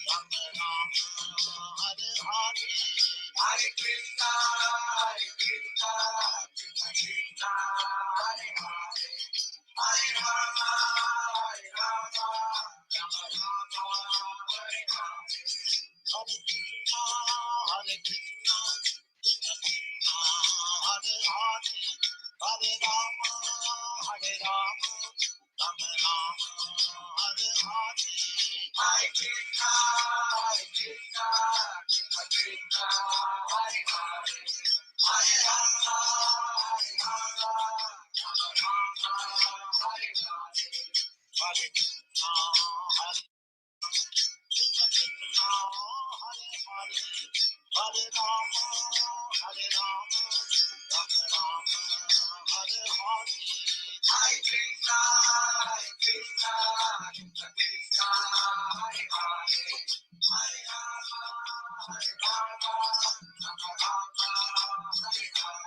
Rama Rama, Hare Hare, Hare Krishna, Krishna Krishna, Hare Hare, Hare Rama, Rama Rama, Hare Hare, Hare Krishna, Krishna Krishna, Hare Hare, Hare Rama, Rama Rama, Hare Hare, Hare Krishna, Krishna Krishna, Hare Hare, Hare Rama, Rama Rama, Hare Hare, Hare Krishna, Hare Krishna, Krishna Hare Hare, Hare Rama, Rama Rama, Hare Hare, Hare Krishna, Krishna Krishna, Hare Hare, Hare Rama, Rama Rama, Hare Hare,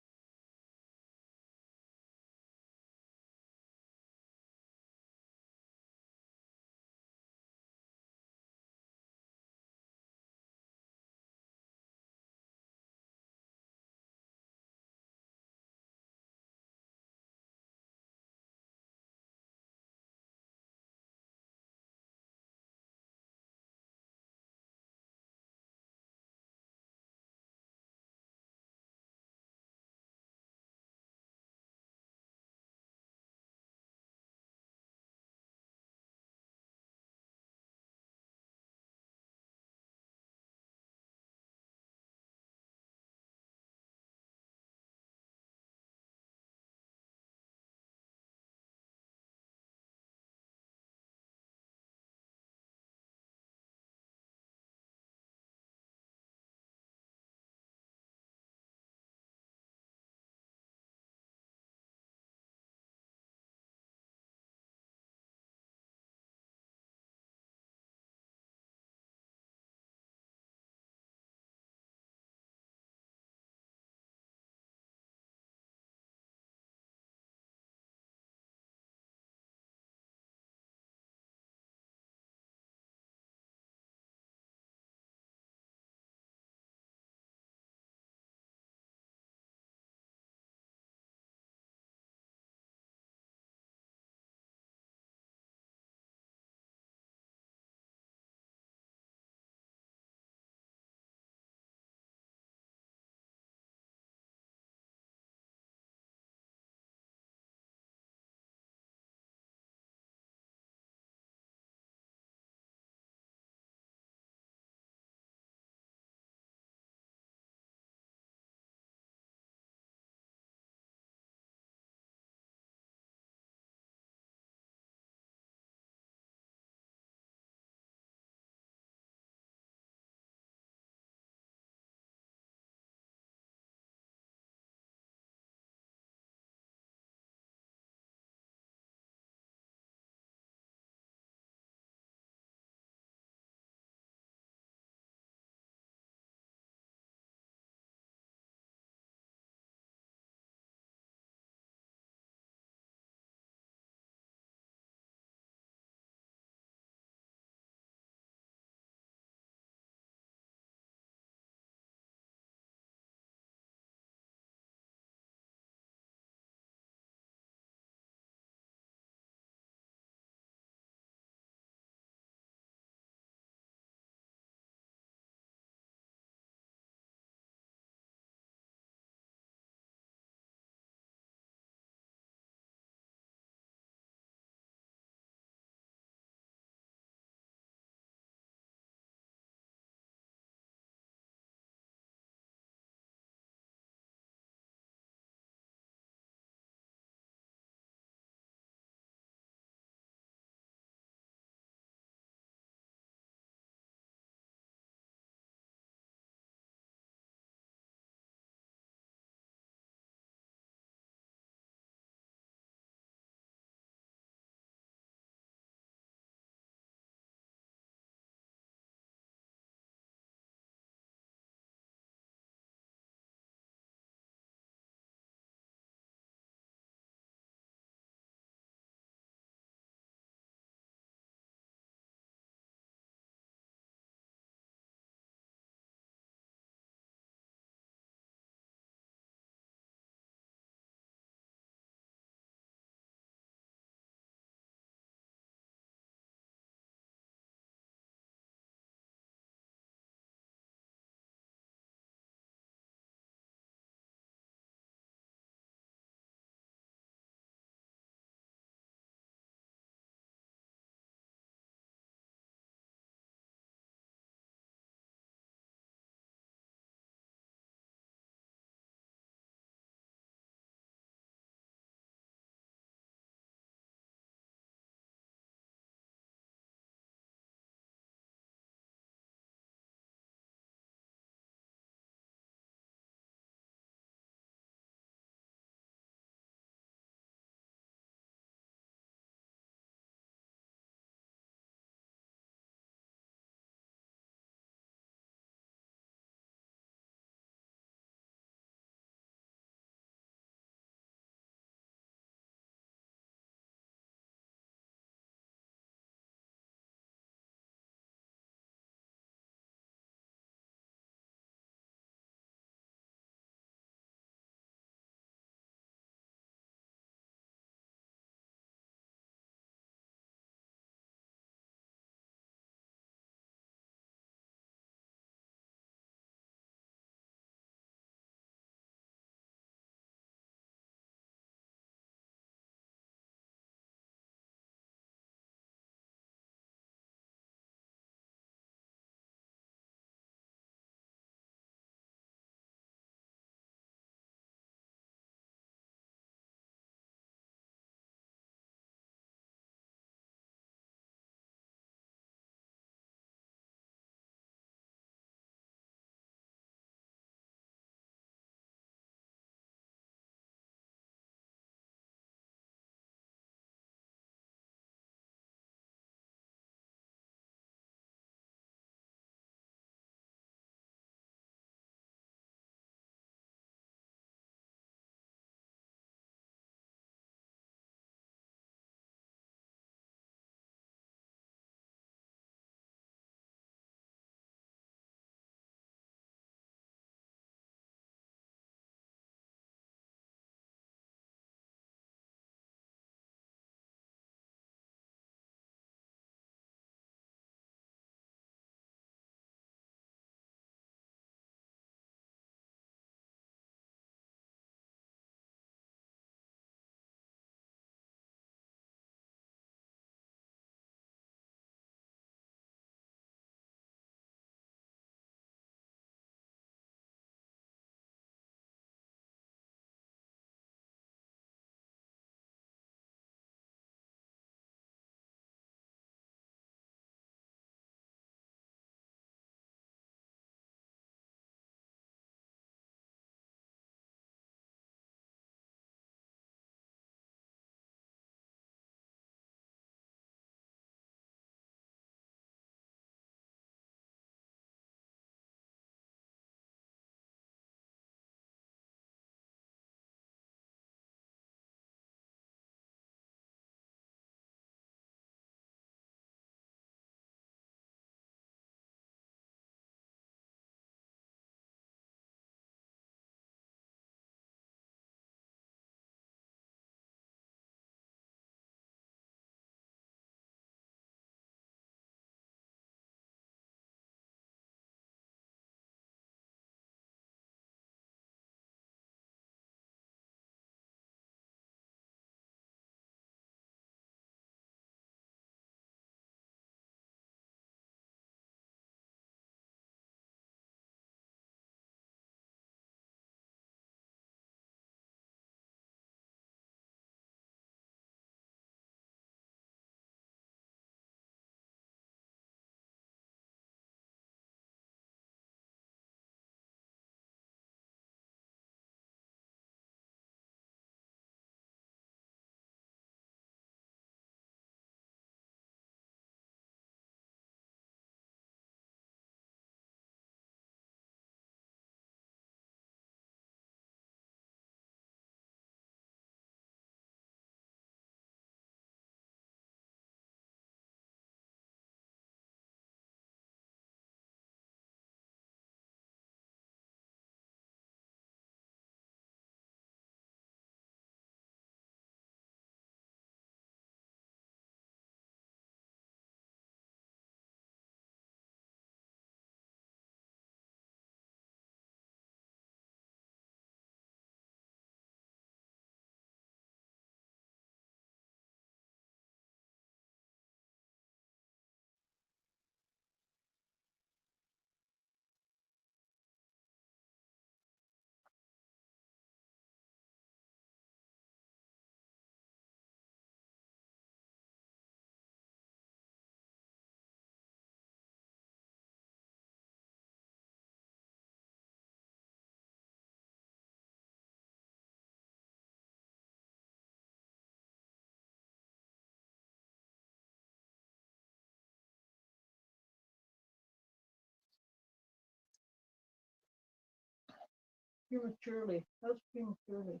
Prematurely. How's prematurely?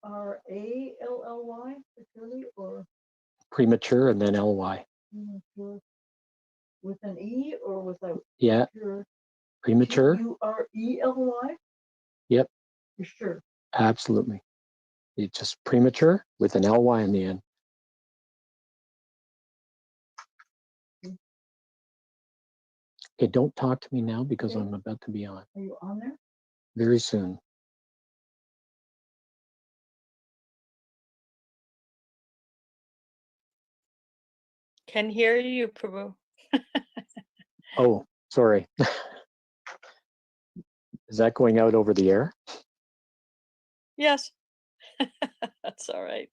R-A-L-L-Y, prematurely, or Premature and then L-Y. premature with an E or without? Yeah. Premature. P-U-R-E-L-Y? Yep. You're sure? Absolutely. It's just premature with an L-Y in the end. Okay, don't talk to me now because I'm about to be on. Are you on there? Very soon. Can hear you, Prabhu. Oh, sorry. Is that going out over the air? Yes. That's all right.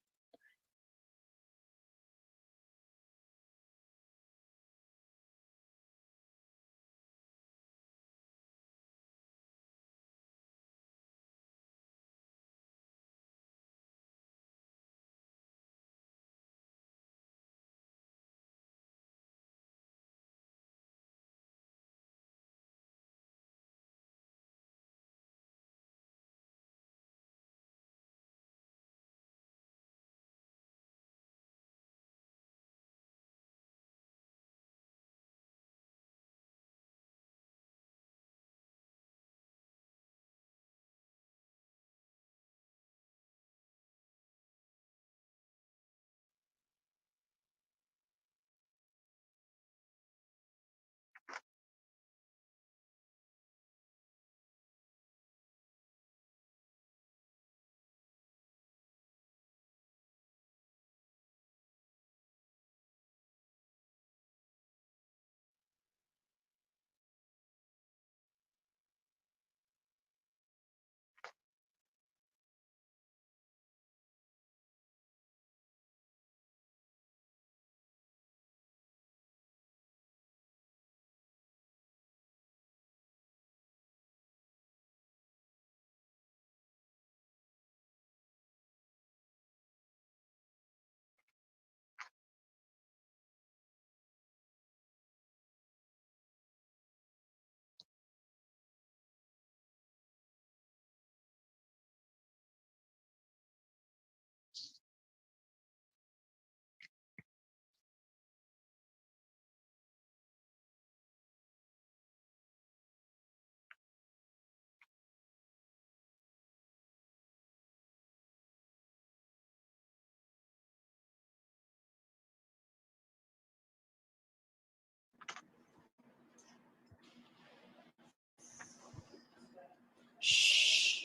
Shh.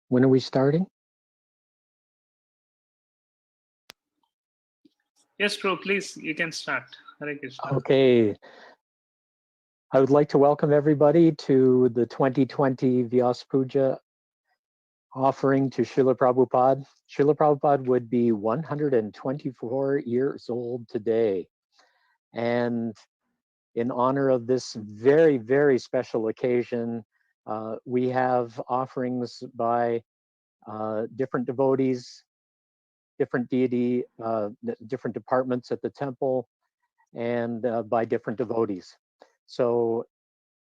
When are we starting? Yes, bro, please, you can start. Hare Krishna. Okay. I would like to welcome everybody to the 2020 Vyasa Puja offering to Srila Prabhupada. Srila Prabhupada would be 124 years old today. And in honor of this very, very special occasion, we have offerings by different devotees, different deity, different departments at the temple, and by different devotees. So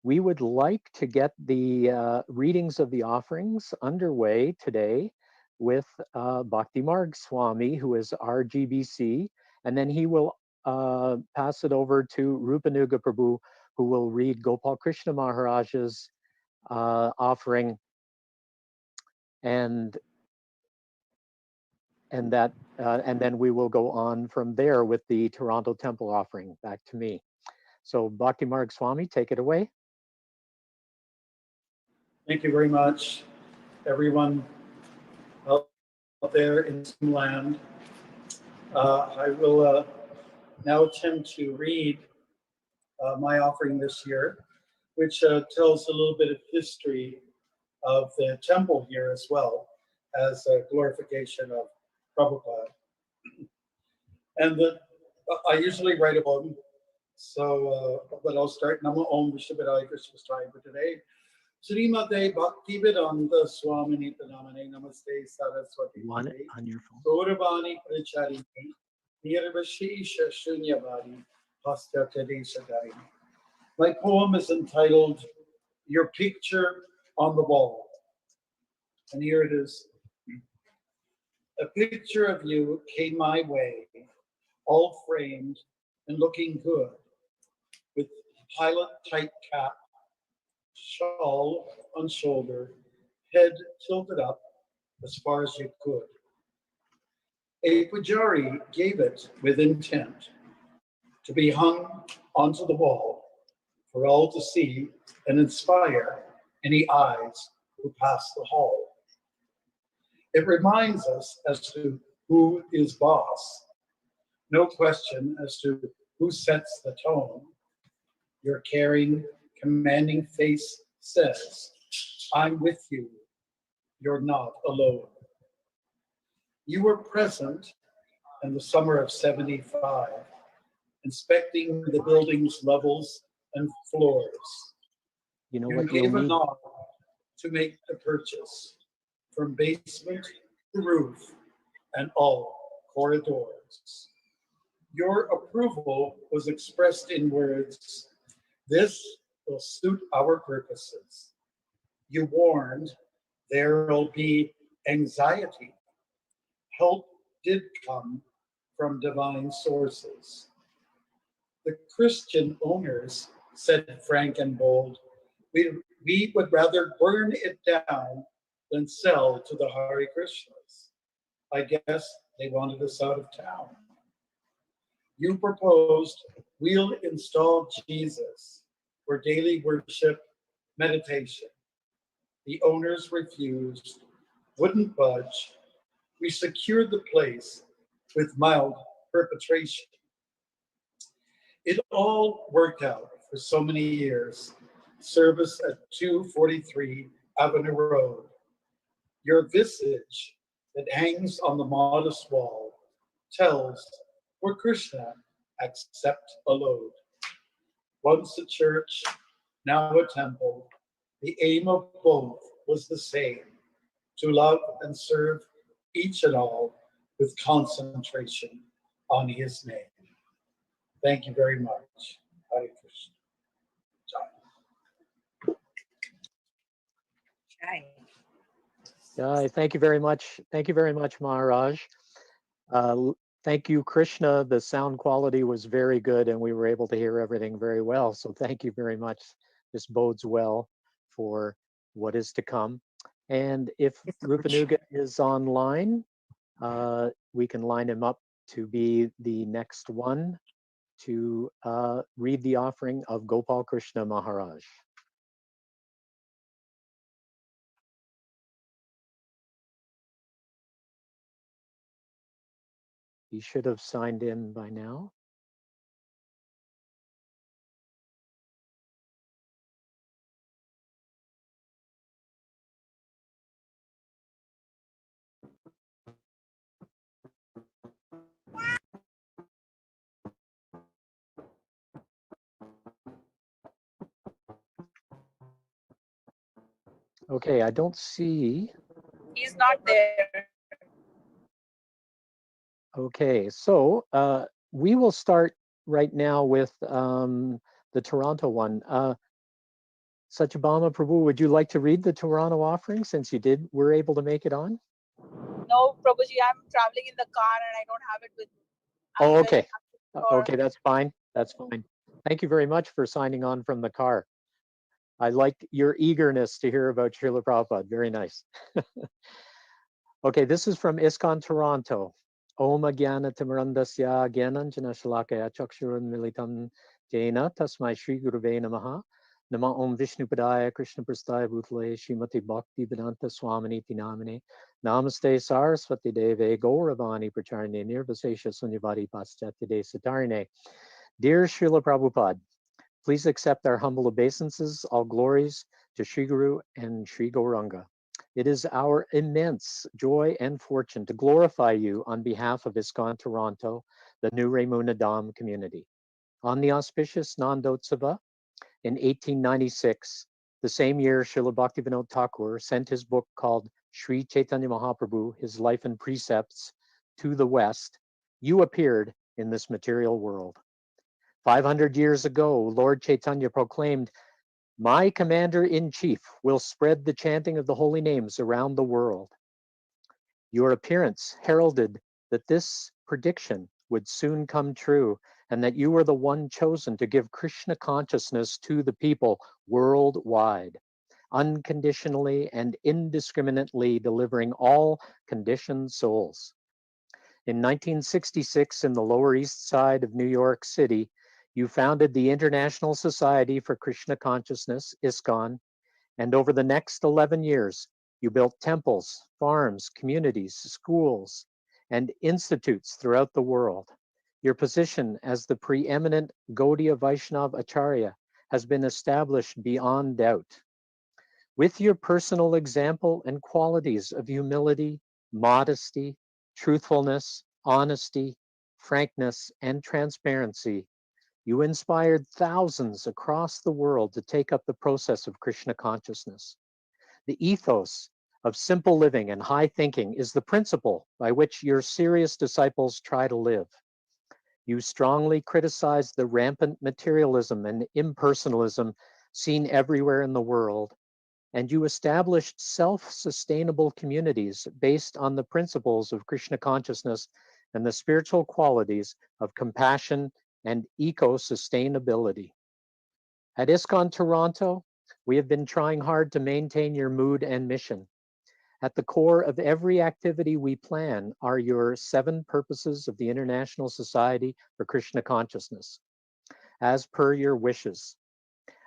we would like to get the readings of the offerings underway today with Bhakti Marg Swami, who is our GBC, and then he will pass it over to Rupanuga Prabhu, who will read Gopal Krishna Maharaj's offering, and then we will go on from there with the Toronto Temple offering back to me. So Bhakti Marg Swami, take it away. Thank you very much, everyone out there in some land. I will now attempt to read my offering this year, which tells a little bit of history of the temple here as well as a glorification of Prabhupada. And I usually write a poem, so but I'll start Namo Om Vishnupadaya Krishna Staya for today. Srimate Bhaktivedanta Swamini Namane Namaste Saraswati One Devi on your phone. Gauravani Pracharini Nirvashesha Shunyavadi Hastyatadeshadari. My poem is entitled Your Picture on the Wall. And here it is. A picture of you came my way, all framed and looking good, with pilot tight cap, shawl on shoulder, head tilted up as far as you could. A pujari gave it with intent to be hung onto the wall for all to see and inspire any eyes who pass the hall. It reminds us as to who is boss. No question as to who sets the tone. Your caring, commanding face says, I'm with you. You're not alone. You were present in the summer of '75, inspecting the building's levels and floors. You know You what you'll gave a need? nod to make the purchase from basement to roof and all corridors. Your approval was expressed in words, this will suit our purposes. You warned there'll be anxiety. Help did come from divine sources. The Christian owners said frank and bold, we would rather burn it down than sell to the Hare Krishnas. I guess they wanted us out of town. You proposed we'll install Jesus for daily worship, meditation. The owners refused, wouldn't budge. We secured the place with mild perpetration. It all worked out for so many years. Service at 243 Avenue Road. Your visage that hangs on the modest wall tells where Krishna accept a load. Once a church, now a temple, the aim of both was the same, to love and serve each and all with concentration on his name. Thank you very much. Hare Krishna. Jai. Thank you very much. Thank you very much, Maharaj. Thank you, Krishna. The sound quality was very good and we were able to hear everything very well. So thank you very much. This bodes well for what is to come. And if Rupanuga is online, we can line him up to be the next one to read the offering of Gopal Krishna Maharaj. He should have signed in by now. Okay, I don't see. He's not there. Okay, so we will start right now with the Toronto one. Satyabhama Prabhu, would you like to read the Toronto offering since you were able to make it on? No, Prabhuji, I'm traveling in the car and I don't have it with me. Oh, okay. Okay, that's fine. That's fine. Thank you very much for signing on from the car. I like your eagerness to hear about Srila Prabhupada. Very nice. Okay, this is from ISKCON Toronto. Om Jnana Timirandasya Jnananjana Shalakaya Chakshurun Militam Jena Tasmai Shri Gurave Namaha. Nama Om Vishnupadaya Krishna Prastaya Bhutale Srimati Bhakti Vedanta Swaminiti Namane Namaste Saraswati Deve Gauravani Pracharne Nirvasesha Sunyavadi Paschatya Satarine. Dear Srila Prabhupada, please accept our humble obeisances, all glories to Sri Guru and Sri Gauranga. It is our immense joy and fortune to glorify you on behalf of ISKCON Toronto, the New Raymuna Dham community. On the auspicious Nandotsava in 1896, The same year, Srila Bhaktivinoda Thakur sent his book called Sri Chaitanya Mahaprabhu, His Life and Precepts, to the West. You appeared in this material world. 500 years ago, Lord Chaitanya proclaimed, "My commander-in-chief will spread the chanting of the holy names around the world." Your appearance heralded that this prediction would soon come true, and that you were the one chosen to give Krishna consciousness to the people worldwide, unconditionally and indiscriminately delivering all conditioned souls. In 1966, in the Lower East Side of New York City, you founded the International Society for Krishna Consciousness, ISKCON, and over the next 11 years, you built temples, farms, communities, schools, and institutes throughout the world. Your position as the preeminent Gaudiya Vaishnava Acharya has been established beyond doubt. With your personal example and qualities of humility, modesty, truthfulness, honesty, frankness, and transparency, you inspired thousands across the world to take up the process of Krishna consciousness. The ethos of simple living and high thinking is the principle by which your serious disciples try to live. You strongly criticized the rampant materialism and impersonalism seen everywhere in the world, and you established self-sustainable communities based on the principles of Krishna consciousness and the spiritual qualities of compassion and eco-sustainability. At ISKCON Toronto, we have been trying hard to maintain your mood and mission. At the core of every activity we plan are your 7 purposes of the International Society for Krishna Consciousness. As per your wishes,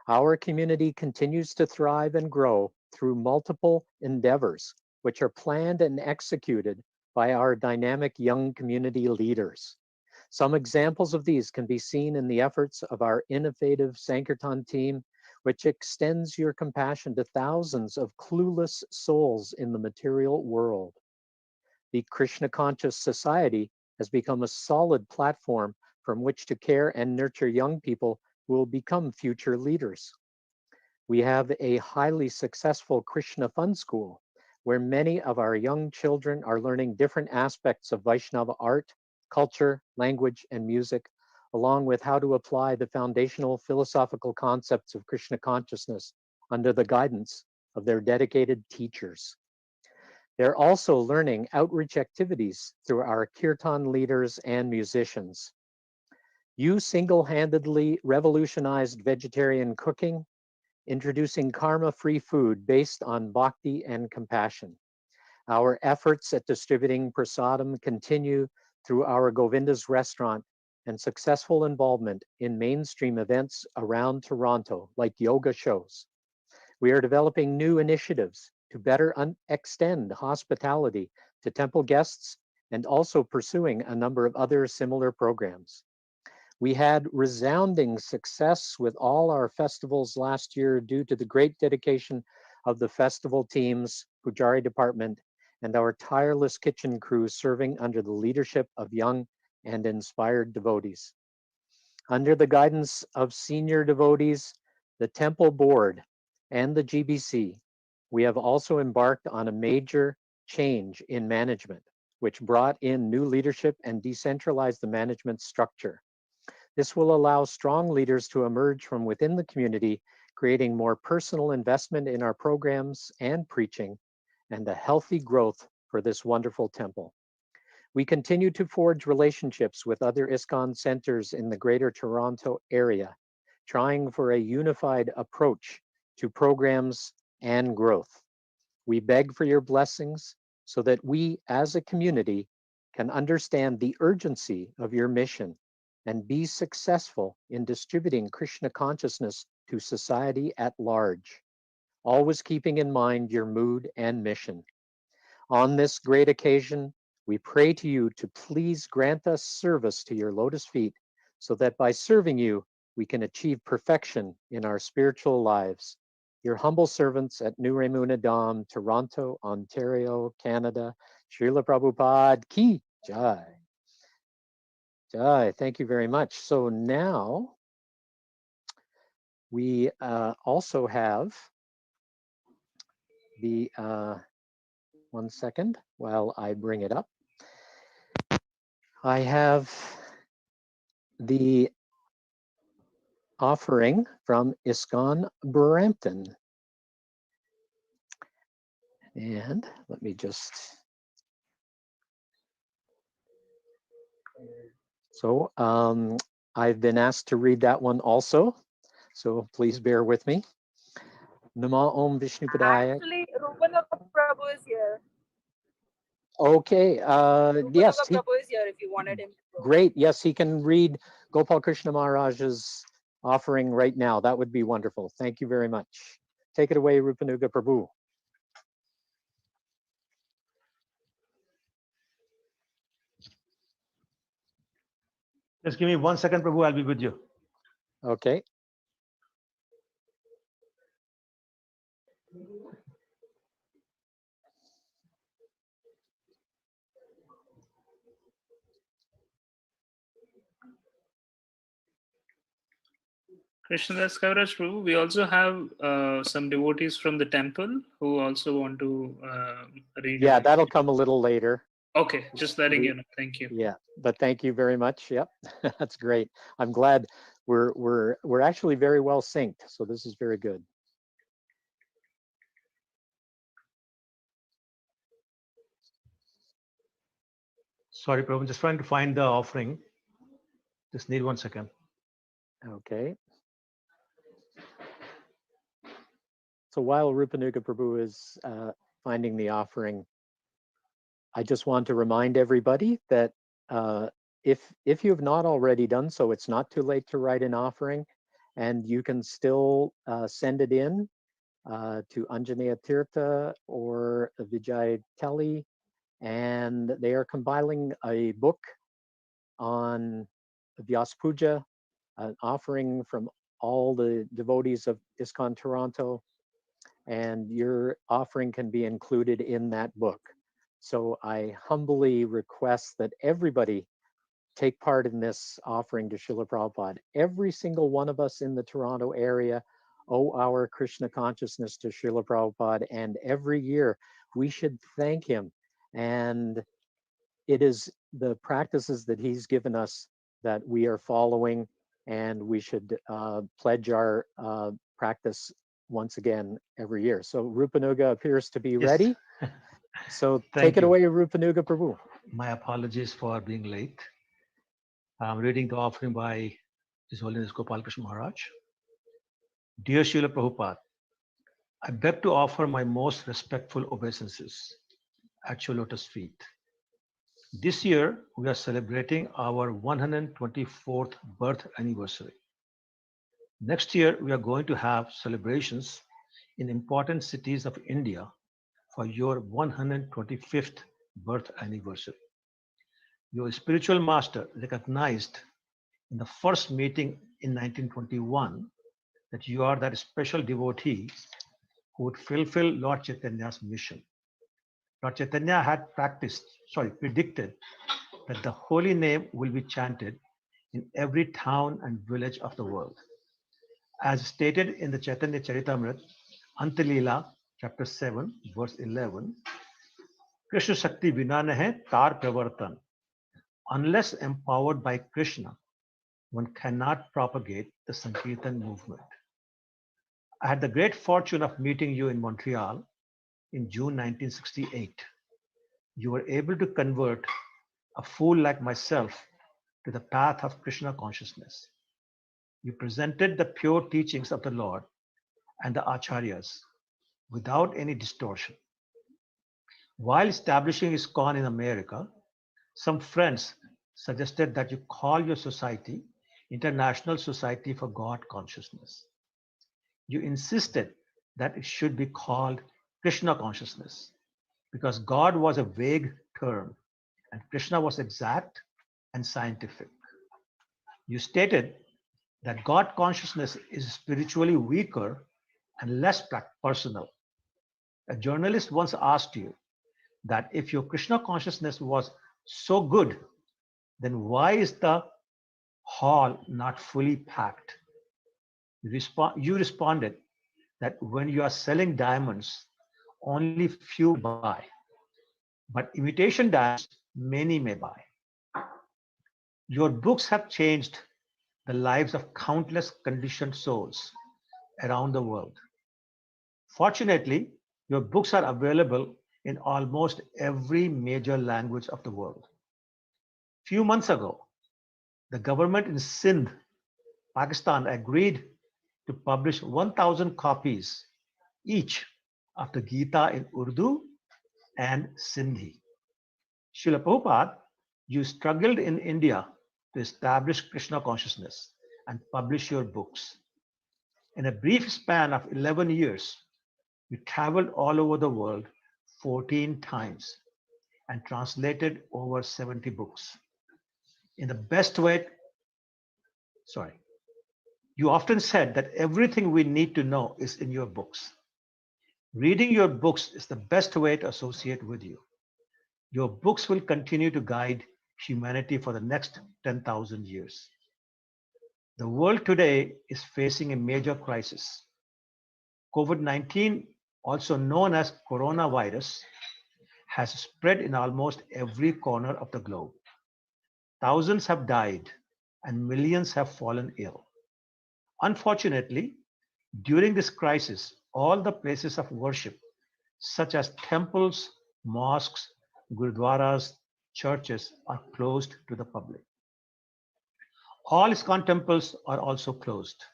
our community continues to thrive and grow through multiple endeavors, which are planned and executed by our dynamic young community leaders. Some examples of these can be seen in the efforts of our innovative Sankirtan team, which extends your compassion to thousands of clueless souls in the material world. The Krishna Conscious Society has become a solid platform from which to care and nurture young people who will become future leaders. We have a highly successful Krishna Fun School, where many of our young children are learning different aspects of Vaishnava art, culture, language, and music, along with how to apply the foundational philosophical concepts of Krishna consciousness under the guidance of their dedicated teachers. They're also learning outreach activities through our kirtan leaders and musicians. You single-handedly revolutionized vegetarian cooking, introducing karma-free food based on bhakti and compassion. Our efforts at distributing prasadam continue through our Govinda's restaurant and successful involvement in mainstream events around Toronto, like yoga shows. We are developing new initiatives to better extend hospitality to temple guests and also pursuing a number of other similar programs. We had resounding success with all our festivals last year due to the great dedication of the festival teams, Pujari department, and our tireless kitchen crew serving under the leadership of young and inspired devotees. Under the guidance of senior devotees, the temple board, and the GBC, we have also embarked on a major change in management, which brought in new leadership and decentralized the management structure. This will allow strong leaders to emerge from within the community, creating more personal investment in our programs and preaching, and a healthy growth for this wonderful temple. We continue to forge relationships with other ISKCON centers in the Greater Toronto area, trying for a unified approach to programs and growth. We beg for your blessings so that we as a community can understand the urgency of your mission and be successful in distributing Krishna consciousness to society at large, always keeping in mind your mood and mission. On this great occasion, we pray to you to please grant us service to your lotus feet so that by serving you, we can achieve perfection in our spiritual lives. Your humble servants at New Ramuna Dham, Toronto, Ontario, Canada, Srila Prabhupada Ki Jai. Jai, thank you very much. So now we also have the, 1 second while I bring it up. I have the offering from ISKCON Brampton. And let me just, so I've been asked to read that one also, so please bear with me. Nama Om Vishnupadaya. Actually, Rupanuga Prabhu is here. Okay, yes, Rupanuga Prabhu is here if you wanted him to go. great. Yes, he can read Gopal Krishna Maharaj's offering right now. That would be wonderful. Thank you very much. Take it away, Rupanuga Prabhu. Just give me 1 second, Prabhu. I'll be with you. Okay. Krishnadas Kaviraj Prabhu, we also have some devotees from the temple who also want to read. Yeah, that'll come a little later. Okay, just letting you know. Thank you. Yeah, but thank you very much. Yep, that's great. I'm glad we're actually very well synced, so this is very good. Sorry, Prabhu. I'm just trying to find the offering. Just need 1 second. Okay. So while Rupanuga Prabhu is finding the offering, I just want to remind everybody that if you have not already done so, it's not too late to write an offering, and you can still send it in to Anjaneya Tirtha or Vijay Telly, and they are compiling a book on Vyasa Puja, an offering from all the devotees of ISKCON Toronto, and your offering can be included in that book. So I humbly request that everybody take part in this offering to Srila Prabhupada. Every single one of us in the Toronto area owe our Krishna consciousness to Srila Prabhupada, and every year we should thank him. And it is the practices that he's given us that we are following, and we should pledge our practice once again every year. So Rupanuga appears to be Yes. ready. So Thank take it you. away, Rupanuga Prabhu. My apologies for being late. I'm reading the offering by His Holiness Gopal Krishna Maharaj. Dear Srila Prabhupada, I beg to offer my most respectful obeisances at your lotus feet. This year, we are celebrating our 124th birth anniversary. Next year, we are going to have celebrations in important cities of India for your 125th birth anniversary. Your spiritual master recognized in the first meeting in 1921 that you are that special devotee who would fulfill Lord Chaitanya's mission. Lord Chaitanya had predicted that the holy name will be chanted in every town and village of the world. As stated in the Chaitanya Charitamrita, Antalila, chapter 7, verse 11, Krishna Shakti Vina Nahe Tar Pravartan. Unless empowered by Krishna, one cannot propagate the Sankirtan movement. I had the great fortune of meeting you in Montreal in June 1968. You were able to convert a fool like myself to the path of Krishna consciousness. You presented the pure teachings of the Lord and the Acharyas without any distortion. While establishing ISKCON in America, some friends suggested that you call your society International Society for God Consciousness. You insisted that it should be called Krishna Consciousness because God was a vague term and Krishna was exact and scientific. You stated that God consciousness is spiritually weaker and less personal. A journalist once asked you that if your Krishna consciousness was so good, then why is the hall not fully packed? You responded that when you are selling diamonds, only few buy, but imitation diamonds many may buy. Your books have changed the lives of countless conditioned souls around the world. Fortunately, your books are available in almost every major language of the world. Few months ago, the government in Sindh, Pakistan, agreed to publish 1,000 copies each of the Gita in Urdu and Sindhi. Srila Prabhupada, you struggled in India to establish Krishna consciousness and publish your books. In a brief span of 11 years, you traveled all over the world 14 times and translated over 70 books. In the best way, you often said that everything we need to know is in your books. Reading your books is the best way to associate with you. Your books will continue to guide humanity for the next 10,000 years. The world today is facing a major crisis. COVID-19, also known as coronavirus, has spread in almost every corner of the globe. Thousands have died and millions have fallen ill. Unfortunately, during this crisis, all the places of worship, such as temples, mosques, gurdwaras, churches, are closed to the public. All ISKCON temples are also closed.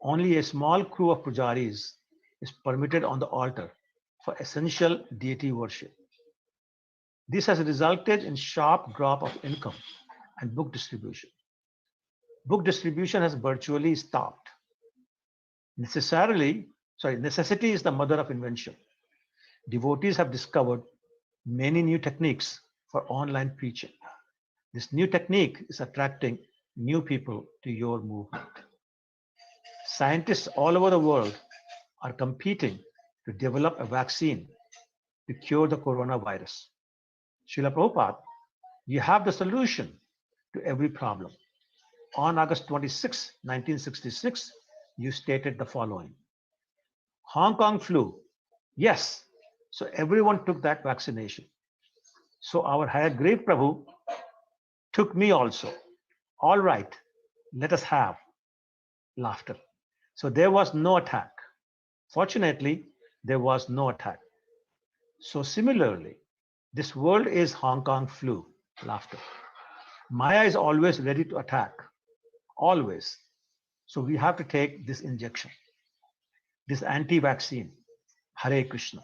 Only a small crew of pujaris is permitted on the altar for essential deity worship. This has resulted in sharp drop of income and book distribution. Book distribution has virtually stopped. Necessity is the mother of invention. Devotees have discovered many new techniques for online preaching. This new technique is attracting new people to your movement. Scientists all over the world are competing to develop a vaccine to cure the coronavirus. Srila Prabhupada, you have the solution to every problem. On August 26, 1966, you stated the following: Hong Kong flu, yes, so everyone took that vaccination. So our Hayagrev Prabhu took me also. All right, let us have laughter. So there was no attack. Fortunately, there was no attack. So similarly, this world is Hong Kong flu, laughter. Maya is always ready to attack, always. So we have to take this injection, this anti-vaccine, Hare Krishna.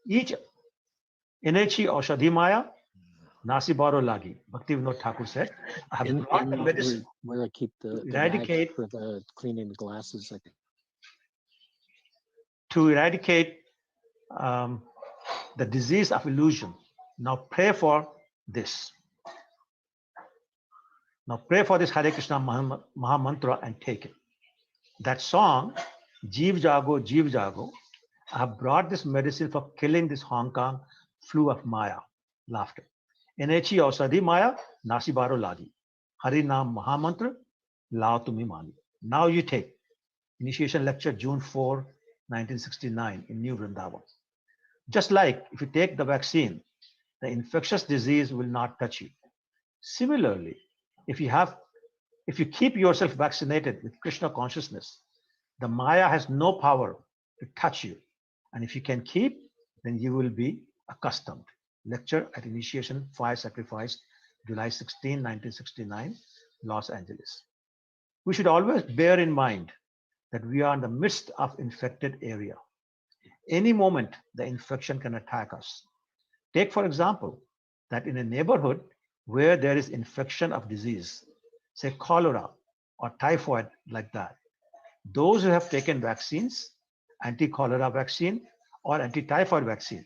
Each Enechi Aushadhi Maya, Nasi Baro Lagi, Bhaktivinoda Thakur said, I have brought the medicine where I keep the eradicate bag for the cleaning the glasses. I think. To eradicate the disease of illusion. Now pray for this. Now pray for this Hare Krishna Maha Mantra and take it. That song, Jeev Jago, I have brought this medicine for killing this Hong Kong flu of Maya, laughter. Enechi Ausadhi Maya, Nasi Baro Lagi. Hari Naam Maha Mantra, Lao Tumi Mani. Now you take. Initiation lecture, June 4, 1969 in New Vrindavan. Just like if you take the vaccine, the infectious disease will not touch you. Similarly, if you keep yourself vaccinated with Krishna consciousness, the Maya has no power to touch you. And if you can keep, then you will be accustomed. Lecture at Initiation Fire Sacrifice, July 16, 1969, Los Angeles. We should always bear in mind that we are in the midst of infected area. Any moment, the infection can attack us. Take, for example, that in a neighborhood where there is infection of disease, say cholera or typhoid like that, those who have taken vaccines, anti-cholera vaccine or anti-typhoid vaccine,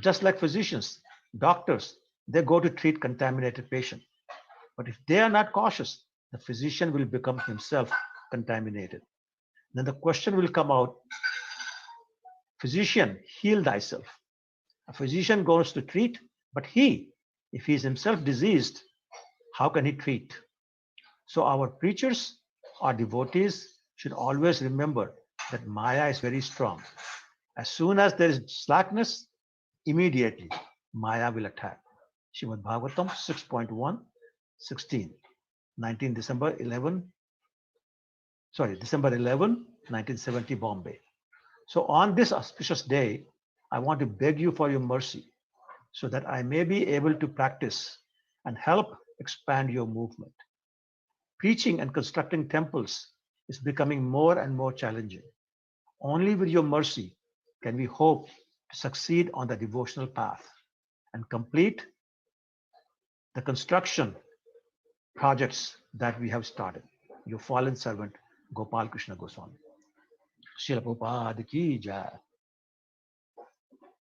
just like physicians, doctors, they go to treat contaminated patient. But if they are not cautious, the physician will become himself contaminated. Then the question will come out, physician, heal thyself. A physician goes to treat, but if he is himself diseased, how can he treat? So our preachers, our devotees should always remember that Maya is very strong. As soon as there is slackness, immediately Maya will attack. Srimad Bhagavatam 6.1, 16, 19 December 11, December 11, 1970, Bombay. So on this auspicious day, I want to beg you for your mercy so that I may be able to practice and help expand your movement. Preaching and constructing temples is becoming more and more challenging. Only with your mercy can we hope to succeed on the devotional path and complete the construction projects that we have started. Your fallen servant, Gopal Krishna Goswami. Srila Prabhupada ki jai.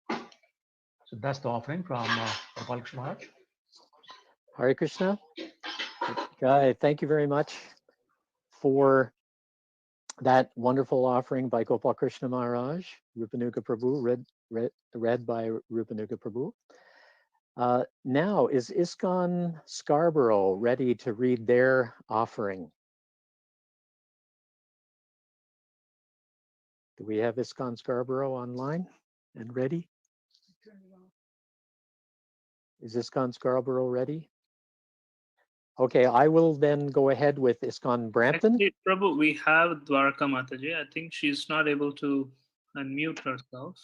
So that's the offering from Gopal Krishna Maharaj. Hare Krishna. Guy, thank you very much for that wonderful offering by Gopal Krishna Maharaj, Rupanuga Prabhu, read by Rupanuga Prabhu. Now, is ISKCON Scarborough ready to read their offering? Do we have ISKCON Scarborough online and ready? Is ISKCON Scarborough ready? Okay, I will then go ahead with ISKCON Brampton. Actually, Prabhu, we have Dwarka Mataji. I think she's not able to unmute herself.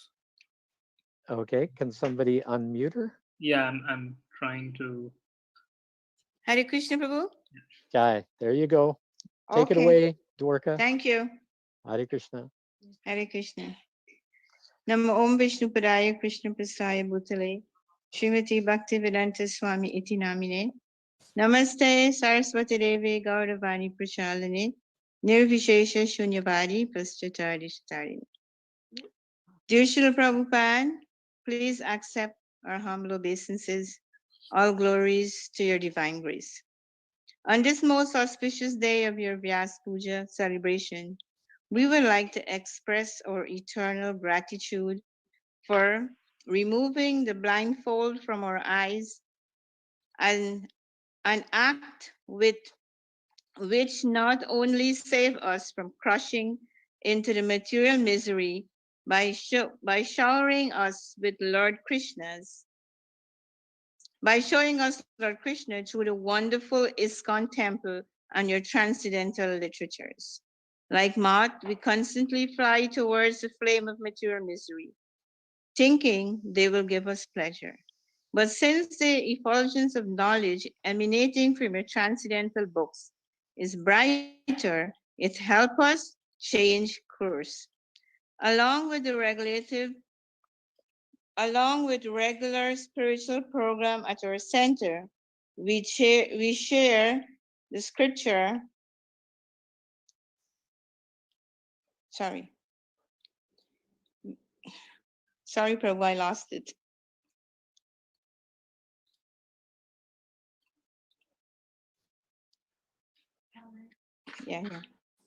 Okay, can somebody unmute her? Yeah, I'm trying to. Hare Krishna Prabhu. Guy, there you go. Take it Okay. away, Dwarka. Thank you. Hare Krishna. Hare Krishna. Namo Om Vishnu Padaya Krishna Prasthaya Bhutale Srimati Bhaktivedanta Swami Iti Namine Namaste Saraswati Devi Gauravani Prachalane Nirvishesha Shunyavadi Paschatari. Dear Srila Prabhupada, please accept our humble obeisances. All glories to your divine grace. On this most auspicious day of your Vyasa Puja celebration, we would like to express our eternal gratitude for removing the blindfold from our eyes, and an act with which not only save us from crushing into the material misery by showering us with by showing us Lord Krishna through the wonderful ISKCON temple and your transcendental literatures. Like moth, we constantly fly towards the flame of material misery, thinking they will give us pleasure. But since the effulgence of knowledge emanating from your transcendental books is brighter, it helps us change course. Along with the regular spiritual program at our center, we share the scripture. Sorry, Prabhu, I lost it. Yeah.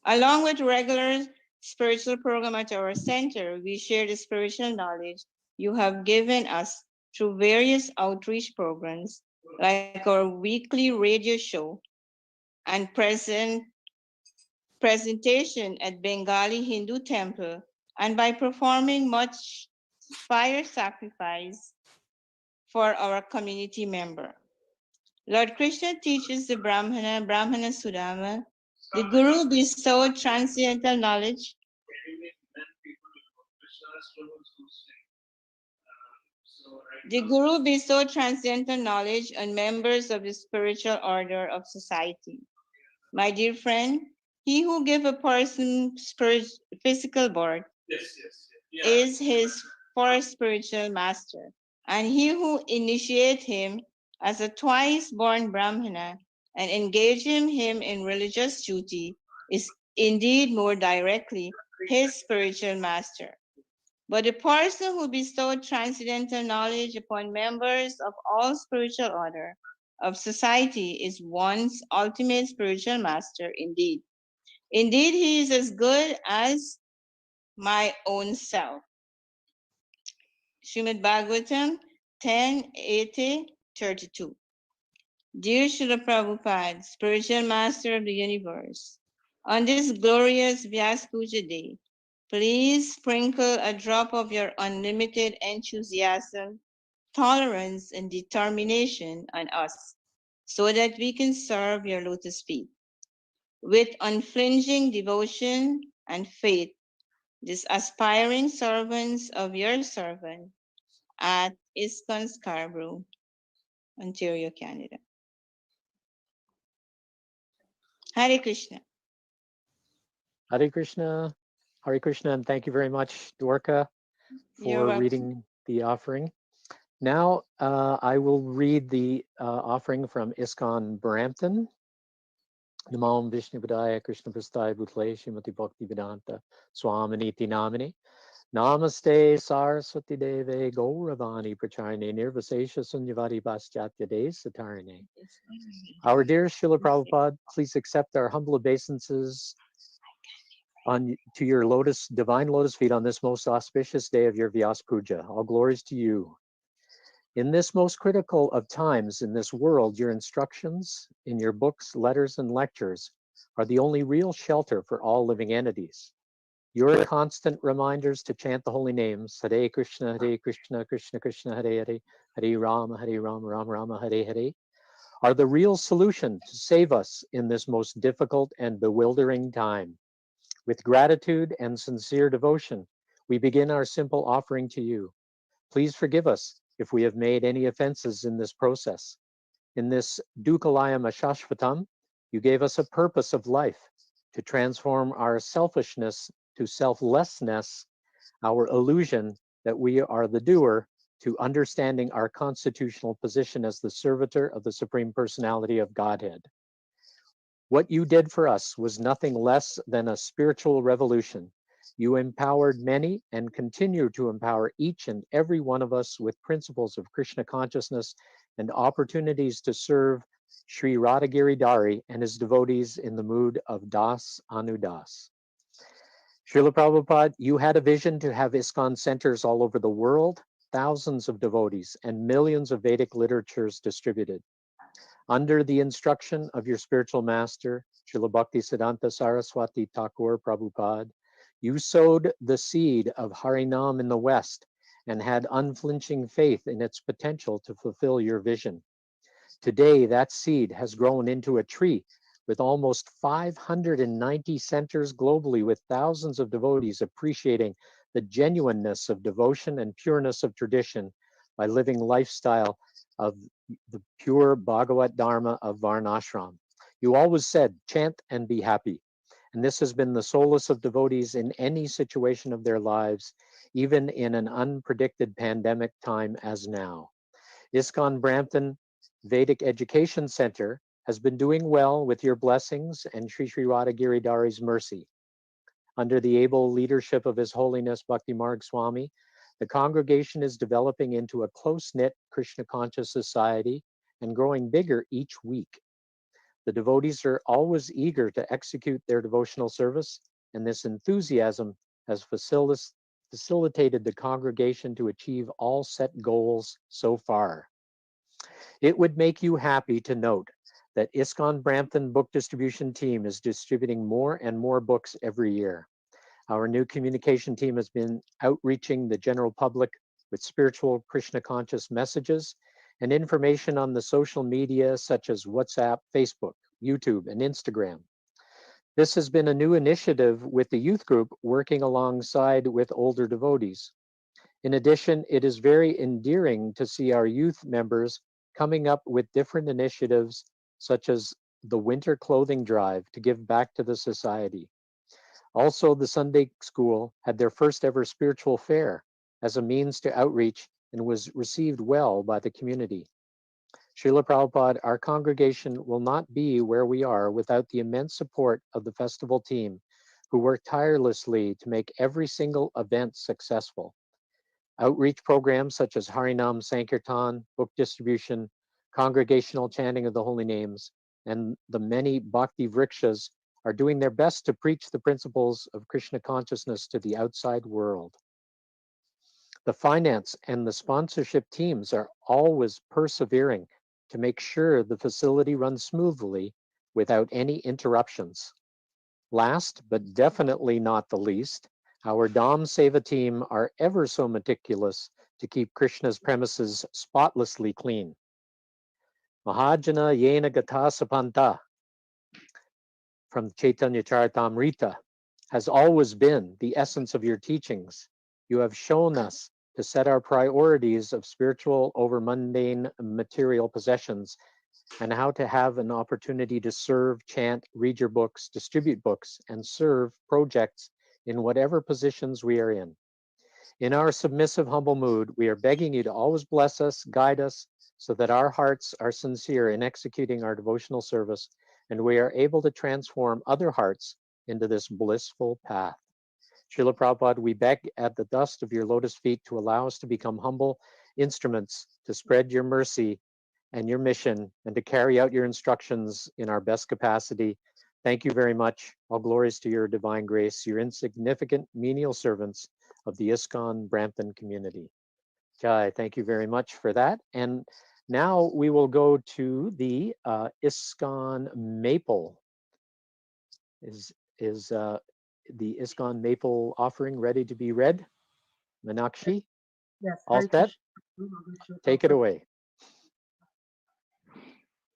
Along with regular spiritual program at our center, we share the spiritual knowledge you have given us through various outreach programs, like our weekly radio show and presentation at Bengali Hindu temple, and by performing much fire sacrifice for our community member. Lord Krishna teaches the Brahmana Sudama. The Guru bestowed transcendental knowledge. The Guru bestowed transcendental knowledge on members of the spiritual order of society. My dear friend, he who gives a person physical birth is his first spiritual master, and he who initiates him as a twice-born Brahmana and engaging him in religious duty is indeed more directly his spiritual master. But the person who bestowed transcendental knowledge upon members of all spiritual order of society is one's ultimate spiritual master indeed. Indeed, he is as good as my own self. Srimad Bhagavatam 10:80-32. Dear Srila Prabhupada, spiritual master of the universe, on this glorious Vyasa Puja day, Please sprinkle a drop of your unlimited enthusiasm, tolerance, and determination on us so that we can serve your lotus feet. With unflinching devotion and faith, these aspiring servants of your servant at ISKCON Scarborough, Ontario, Canada. Hare Krishna. Hare Krishna, Hare Krishna, and thank you very much, Dwarka, You're for welcome. reading the offering. Now I will read the offering from ISKCON Brampton. Namam Vishnu Padaya Krishna Prasthaya Bhutle Shrimati Bhakti Vedanta Swaminiti Namini. Namaste Saraswati Deve Gauravani Pracharine Nirvasesha Sunyavadi Paschatya De Satarine. Our dear Srila Prabhupada, please accept our humble obeisances to your divine lotus feet on this most auspicious day of your Vyasa Puja. All glories to you. In this most critical of times in this world, your instructions in your books, letters, and lectures are the only real shelter for all living entities. Your constant reminders to chant the holy names, Hare Krishna, Krishna Krishna, Hare Hare, Hare Rama, Rama Rama, Hare Hare, are the real solution to save us in this most difficult and bewildering time. With gratitude and sincere devotion, we begin our simple offering to you. Please forgive us if we have made any offenses in this process. In this Dukalayam Ashashvatam, you gave us a purpose of life to transform our selfishness to selflessness, our illusion that we are the doer, to understanding our constitutional position as the servitor of the Supreme Personality of Godhead. What you did for us was nothing less than a spiritual revolution. You empowered many and continue to empower each and every one of us with principles of Krishna consciousness and opportunities to serve Sri Radhagiri Dari and his devotees in the mood of Das Anudas. Srila Prabhupada, you had a vision to have ISKCON centers all over the world, thousands of devotees, and millions of Vedic literatures distributed. Under the instruction of your spiritual master, Srila Bhaktisiddhanta Saraswati Thakur Prabhupada, you sowed the seed of Harinam in the West and had unflinching faith in its potential to fulfill your vision. Today, that seed has grown into a tree with almost 590 centers globally, with thousands of devotees appreciating the genuineness of devotion and pureness of tradition by living lifestyle of the pure Bhagavat Dharma of Varnashram. You always said, chant and be happy. And this has been the solace of devotees in any situation of their lives, even in an unpredicted pandemic time as now. ISKCON Brampton Vedic Education Center has been doing well with your blessings and Sri Sri Radhagiri Dari's mercy. Under the able leadership of His Holiness Bhakti Marg Swami, the congregation is developing into a close-knit Krishna conscious society and growing bigger each week. The devotees are always eager to execute their devotional service, and this enthusiasm has facilitated the congregation to achieve all set goals so far. It would make you happy to note that ISKCON Brampton book distribution team is distributing more and more books every year. Our new communication team has been outreaching the general public with spiritual Krishna conscious messages and information on the social media such as WhatsApp, Facebook, YouTube, and Instagram. This has been a new initiative with the youth group working alongside with older devotees. In addition, it is very endearing to see our youth members coming up with different initiatives such as the winter clothing drive to give back to the society. Also, the Sunday school had their first ever spiritual fair as a means to outreach and was received well by the community. Srila Prabhupada, our congregation will not be where we are without the immense support of the festival team, who work tirelessly to make every single event successful. Outreach programs such as Harinam Sankirtan, book distribution, congregational chanting of the holy names, and the many bhakti vrikshas are doing their best to preach the principles of Krishna consciousness to the outside world. The finance and the sponsorship teams are always persevering to make sure the facility runs smoothly without any interruptions. Last, but definitely not the least, Our Dham Seva team are ever so meticulous to keep Krishna's premises spotlessly clean. Mahajana Yena Gata Sapanta from Chaitanya Charitamrita has always been the essence of your teachings. You have shown us to set our priorities of spiritual over mundane material possessions and how to have an opportunity to serve, chant, read your books, distribute books, and serve projects in whatever positions we are in. In our submissive, humble mood, we are begging you to always bless us, guide us, so that our hearts are sincere in executing our devotional service, and we are able to transform other hearts into this blissful path. Srila Prabhupada, we beg at the dust of your lotus feet to allow us to become humble instruments to spread your mercy and your mission and to carry out your instructions in our best capacity. Thank you very much. All glories to your divine grace, your insignificant menial servants of the ISKCON Brampton community. Jai, thank you very much for that. And now we will go to the ISKCON Maple. Is the ISKCON Maple offering ready to be read? Meenakshi, Yes. all Hare set? Krishna. Take it away.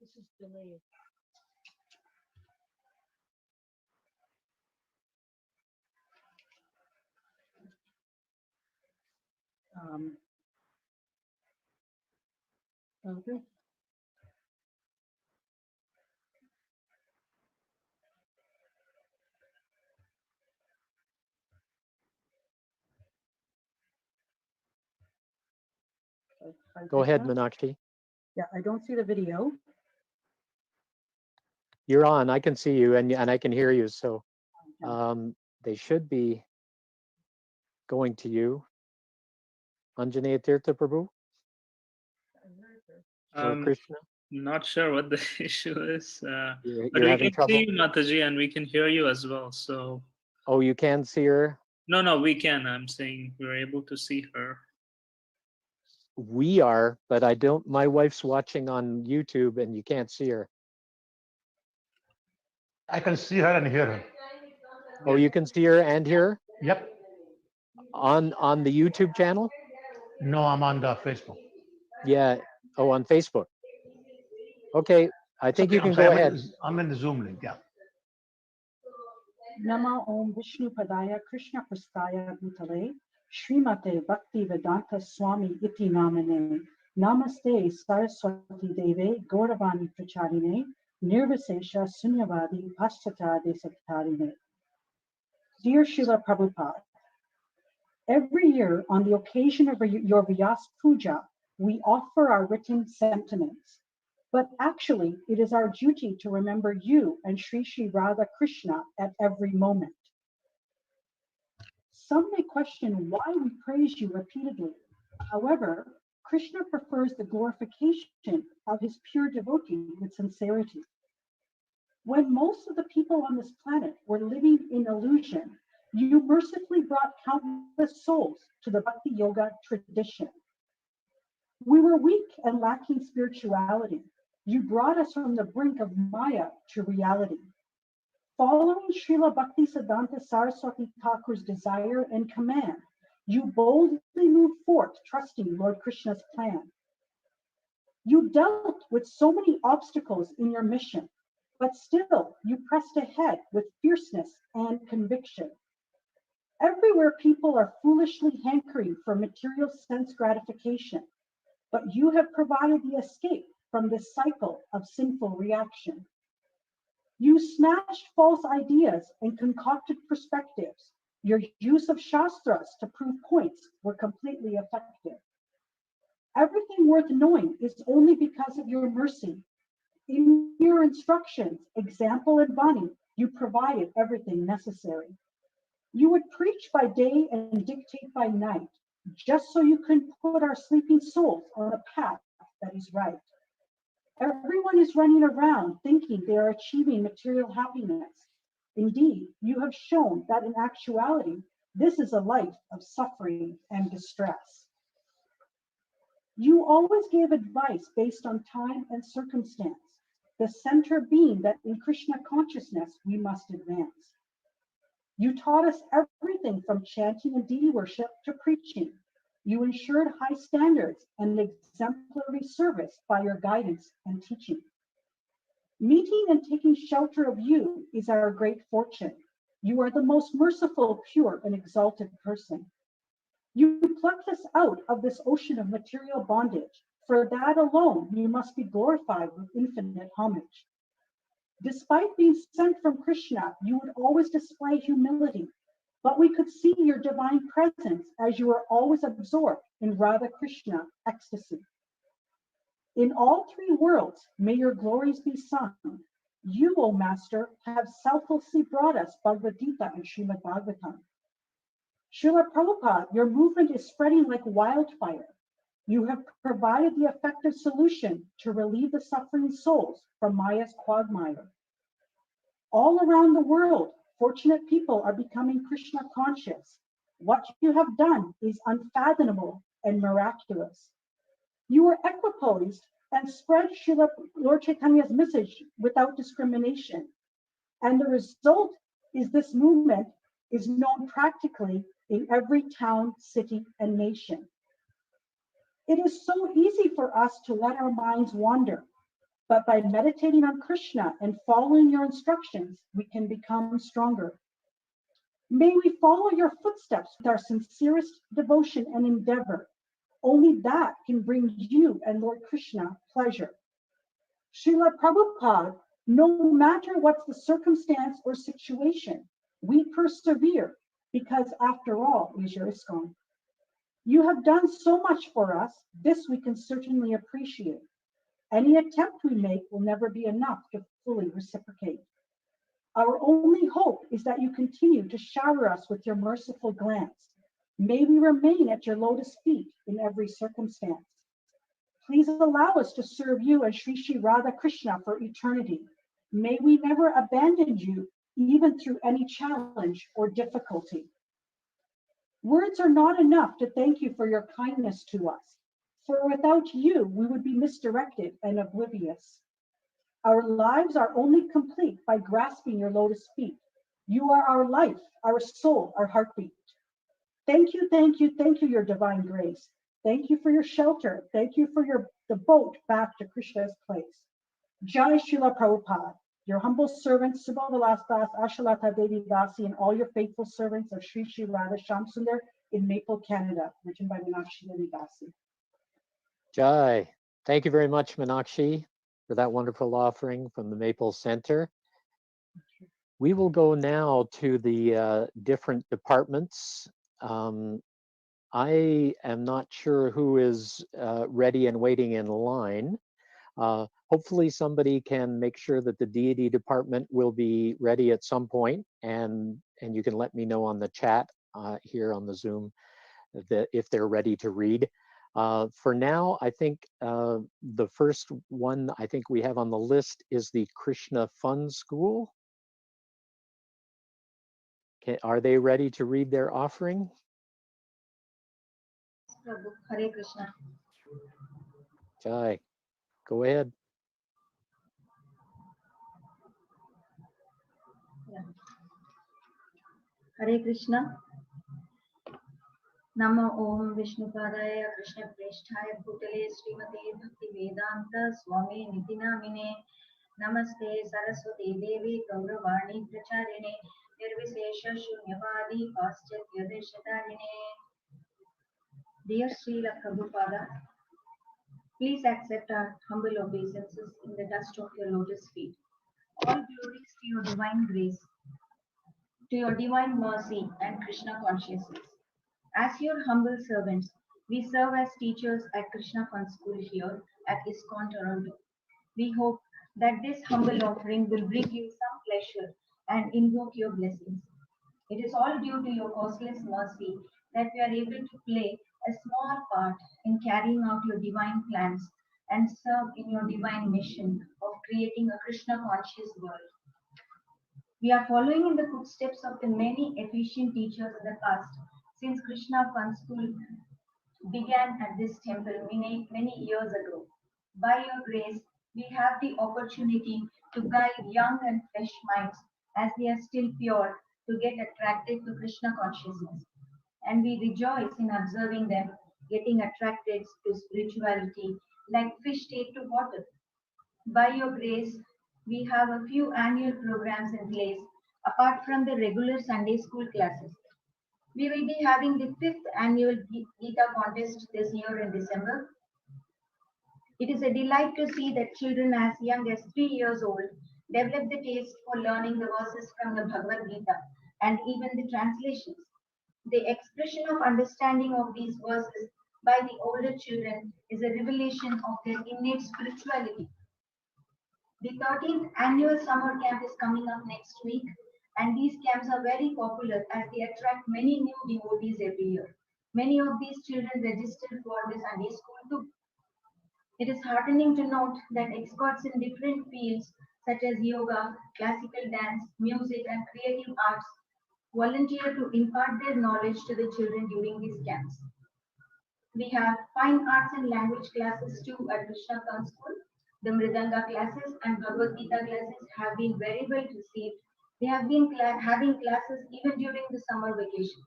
This is delayed. Okay. Hare Go ahead, Krishna. Meenakshi. Yeah, I don't see the video. You're on. I can see you and I can hear you. So Okay. they should be going to you. Anjaneya Tirtha Prabhu or Krishna? Not sure what the issue is, but You're we having can trouble? see you, Mataji, and we can hear you as well. So Oh, you can see her? no, we can. I'm saying we're able to see her. We are, but I don't. My wife's watching on YouTube and you can't see her. I can see her and hear her. Oh, you can see her and hear her Yep. on the YouTube channel? No, I'm on the Facebook. Yeah. Oh, on Facebook. Okay. I think you I'm can sorry, go ahead. I'm in the Zoom link. Yeah. Nama Om Vishnu Padaya Krishna Prastaya Bhutale Srimate Bhakti Vedanta Swami Iti Namane Namaste Saraswati Deve Gauravani Pracharine Nirvasesha Sunyavadi Paschata Desatarine. Dear Srila Prabhupada, every year on the occasion of your Vyasa Puja, we offer our written sentiments. But actually, it is our duty to remember you and Sri Sri Radha Krishna at every moment. Some may question why we praise you repeatedly. However, Krishna prefers the glorification of his pure devotee with sincerity. When most of the people on this planet were living in illusion, you mercifully brought countless souls to the Bhakti Yoga tradition. We were weak and lacking spirituality. You brought us from the brink of Maya to reality. Following Srila Bhaktisiddhanta Saraswati Thakur's desire and command, you boldly moved forth, trusting Lord Krishna's plan. You dealt with so many obstacles in your mission, but still you pressed ahead with fierceness and conviction. Everywhere people are foolishly hankering for material sense gratification, but you have provided the escape from this cycle of sinful reaction. You smashed false ideas and concocted perspectives. Your use of shastras to prove points were completely effective. Everything worth knowing is only because of your mercy. In your instructions, example and Vani, you provided everything necessary. You would preach by day and dictate by night, just so you can put our sleeping souls on a path that is right. Everyone is running around thinking they are achieving material happiness. Indeed, you have shown that in actuality, this is a life of suffering and distress. You always gave advice based on time and circumstance, the center being that in Krishna consciousness we must advance. You taught us everything from chanting and deity worship to preaching. You ensured high standards and exemplary service by your guidance and teaching. Meeting and taking shelter of you is our great fortune. You are the most merciful, pure, and exalted person. You plucked us out of this ocean of material bondage. For that alone, you must be glorified with infinite homage. Despite being sent from Krishna, you would always display humility, but we could see your divine presence as you were always absorbed in Radha Krishna ecstasy. In all three worlds, may your glories be sung. You, O Master, have selflessly brought us Bhagavad Gita and Srimad Bhagavatam. Srila Prabhupada, your movement is spreading like wildfire. You have provided the effective solution to relieve the suffering souls from Maya's quagmire. All around the world, fortunate people are becoming Krishna conscious. What you have done is unfathomable and miraculous. You were equiposed and spread Srila Lord Chaitanya's message without discrimination. And the result is this movement is known practically in every town, city, and nation. It is so easy for us to let our minds wander, but by meditating on Krishna and following your instructions, we can become stronger. May we follow your footsteps with our sincerest devotion and endeavor. Only that can bring you and Lord Krishna pleasure. Srila Prabhupada, no matter what's the circumstance or situation, we persevere because after all is your ISKCON. You have done so much for us, this we can certainly appreciate. Any attempt we make will never be enough to fully reciprocate. Our only hope is that you continue to shower us with your merciful glance. May we remain at your lotus feet in every circumstance. Please allow us to serve you and Sri Sri Radha Krishna for eternity. May we never abandon you, even through any challenge or difficulty. Words are not enough to thank you for your kindness to us, for without you, we would be misdirected and oblivious. Our lives are only complete by grasping your lotus feet. You are our life, our soul, our heartbeat. Thank you, thank you, thank you, your divine grace. Thank you for your shelter. Thank you for the boat back to Krishna's place. Jai Srila Prabhupada, your humble servant, Subha Vilas Das, Ashalata Devi Dasi, and all your faithful servants of Sri Sri Radha Shamsundar in Maple, Canada, written by Meenakshi Devi Dasi. Jai. Thank you very much, Meenakshi, for that wonderful offering from the Maple Center. We will go now to the different departments. I am not sure who is ready and waiting in line. Hopefully somebody can make sure that the deity department will be ready at some point, and you can let me know on the chat here on the Zoom that if they're ready to read. For now, I think the first one I think we have on the list is the Krishna Fun School. Are they ready to read their offering? Prabhu, Hare Krishna. Jai, go ahead. Yeah. Hare Krishna. Namo Om Vishnupadaya Krishna Presthaya Bhutale Srimate Bhakti Vedanta Swami Nitinamine Namaste Saraswati Devi Gauravani Pracharine Nirvisesha Shunyavadi Paschatya Deshatarine. Dear Srila Prabhupada, please accept our humble obeisances in the dust of your lotus feet. All glories to your divine grace, to your divine mercy and Krishna consciousness. As your humble servants, we serve as teachers at Krishna Fun School here at ISKCON Toronto. We hope that this humble offering will bring you some pleasure and invoke your blessings. It is all due to your causeless mercy that we are able to play a small part in carrying out your divine plans and serve in your divine mission of creating a Krishna conscious world. We are following in the footsteps of the many efficient teachers in the past, since Krishna Fun School began at this temple many years ago. By your grace, we have the opportunity to guide young and fresh minds as they are still pure to get attracted to Krishna consciousness. And we rejoice in observing them getting attracted to spirituality like fish take to water. By your grace, we have a few annual programs in place apart from the regular Sunday school classes. We will be having the 5th annual Gita contest this year in December. It is a delight to see that children as young as 3 years old develop the taste for learning the verses from the Bhagavad Gita and even the translations. The expression of understanding of these verses by the older children is a revelation of their innate spirituality. The 13th annual summer camp is coming up next week, and these camps are very popular as they attract many new devotees every year. Many of these children register for the Sunday school too. It is heartening to note that experts in different fields such as yoga, classical dance, music, and creative arts volunteer to impart their knowledge to the children during these camps. We have fine arts and language classes too at Krishna Kan School. The Mridanga classes and Bhagavad Gita classes have been very well received. They have been having classes even during the summer vacation.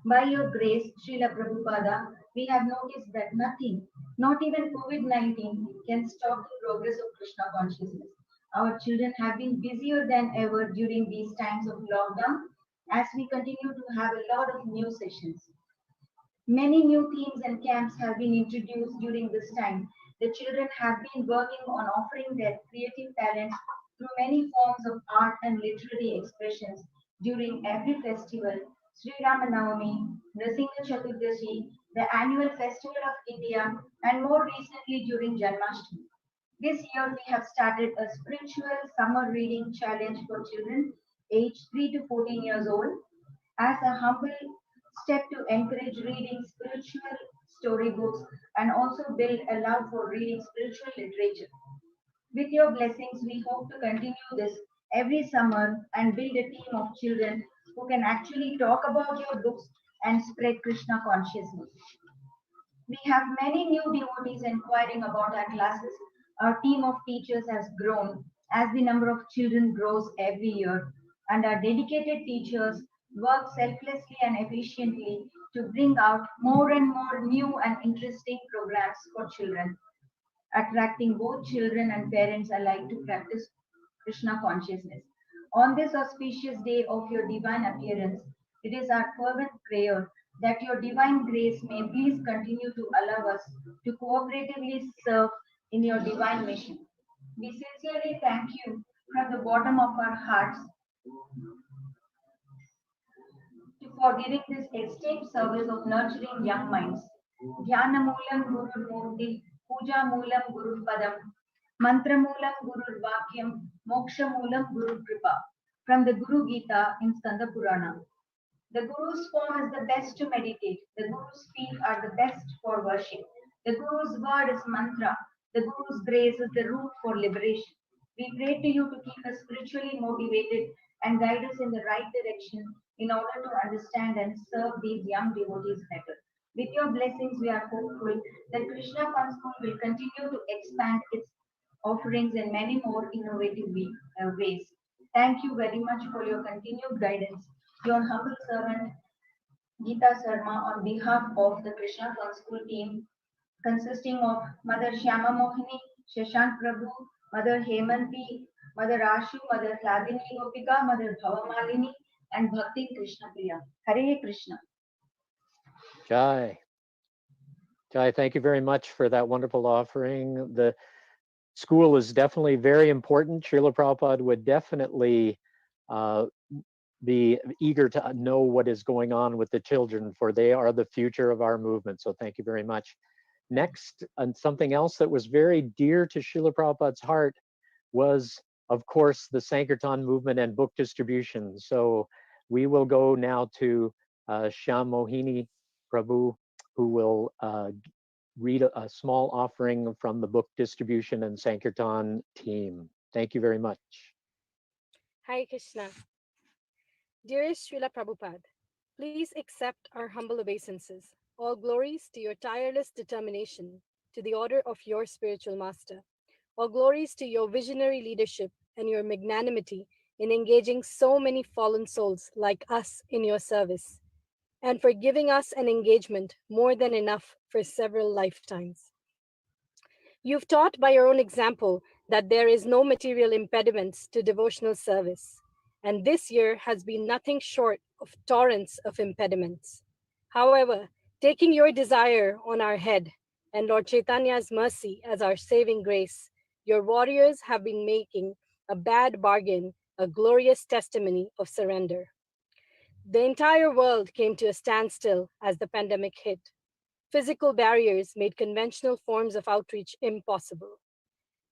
By your grace, Srila Prabhupada, we have noticed that nothing, not even COVID-19, can stop the progress of Krishna consciousness. Our children have been busier than ever during these times of lockdown as we continue to have a lot of new sessions. Many new themes and camps have been introduced during this time. The children have been working on offering their creative talents through many forms of art and literary expressions during every festival, Sri Ramanavami, Nrsimha Chaturdashi, the annual festival of India, and more recently during Janmashtami. This year we have started a spiritual summer reading challenge for children aged 3 to 14 years old as a humble step to encourage reading spiritual storybooks and also build a love for reading spiritual literature. With your blessings, we hope to continue this every summer and build a team of children who can actually talk about your books and spread Krishna consciousness. We have many new devotees inquiring about our classes. Our team of teachers has grown as the number of children grows every year, and our dedicated teachers work selflessly and efficiently to bring out more and more new and interesting programs for children, attracting both children and parents alike to practice Krishna consciousness. On this auspicious day of your divine appearance, it is our fervent prayer that your divine grace may please continue to allow us to cooperatively serve in your divine mission. We sincerely thank you from the bottom of our hearts for giving this esteemed service of nurturing young minds. Dhyana Moolam Guru Murti, Puja Moolam Guru Padam, Mantra Moolam Guru Vakyam, Moksha Moolam Guru Kripa. From the Guru Gita in Skanda Purana. The Guru's form is the best to meditate. The Guru's feet are the best for worship. The Guru's word is mantra. The Guru's grace is the root for liberation. We pray to you to keep us spiritually motivated and guide us in the right direction in order to understand and serve these young devotees better. With your blessings, we are hopeful that Krishna School will continue to expand its offerings in many more innovative ways. Thank you very much for your continued guidance. Your humble servant, Geeta Sarma, on behalf of the Krishna School team, consisting of Mother Shyama Mohini, Shashank Prabhu, Mother Hemanti, Mother Ashu, Mother Hladini Gopika, Mother Bhavamalini, and Bhakti Krishna Priya. Hare Krishna. Jai. Jai, thank you very much for that wonderful offering. The school is definitely very important. Srila Prabhupada would definitely be eager to know what is going on with the children, for they are the future of our movement. So thank you very much. Next, and something else that was very dear to Srila Prabhupada's heart was, of course, the Sankirtan movement and book distribution. So we will go now to Shyam Mohini Prabhu, who will read a small offering from the book distribution and Sankirtan team. Thank you very much. Hare Krishna. Dearest Srila Prabhupada, please accept our humble obeisances. All glories to your tireless determination, to the order of your spiritual master. All glories to your visionary leadership and your magnanimity in engaging so many fallen souls like us in your service, and for giving us an engagement more than enough for several lifetimes. You've taught by your own example that there is no material impediments to devotional service, and this year has been nothing short of torrents of impediments. However, taking your desire on our head and Lord Chaitanya's mercy as our saving grace, your warriors have been making a bad bargain a glorious testimony of surrender. The entire world came to a standstill as the pandemic hit. Physical barriers made conventional forms of outreach impossible.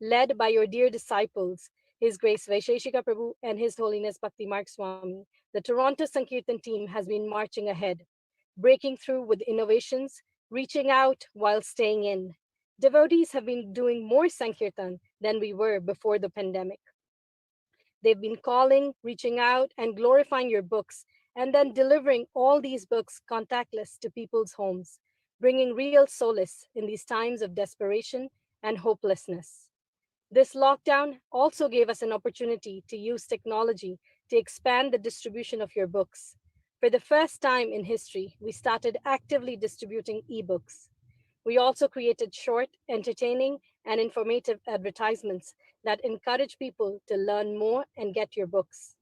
Led by your dear disciples, His Grace Vaisheshika Prabhu and His Holiness Bhakti Mark Swami, the Toronto Sankirtan team has been marching ahead, breaking through with innovations, reaching out while staying in. Devotees have been doing more Sankirtan than we were before the pandemic. They've been calling, reaching out, and glorifying your books, and then delivering all these books contactless to people's homes, bringing real solace in these times of desperation and hopelessness. This lockdown also gave us an opportunity to use technology to expand the distribution of your books. For the first time in history, we started actively distributing ebooks. We also created short, entertaining, and informative advertisements that encourage people to learn more and get your books.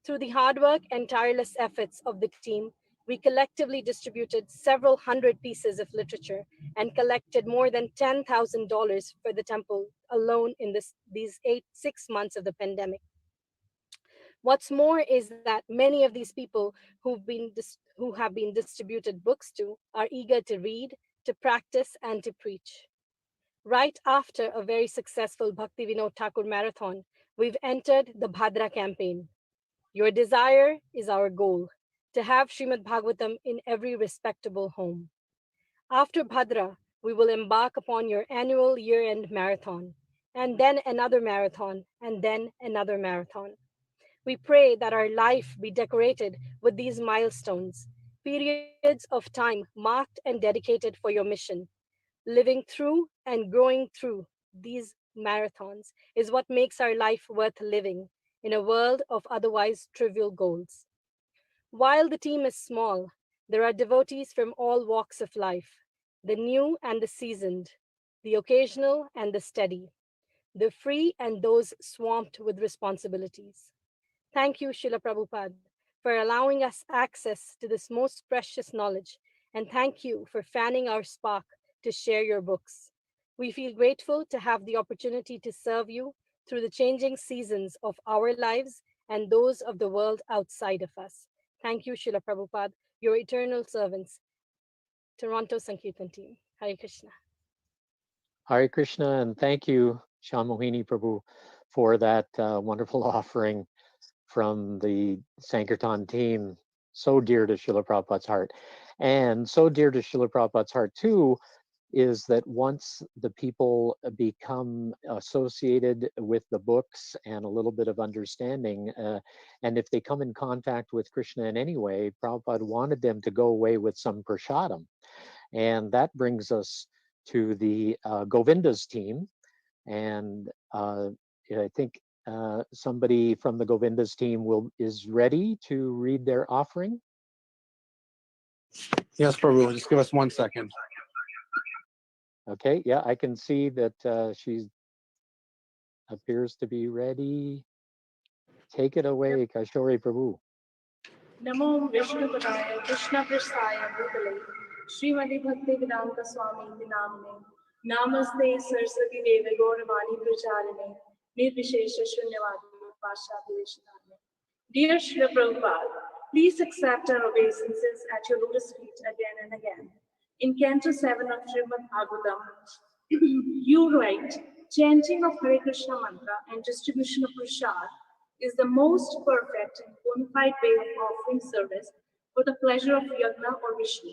Through the hard work and tireless efforts of the team, we collectively distributed several hundred pieces of literature and collected more than $10,000 for the temple alone in these 6 months of the pandemic. What's more is that many of these people who have been distributed books to are eager to read, to practice, and to preach. Right after a very successful Bhakti Vinod Thakur marathon, we've entered the Bhadra campaign. Your desire is our goal, to have Srimad Bhagavatam in every respectable home. After Bhadra, we will embark upon your annual year-end marathon, and then another marathon, and then another marathon. We pray that our life be decorated with these milestones, periods of time marked and dedicated for your mission. Living through and growing through these marathons is what makes our life worth living in a world of otherwise trivial goals. While the team is small, there are devotees from all walks of life, the new and the seasoned, the occasional and the steady, the free and those swamped with responsibilities. Thank you, Srila Prabhupada, for allowing us access to this most precious knowledge, and thank you for fanning our spark to share your books. We feel grateful to have the opportunity to serve you through the changing seasons of our lives and those of the world outside of us. Thank you, Srila Prabhupada, your eternal servants, Toronto Sankirtan team. Hare Krishna. Hare Krishna, and thank you, Shyam Prabhu, for that wonderful offering from the Sankirtan team, so dear to Srila Prabhupada's heart. And so dear to Srila Prabhupada's heart too, is that once the people become associated with the books and a little bit of understanding, and if they come in contact with Krishna in any way, Prabhupada wanted them to go away with some prasadam. And that brings us to the Govinda's team. And I think somebody from the Govinda's team is ready to read their offering. Yes, Prabhu, just give us 1 second. Okay, yeah, I can see that she appears to be ready. Take it away, Kashori Prabhu. Namo Vishnu Padaya Krishna Prasthaya Bhutale Srimati Bhakti Vedanta Swami Dinamine Namaste Saraswati Deve Gauravani Pracharine Nirvishesha Shunyavadi Pasha Deveshanane. Dear Srila Prabhupada, please accept our obeisances at your lotus feet again and again. In Canto 7 of Srimad Bhagavatam, you write, chanting of Hare Krishna mantra and distribution of prasad is the most perfect and bona fide way of offering service for the pleasure of Yagna or Vishnu.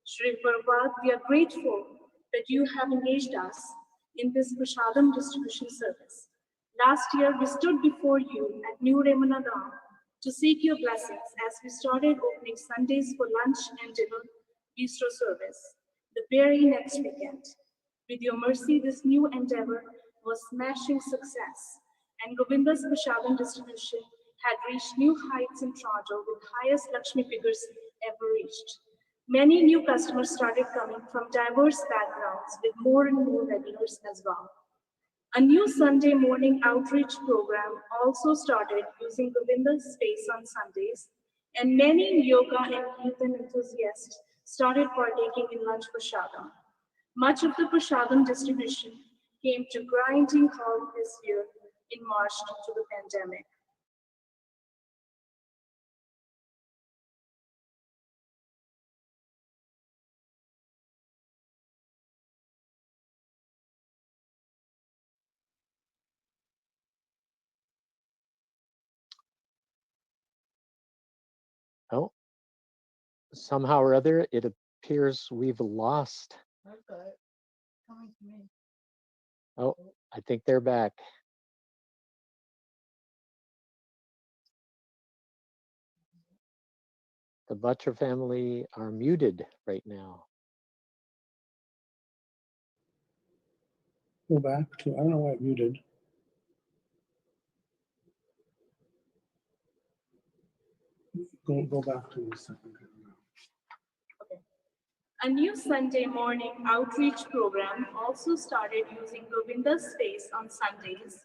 Sri Prabhupada, we are grateful that you have engaged us in this prasadam distribution service. Last year, we stood before you at New Remanadam to seek your blessings as we started opening Sundays for lunch and dinner bistro service the very next weekend. With your mercy, this new endeavor was smashing success, and Govinda's Prashadam distribution had reached new heights in Toronto with highest Lakshmi figures ever reached. Many new customers started coming from diverse backgrounds with more and more regulars as well. A new Sunday morning outreach program also started using Govinda's space on Sundays, and many yoga and kirtan enthusiasts started partaking in lunch prashadam. Much of the prashadam distribution came to grinding halt this year in March due to the pandemic. Oh, somehow or other, it appears we've lost. Coming to me. Oh, I think they're back. The Butcher family are muted right now. Go back to, I don't know why it muted. Go back to a second. A new Sunday morning outreach program also started using Govinda's space on Sundays,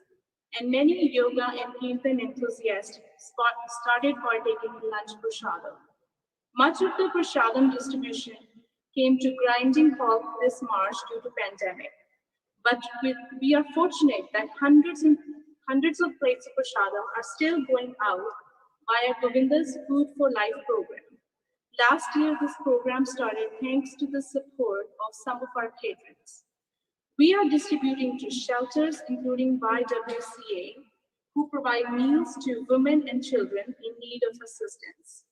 and many yoga and kirtan enthusiasts started partaking in lunch prashadam. Much of the prashadam distribution came to grinding halt this March due to pandemic. But we are fortunate that hundreds of plates of prashadam are still going out via Govinda's Food for Life program. Last year, this program started thanks to the support of some of our patrons. We are distributing to shelters, including YWCA, who provide meals to women and children in need of assistance.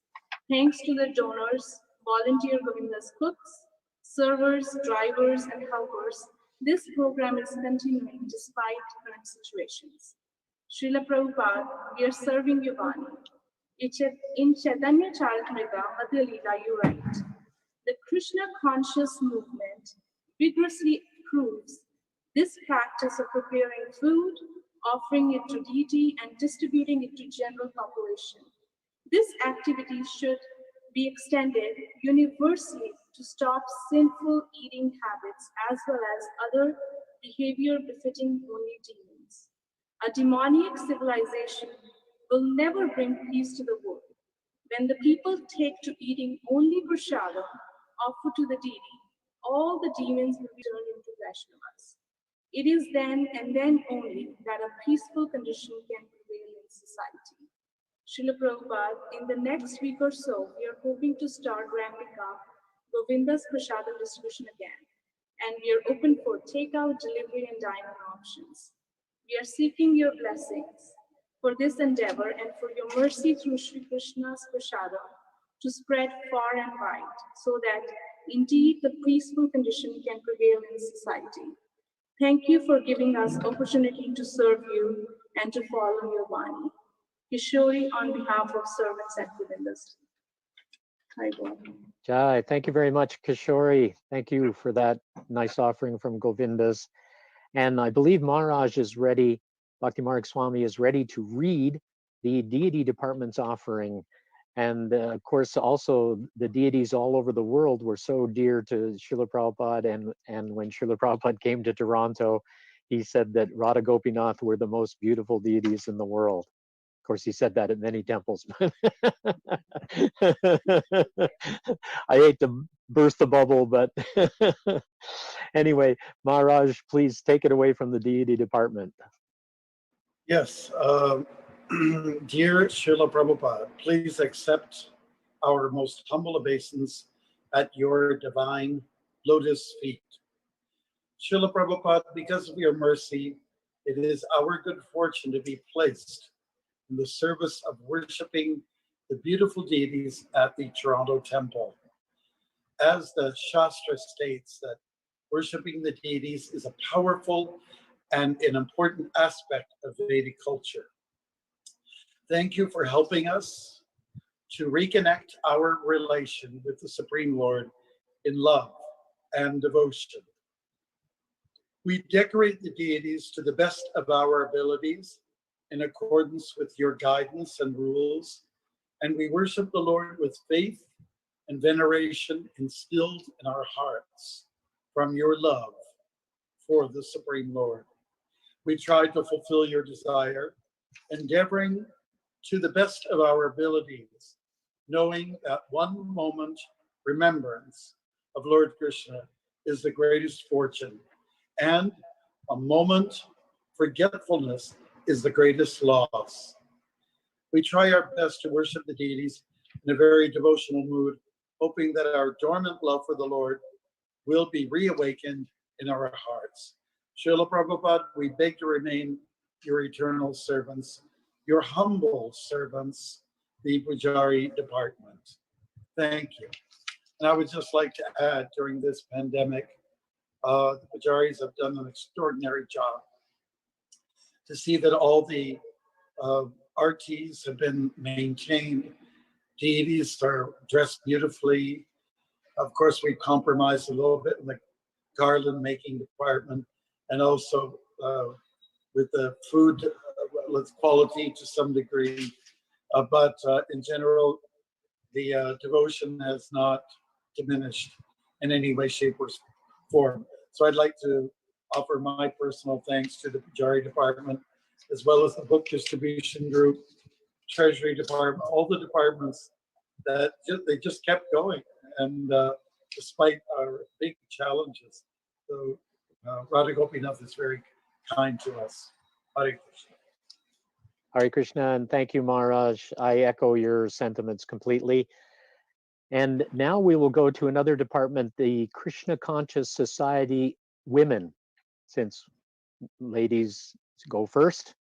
Thanks to the donors, volunteer Govinda's cooks, servers, drivers, and helpers, this program is continuing despite current situations. Srila Prabhupada, we are serving you, Vani. In Chaitanya Charitamrita, Madhya Leela, you write, the Krishna conscious movement vigorously proves this practice of preparing food, offering it to deity, and distributing it to general population. This activity should be extended universally to stop sinful eating habits as well as other behavior befitting only demons. A demoniac civilization will never bring peace to the world. When the people take to eating only prashadam offered to the deity, all the demons will be turned into Vaishnavas. It is then and then only that a peaceful condition can prevail in society. Srila Prabhupada, in the next week or so, we are hoping to start ramping up Govinda's prashadam distribution again, and we are open for takeout, delivery, and dining options. We are seeking your blessings for this endeavor and for your mercy through Sri Krishna's prashadam to spread far and wide, so that indeed the peaceful condition can prevail in society. Thank you for giving us opportunity to serve you and to follow your Vani. Kishori on behalf of servants at Govinda's. Jai, thank you very much, Kishori. Thank you for that nice offering from Govinda's. And I believe Maharaj is ready, Bhakti Marg Swami is ready to read the deity department's offering. And of course, also the deities all over the world were so dear to Srila Prabhupada. And when Srila Prabhupada came to Toronto, he said that Radha Gopinath were the most beautiful deities in the world. Of course, he said that at many temples. I hate to burst the bubble, but anyway, Maharaj, please take it away from the deity department. Yes, dear Srila Prabhupada, please accept our most humble obeisance at your divine lotus feet. Srila Prabhupada, because of your mercy, it is our good fortune to be placed in the service of worshiping the beautiful deities at the Toronto Temple. As the Shastra states, that worshiping the deities is a powerful and an important aspect of Vedic culture. Thank you for helping us to reconnect our relation with the Supreme Lord in love and devotion. We decorate the deities to the best of our abilities in accordance with your guidance and rules, and we worship the Lord with faith and veneration instilled in our hearts from your love for the Supreme Lord. We try to fulfill your desire, endeavoring to the best of our abilities, knowing that one moment remembrance of Lord Krishna is the greatest fortune, and a moment forgetfulness is the greatest loss. We try our best to worship the deities in a very devotional mood, hoping that our dormant love for the Lord will be reawakened in our hearts. Srila Prabhupada, we beg to remain your eternal servants, your humble servants, the Pujari department. Thank you. And I would just like to add, during this pandemic, the Pujaris have done an extraordinary job to see that all the artis have been maintained. Deities are dressed beautifully. Of course, we compromised a little bit in the garland making department, and also with the food quality to some degree. But in general, the devotion has not diminished in any way, shape, or form. So I'd like to offer my personal thanks to the Pujari department, as well as the book distribution group, treasury department, all the departments that they just kept going, and despite our big challenges. So Radha Gopinath is very kind to us. Hare Krishna. Hare Krishna, and thank you, Maharaj. I echo your sentiments completely. And now we will go to another department, the Krishna Conscious Society Women, since ladies go first.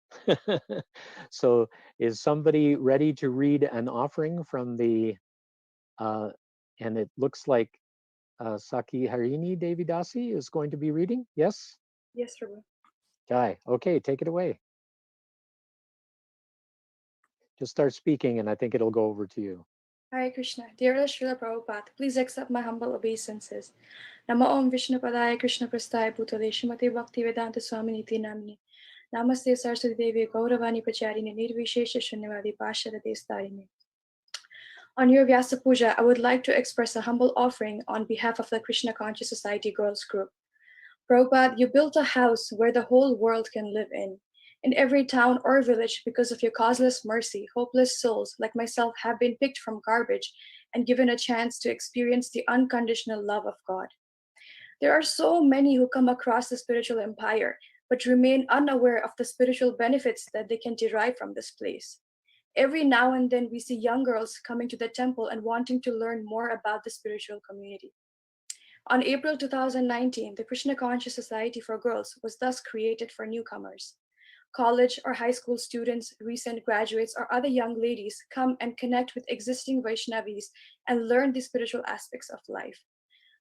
So is somebody ready to read an offering from the, and it looks like Saki Harini Devidasi is going to be reading? Yes? Yes, Prabhu. Jai, okay, take it away. Just start speaking and I think it'll go over to you. Hare Krishna. Dear Srila Prabhupada, please accept my humble obeisances. Namo Om Vishnu Padaya Krishna Prasthaya Bhutale Srimati Bhakti Vedanta Swami Niti Namini. Namaste Saraswati Devi Gauravani Pracharini Nirvishesha Shunyavadi Pasharate Starini. On your Vyasa Puja, I would like to express a humble offering on behalf of the Krishna Conscious Society Girls Group. Prabhupada, you built a house where the whole world can live in. In every town or village, because of your causeless mercy, hopeless souls like myself have been picked from garbage and given a chance to experience the unconditional love of God. There are so many who come across the spiritual empire, but remain unaware of the spiritual benefits that they can derive from this place. Every now and then we see young girls coming to the temple and wanting to learn more about the spiritual community. On April 2019, the Krishna Conscious Society for Girls was thus created for newcomers. College or high school students, recent graduates, or other young ladies come and connect with existing Vaishnavis and learn the spiritual aspects of life.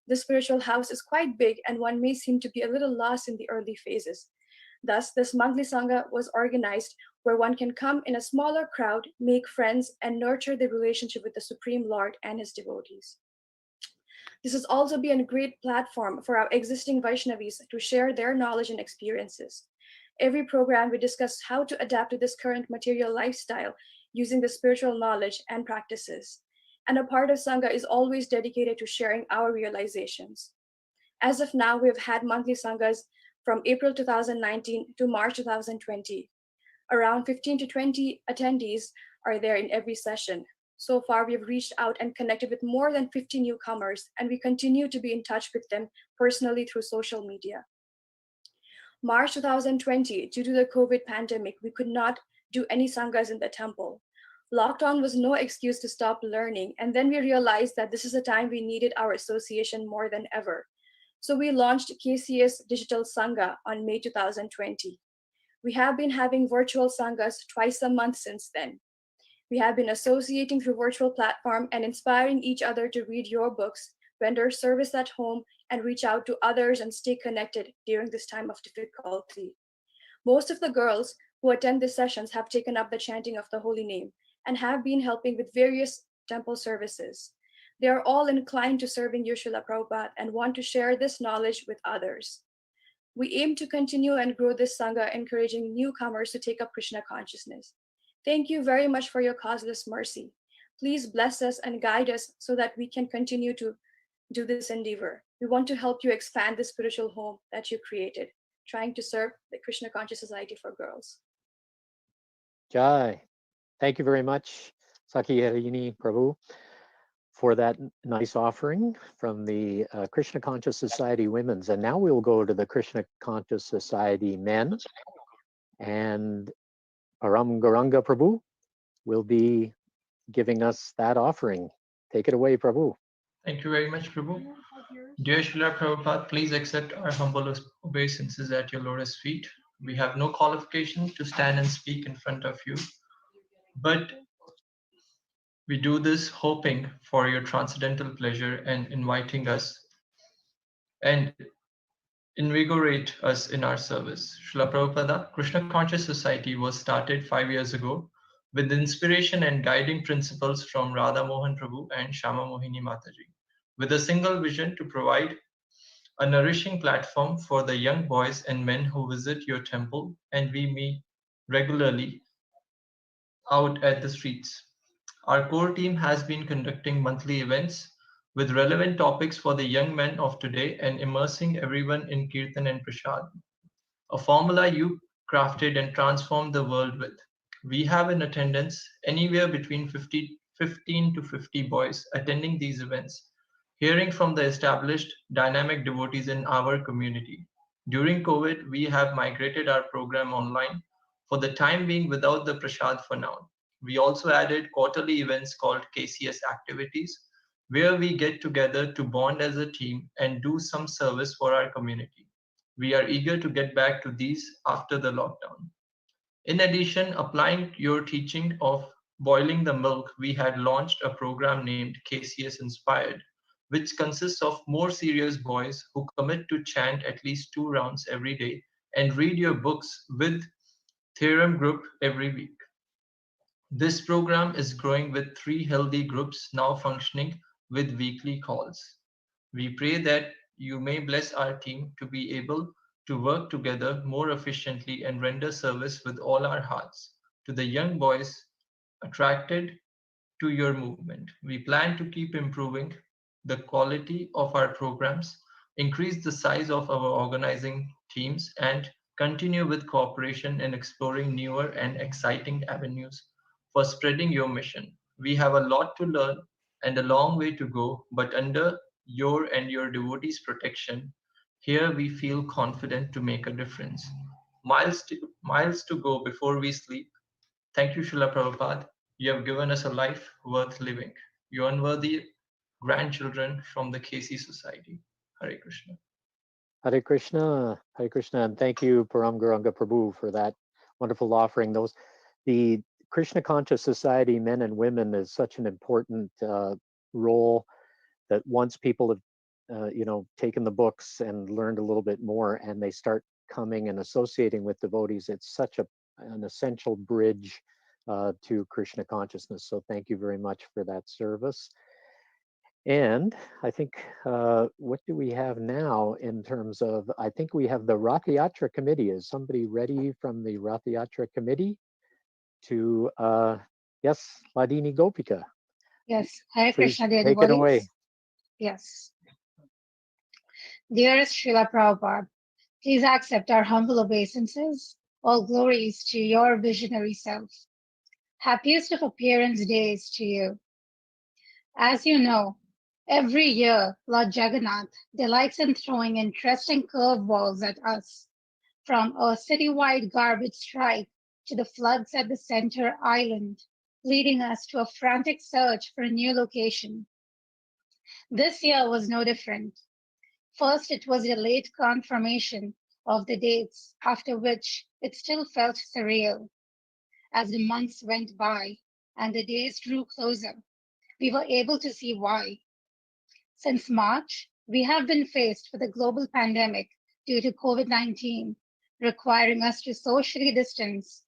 The spiritual house is quite big and one may seem to be a little lost in the early phases. Thus, this monthly Sangha was organized where one can come in a smaller crowd, make friends, and nurture the relationship with the Supreme Lord and his devotees. This has also been a great platform for our existing Vaishnavis to share their knowledge and experiences. Every program, we discuss how to adapt to this current material lifestyle using the spiritual knowledge and practices. And a part of Sangha is always dedicated to sharing our realizations. As of now, we have had monthly Sanghas from April 2019 to March 2020. Around 15 to 20 attendees are there in every session. So far, we have reached out and connected with more than 50 newcomers, and we continue to be in touch with them personally through social media. March 2020, due to the COVID pandemic, we could not do any Sanghas in the temple. Lockdown was no excuse to stop learning, and then we realized that this is a time we needed our association more than ever. So we launched KCS Digital Sangha on May 2020. We have been having virtual Sanghas twice a month since then. We have been associating through virtual platform and inspiring each other to read your books, render service at home, and reach out to others and stay connected during this time of difficulty. Most of the girls who attend these sessions have taken up the chanting of the holy name and have been helping with various temple services. They are all inclined to serving you, Srila Prabhupada, and want to share this knowledge with others. We aim to continue and grow this Sangha, encouraging newcomers to take up Krishna consciousness. Thank you very much for your causeless mercy. Please bless us and guide us so that we can continue to do this endeavor. We want to help you expand the spiritual home that you created, trying to serve the Krishna Conscious Society for Girls. Jai. Thank you very much, Saki Harini Prabhu, for that nice offering from the Krishna Conscious Society Women's. And now we'll go to the Krishna Conscious Society Men. And Param Gauranga Prabhu will be giving us that offering. Take it away, Prabhu. Thank you very much, Prabhu. Dear Srila Prabhupada, please accept our humble obeisances at your lotus feet. We have no qualification to stand and speak in front of you, but we do this hoping for your transcendental pleasure and inviting us and invigorate us in our service. Srila Prabhupada, Krishna Conscious Society was started 5 years ago with inspiration and guiding principles from Radha Mohan Prabhu and Shama Mohini Mataji, with a single vision to provide a nourishing platform for the young boys and men who visit your temple, and we meet regularly out at the streets. Our core team has been conducting monthly events with relevant topics for the young men of today and immersing everyone in Kirtan and Prasad, a formula you crafted and transformed the world with. We have in attendance anywhere between 15 to 50 boys attending these events, hearing from the established dynamic devotees in our community. During COVID, we have migrated our program online for the time being without the Prasad for now. We also added quarterly events called KCS activities, where we get together to bond as a team and do some service for our community. We are eager to get back to these after the lockdown. In addition, applying your teaching of boiling the milk, we had launched a program named KCS Inspired, which consists of more serious boys who commit to chant at least 2 rounds every day and read your books with theorem group every week. This program is growing with 3 healthy groups now functioning with weekly calls. We pray that you may bless our team to be able to work together more efficiently and render service with all our hearts to the young boys attracted to your movement. We plan to keep improving the quality of our programs, increase the size of our organizing teams, and continue with cooperation in exploring newer and exciting avenues for spreading your mission. We have a lot to learn and a long way to go, but under your and your devotees' protection, here we feel confident to make a difference. Miles to go before we sleep. Thank you, Srila Prabhupada. You have given us a life worth living. You unworthy grandchildren from the KC Society. Hare Krishna. Hare Krishna, Hare Krishna, and thank you, Param Gauranga Prabhu, for that wonderful offering. The Krishna Conscious Society, men and women, is such an important role that once people have, taken the books and learned a little bit more, and they start coming and associating with devotees, it's such an essential bridge to Krishna consciousness. So thank you very much for that service. And I think, what do we have now in terms of, I think we have the Rath Yatra committee. Is somebody ready from the Rath Yatra committee to, yes, Ladini Gopika? Yes, Hare Please Krishna, dear take it devotees. away. Yes. Dearest Srila Prabhupada, please accept our humble obeisances. All glories to your visionary self. Happiest of appearance days to you. As you know, every year, Lord Jagannath delights in throwing interesting curveballs at us, from a citywide garbage strike to the floods at the center island, leading us to a frantic search for a new location. This year was no different. First, it was a late confirmation of the dates, after which it still felt surreal. As the months went by and the days drew closer, we were able to see why. Since March, we have been faced with a global pandemic due to COVID-19, requiring us to socially distance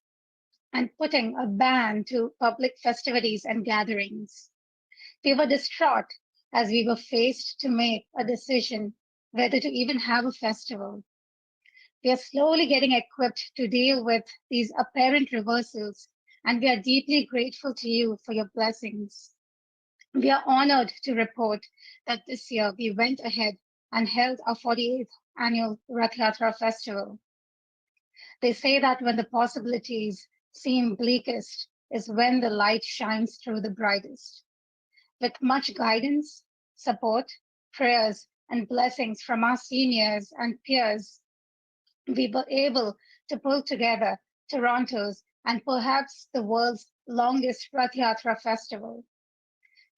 and putting a ban to public festivities and gatherings. We were distraught as we were faced to make a decision whether to even have a festival. We are slowly getting equipped to deal with these apparent reversals, and we are deeply grateful to you for your blessings. We are honored to report that this year we went ahead and held our 48th annual Rath Yatra festival. They say that when the possibilities seem bleakest is when the light shines through the brightest. With much guidance, support, prayers, and blessings from our seniors and peers, we were able to pull together Toronto's and perhaps the world's longest Rath Yatra festival.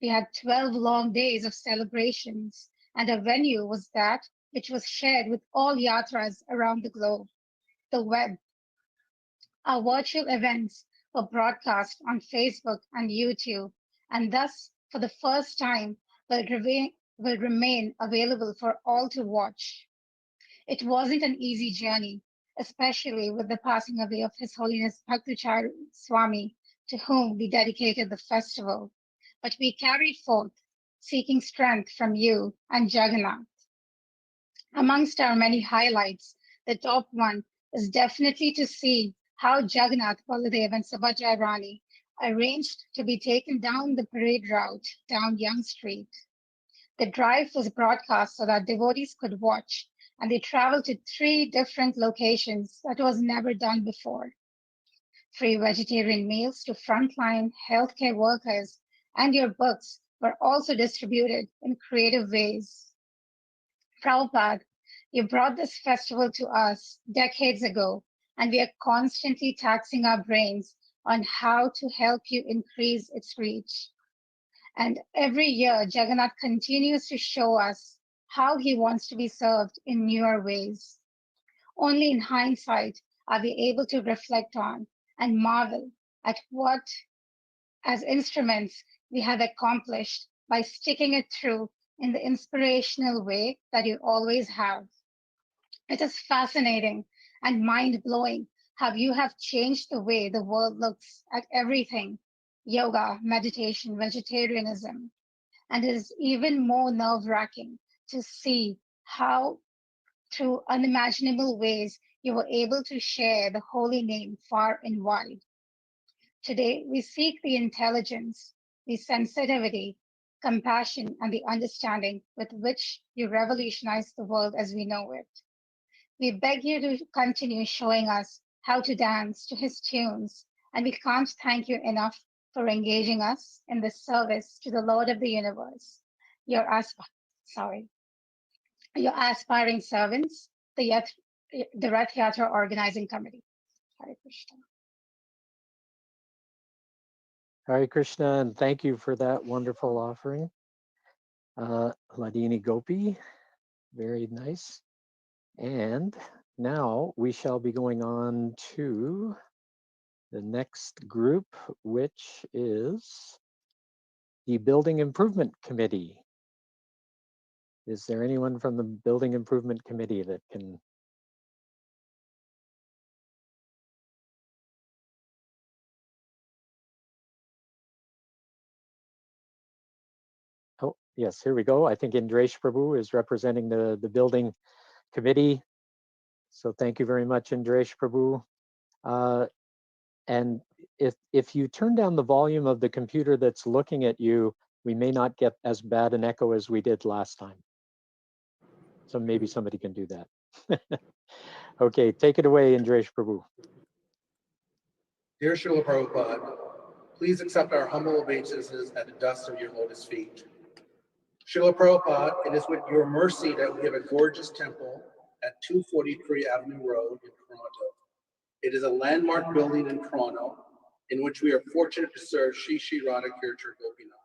We had 12 long days of celebrations, and our venue was that which was shared with all yatras around the globe, the web. Our virtual events were broadcast on Facebook and YouTube, and thus, for the first time, will remain available for all to watch. It wasn't an easy journey, especially with the passing away of His Holiness Bhaktichari Swami, to whom we dedicated the festival. But we carried forth, seeking strength from you and Jagannath. Amongst our many highlights, the top one is definitely to see how Jagannath, Baladev, and Subhadra Rani arranged to be taken down the parade route down Yonge Street. The drive was broadcast so that devotees could watch, and they traveled to 3 different locations that was never done before. Free vegetarian meals to frontline healthcare workers, and your books were also distributed in creative ways. Prabhupada, you brought this festival to us decades ago, and we are constantly taxing our brains on how to help you increase its reach. And every year, Jagannath continues to show us how he wants to be served in newer ways. Only in hindsight are we able to reflect on and marvel at what, as instruments, we have accomplished by sticking it through in the inspirational way that you always have. It is fascinating and mind-blowing how you have changed the way the world looks at everything: yoga, meditation, vegetarianism. And it is even more nerve-wracking to see how, through unimaginable ways, you were able to share the holy name far and wide. Today, we seek the intelligence, the sensitivity, compassion, and the understanding with which you revolutionize the world as we know it. We beg you to continue showing us how to dance to his tunes, and we can't thank you enough for engaging us in this service to the Lord of the universe. Your aspiring servants, the Rath Yatra Organizing Committee. Hare Krishna. Hare Krishna, and thank you for that wonderful offering. Ladini Gopi, very nice. And now we shall be going on to the next group, which is the Building Improvement Committee. Is there anyone from the Building Improvement Committee that can? Oh, yes, here we go. I think Indresh Prabhu is representing the Building Committee. So thank you very much, Indresh Prabhu. And if you turn down the volume of the computer that's looking at you, we may not get as bad an echo as we did last time. So maybe somebody can do that. Okay, take it away, Indresh Prabhu. Dear Srila Prabhupada, please accept our humble obeisances at the dust of your lotus feet. Srila Prabhupada, it is with your mercy that we have a gorgeous temple at 243 Avenue Road in Toronto. It is a landmark building in Toronto in which we are fortunate to serve Sri Sri Radha Kircher Gopinath.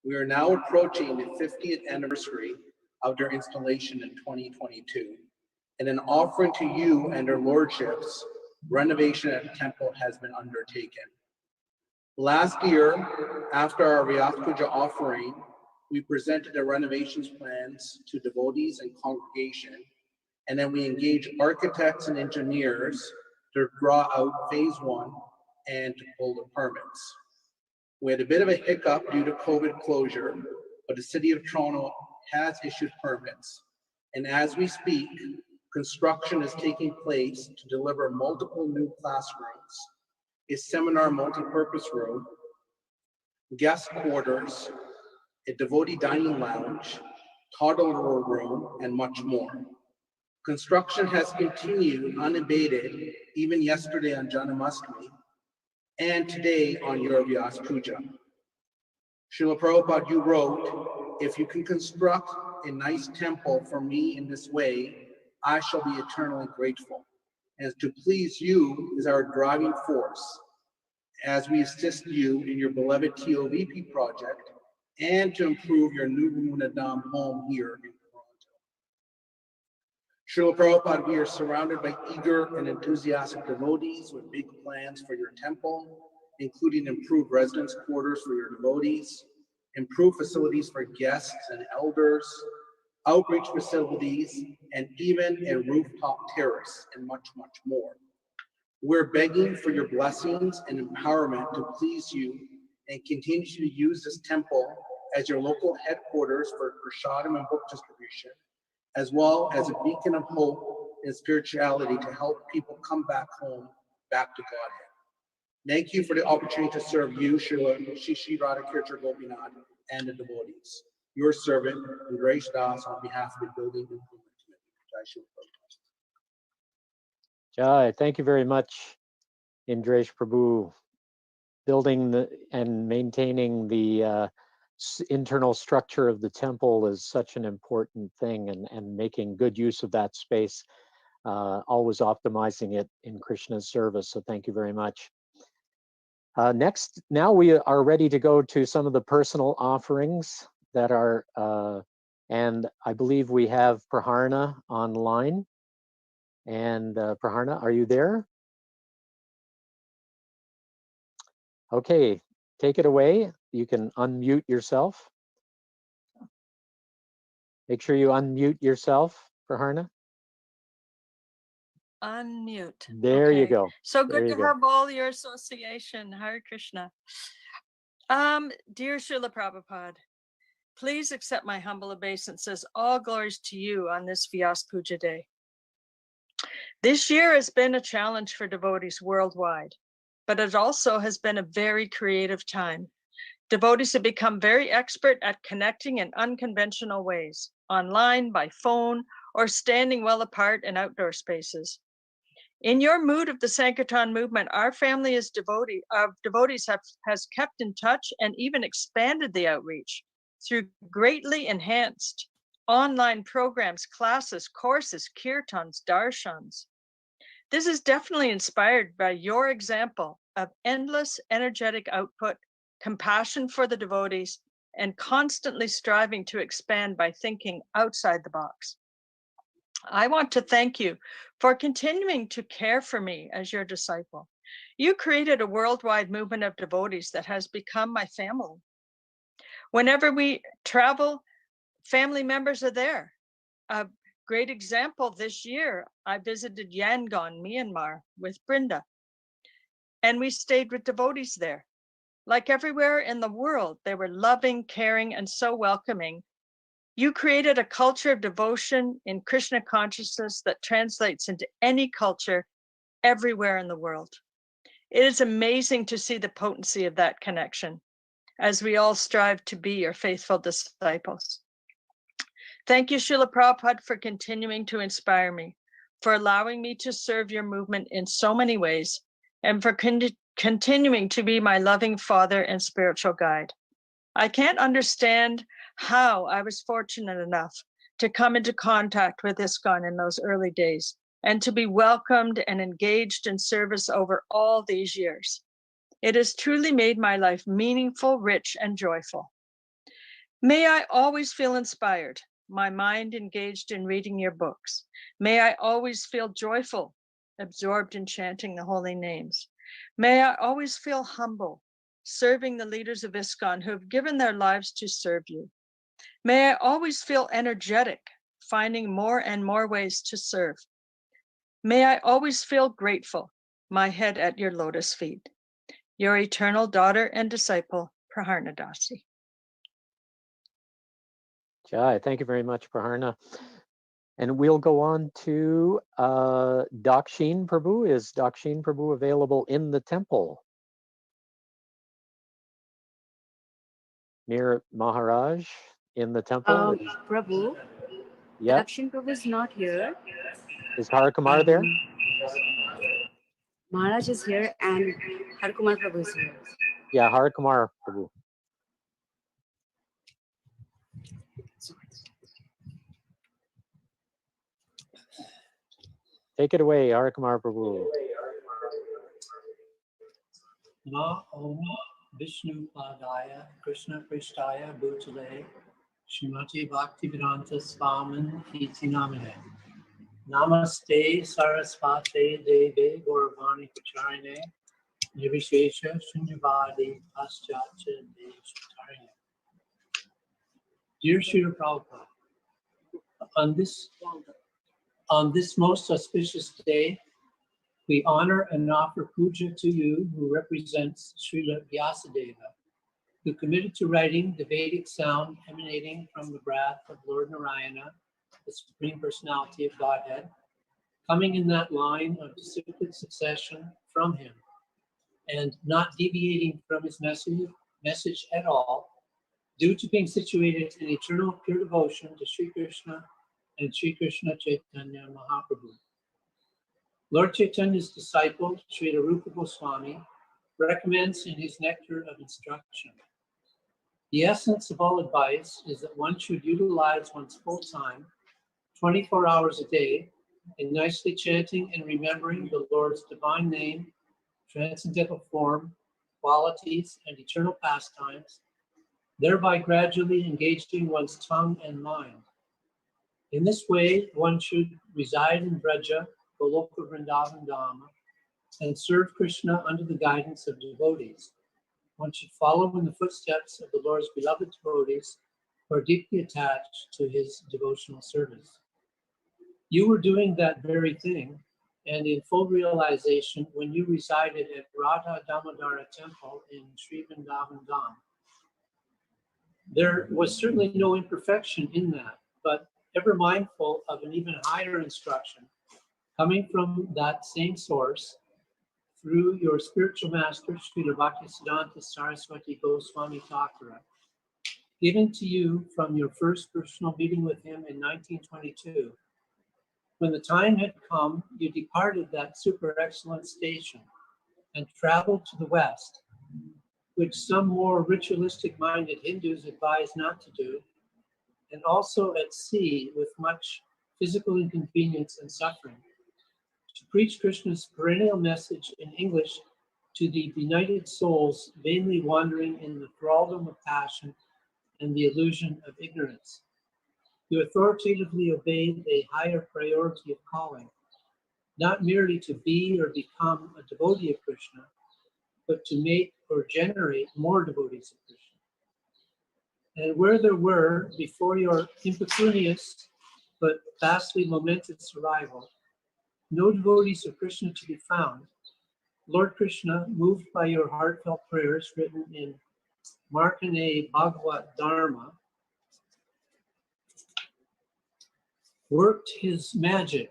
We are now approaching the 50th anniversary of their installation in 2022. And an offering to you and their lordships, renovation at the temple has been undertaken. Last year, after our Vyasa Puja offering, we presented the renovations plans to devotees and congregation, and then we engaged architects and engineers to draw out phase 1 and to pull the permits. We had a bit of a hiccup due to COVID closure, but the City of Toronto has issued permits. And as we speak, Construction is taking place to deliver multiple new classrooms, a seminar multi-purpose room, guest quarters, a devotee dining lounge, toddler room, and much more. Construction has continued unabated even yesterday on Janamastami and today on your Vyasa Puja. Srila Prabhupada, you wrote, if you can construct a nice temple for me in this way, I shall be eternally grateful. And to please you is our driving force as we assist you in your beloved TOVP project and to improve your new Munadam home here in Toronto. Srila Prabhupada, we are surrounded by eager and enthusiastic devotees with big plans for your temple, including improved residence quarters for your devotees, improved facilities for guests and elders, outreach facilities, and even a rooftop terrace, and much, much more. We're begging for your blessings and empowerment to please you and continue to use this temple as your local headquarters for prasadam and book distribution, as well as a beacon of hope and spirituality to help people come back home, back to Godhead. Thank you for the opportunity to serve you, Srila Shishi Radha Kirchner Gopinath, and the devotees. Your servant, Indresh Das, on behalf of the Building Improvement Committee. Jai, thank you very much, Indresh Prabhu. Building and maintaining the internal structure of the temple is such an important thing, and making good use of that space, always optimizing it in Krishna's service. So thank you very much. Next, now we are ready to go to some of the personal offerings that are, and I believe we have Praharna online. And Praharna, are you there? Okay, take it away. You can unmute yourself. Make sure you unmute yourself, Praharna. Unmute. There you go. So There good you to go. have all your association. Hare Krishna. Dear Srila Prabhupada, please accept my humble obeisances. All glories to you on this Vyasa Puja day. This year has been a challenge for devotees worldwide, but it also has been a very creative time. Devotees have become very expert at connecting in unconventional ways, online, by phone, or standing well apart in outdoor spaces. In your mood of the Sankirtan movement, our family of devotees has kept in touch and even expanded the outreach through greatly enhanced online programs, classes, courses, kirtans, darshans. This is definitely inspired by your example of endless energetic output, compassion for the devotees, and constantly striving to expand by thinking outside the box. I want to thank you for continuing to care for me as your disciple. You created a worldwide movement of devotees that has become my family. Whenever we travel, family members are there. A great example this year, I visited Yangon, Myanmar with Brinda, and we stayed with devotees there. Like everywhere in the world, they were loving, caring, and so welcoming. You created a culture of devotion in Krishna consciousness that translates into any culture everywhere in the world. It is amazing to see the potency of that connection as we all strive to be your faithful disciples. Thank you, Srila Prabhupada, for continuing to inspire me, for allowing me to serve your movement in so many ways, and for continuing to be my loving father and spiritual guide. I can't understand how I was fortunate enough to come into contact with ISKCON in those early days and to be welcomed and engaged in service over all these years. It has truly made my life meaningful, rich, and joyful. May I always feel inspired, my mind engaged in reading your books. May I always feel joyful, absorbed in chanting the holy names. May I always feel humble, serving the leaders of ISKCON who have given their lives to serve you. May I always feel energetic, finding more and more ways to serve. May I always feel grateful, my head at your lotus feet. Your eternal daughter and disciple, Praharna Dasi. Jai, thank you very much, Praharna. And we'll go on to Dakshin Prabhu. Is Dakshin Prabhu available in the temple? Near Maharaj in the temple? Prabhu, Yep. Dakshin Prabhu is not here. Is Harakumar there? Maharaj is here and Harkumar Prabhu is here. Yeah, Harakumar Prabhu. Take it away, Harakumar Prabhu. Ma Om Vishnu Padaya Krishna Prishtaya Bhutale Srimati Bhaktivedanta Swamin Iti Namine Namaste Sarasvate Deve Gauravani Pacharine Nirvishesha Shunyavadi Paschatya Devashatarine. Dear Srila Prabhupada, on this most auspicious day, we honor and offer puja to you who represents Srila Vyasa, who committed to writing the Vedic sound emanating from the breath of Lord Narayana, the Supreme Personality of Godhead, coming in that line of disciplic succession from him, and not deviating from his message at all, due to being situated in eternal pure devotion to Sri Krishna and Sri Krishna Chaitanya Mahaprabhu. Lord Chaitanya's disciple, Srila Rupa Goswami, recommends in his Nectar of Instruction, the essence of all advice is that one should utilize one's full time, 24 hours a day, in nicely chanting and remembering the Lord's divine name, transcendental form, qualities, and eternal pastimes, thereby gradually engaging one's tongue and mind. In this way, one should reside in Braja, Goloka Vrindavan Dhamma, and serve Krishna under the guidance of devotees. One should follow in the footsteps of the Lord's beloved devotees who are deeply attached to his devotional service. You were doing that very thing, and in full realization when you resided at Radha Damodara Temple in Sri Vrindavan Dham. There was certainly no imperfection in that, but ever mindful of an even higher instruction coming from that same source through your spiritual master, Srila Bhaktisiddhanta Saraswati Goswami Thakura, given to you from your first personal meeting with him in 1922. When the time had come, you departed that super excellent station and traveled to the west, which some more ritualistic-minded Hindus advise not to do, and also at sea with much physical inconvenience and suffering, to preach Krishna's perennial message in English to the benighted souls vainly wandering in the thraldom of passion and the illusion of ignorance. You authoritatively obeyed a higher priority of calling, not merely to be or become a devotee of Krishna, but to make or generate more devotees of Krishna. And where there were, before your impecunious but vastly momentous arrival, no devotees of Krishna to be found, Lord Krishna, moved by your heartfelt prayers written in Markandeya Bhagavat Dharma, worked his magic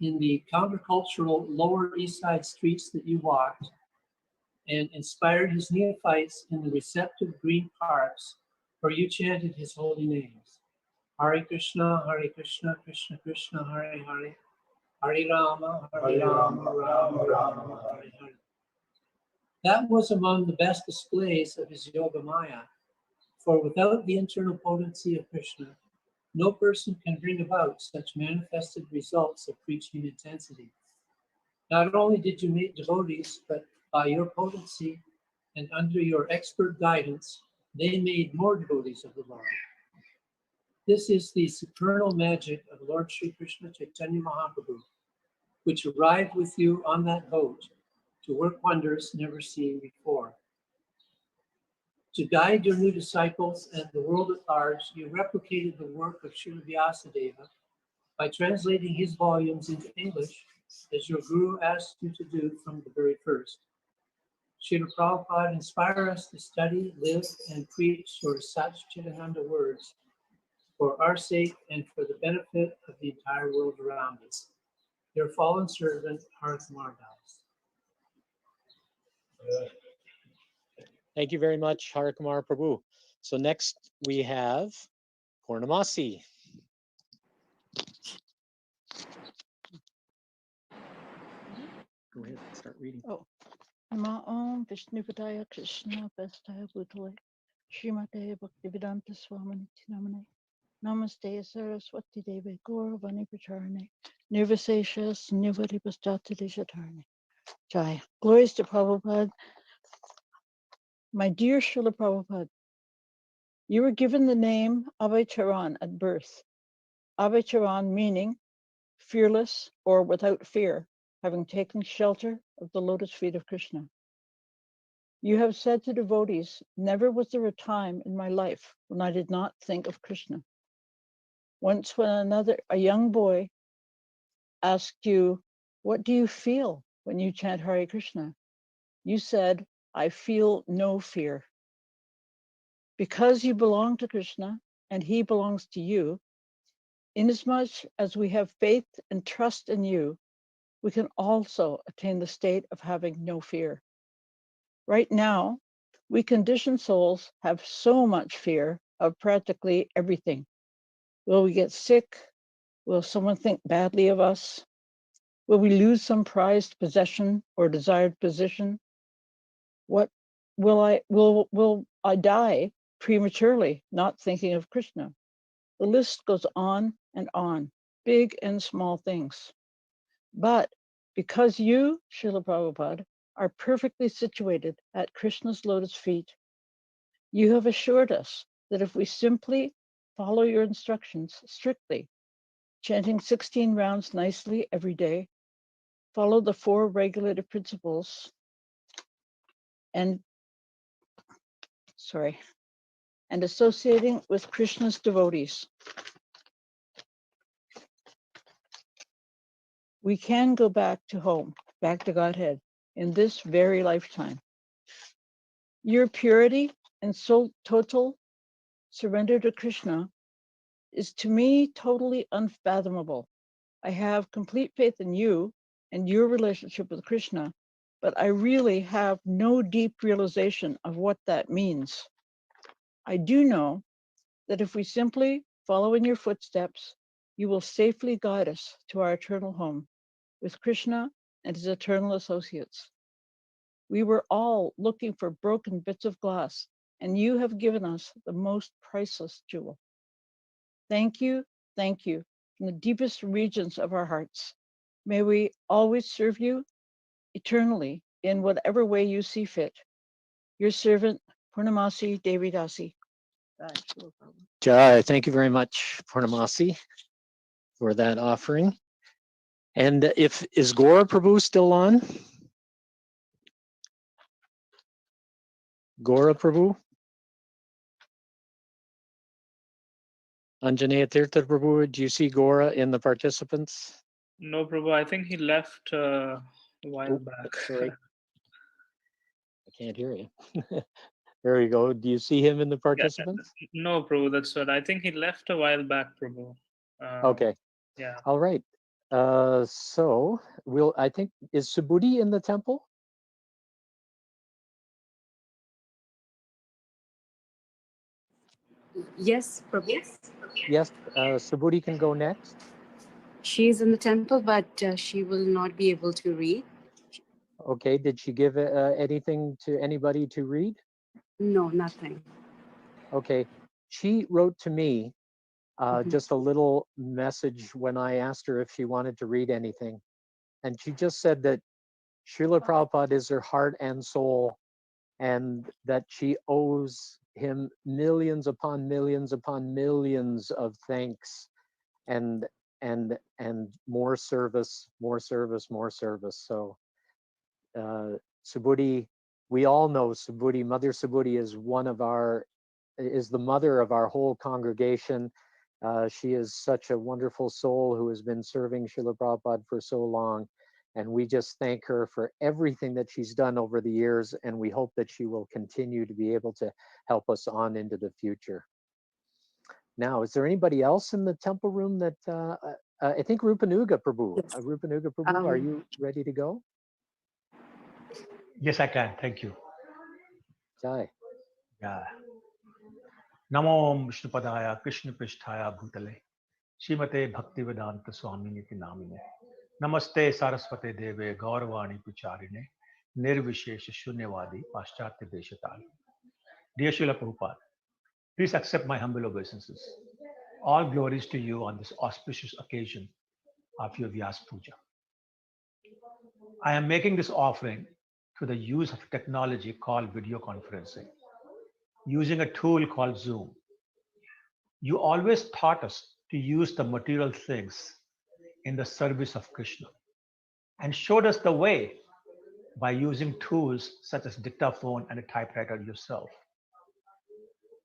in the countercultural Lower East Side streets that you walked, and inspired his neophytes in the receptive green parks where you chanted his holy names. Hare Krishna, Krishna Krishna, Hare Hare, Hare Rama, Rama Rama, Hare Hare. That was among the best displays of his Yoga Maya, for without the internal potency of Krishna, no person can bring about such manifested results of preaching intensity. Not only did you make devotees, but by your potency and under your expert guidance, they made more devotees of the Lord. This is the supernal magic of Lord Sri Krishna Chaitanya Mahaprabhu, which arrived with you on that boat to work wonders never seen before. To guide your new disciples and the world at large, you replicated the work of Srila Vyasa by translating his volumes into English, as your guru asked you to do from the very first. Srila Prabhupada, inspire us to study, live, and preach your Satchitananda words for our sake and for the benefit of the entire world around us. Your fallen servant, Harakumar Das. Thank you very much, Harakumar Prabhu. So next we have Purnamasi. Go ahead, start reading. Oh, Nama Om Vishnupadaya Krishna Vastaya Bhutale Srimate Bhaktivedanta Swamini Namane Namaste Saraswati Deve Gauravani Pracharane Nirviseshas Nirvaripastati Deshatarne Jai. Glories to Prabhupada. My dear Srila Prabhupada, you were given the name Abhay Charan at birth. Abhay Charan meaning fearless or without fear, having taken shelter of the lotus feet of Krishna. You have said to devotees, never was there a time in my life when I did not think of Krishna. Once when a young boy asked you, what do you feel when you chant Hare Krishna? You said, I feel no fear. Because you belong to Krishna and he belongs to you, inasmuch as we have faith and trust in you, we can also attain the state of having no fear. Right now, we conditioned souls have so much fear of practically everything. Will we get sick? Will someone think badly of us? Will we lose some prized possession or desired position? What will I die prematurely, not thinking of Krishna? The list goes on and on, big and small things. But because you, Srila Prabhupada, are perfectly situated at Krishna's lotus feet, you have assured us that if we simply follow your instructions strictly, chanting 16 rounds nicely every day, follow the 4 regulative principles, and associating with Krishna's devotees, we can go back to home, back to Godhead, in this very lifetime. Your purity and total surrender to Krishna is to me totally unfathomable. I have complete faith in you and your relationship with Krishna, but I really have no deep realization of what that means. I do know that if we simply follow in your footsteps, you will safely guide us to our eternal home with Krishna and his eternal associates. We were all looking for broken bits of glass, and you have given us the most priceless jewel. Thank you from the deepest regions of our hearts. May we always serve you eternally in whatever way you see fit. Your servant, Purnamasi Devi Dasi. Jai, thank you very much, Purnamasi, for that offering. And is Gora Prabhu still on? Gora Prabhu? Anjaneya Tirtha Prabhu, do you see Gora in the participants? No, Prabhu, I think he left a while back. Sorry. I can't hear you. There you go. Do you see him in the participants? Yeah, no, Prabhu, that's what I think he left a while back, Prabhu. Okay. Yeah. All right. So I think, is Subhuti in the temple? Yes, Prabhu. Yes, Subhuti can go next. She is in the temple, but she will not be able to read. Okay, did she give anything to anybody to read? No, nothing. Okay, she wrote to me just a little message when I asked her if she wanted to read anything. And she just said that Srila Prabhupada is her heart and soul, and that she owes him millions upon millions upon millions of thanks and more service, more service, more service. So Subhuti, we all know Subhuti, Mother Subhuti is the mother of our whole congregation. She is such a wonderful soul who has been serving Srila Prabhupada for so long. And we just thank her for everything that she's done over the years. And we hope that she will continue to be able to help us on into the future. Now, is there anybody else in the temple room that, I think Rupanuga Prabhu, Yes. Rupanuga Prabhu, are Um, you ready to go? Yes, I can. Thank you. Jai. Yeah. Namo Vishnupadaya Krishna Pristhaya Bhutale Srimate Bhaktivedanta Swami Niti Namine Namaste Saraswate Deve Gauravani Pucharine Nirvishesha Shunyavadi Paschatya Deshatali. Dear Srila Prabhupada, please accept my humble obeisances. All glories to you on this auspicious occasion of your Vyasa Puja. I am making this offering through the use of technology called video conferencing, using a tool called Zoom. You always taught us to use the material things in the service of Krishna and showed us the way by using tools such as dictaphone and a typewriter yourself.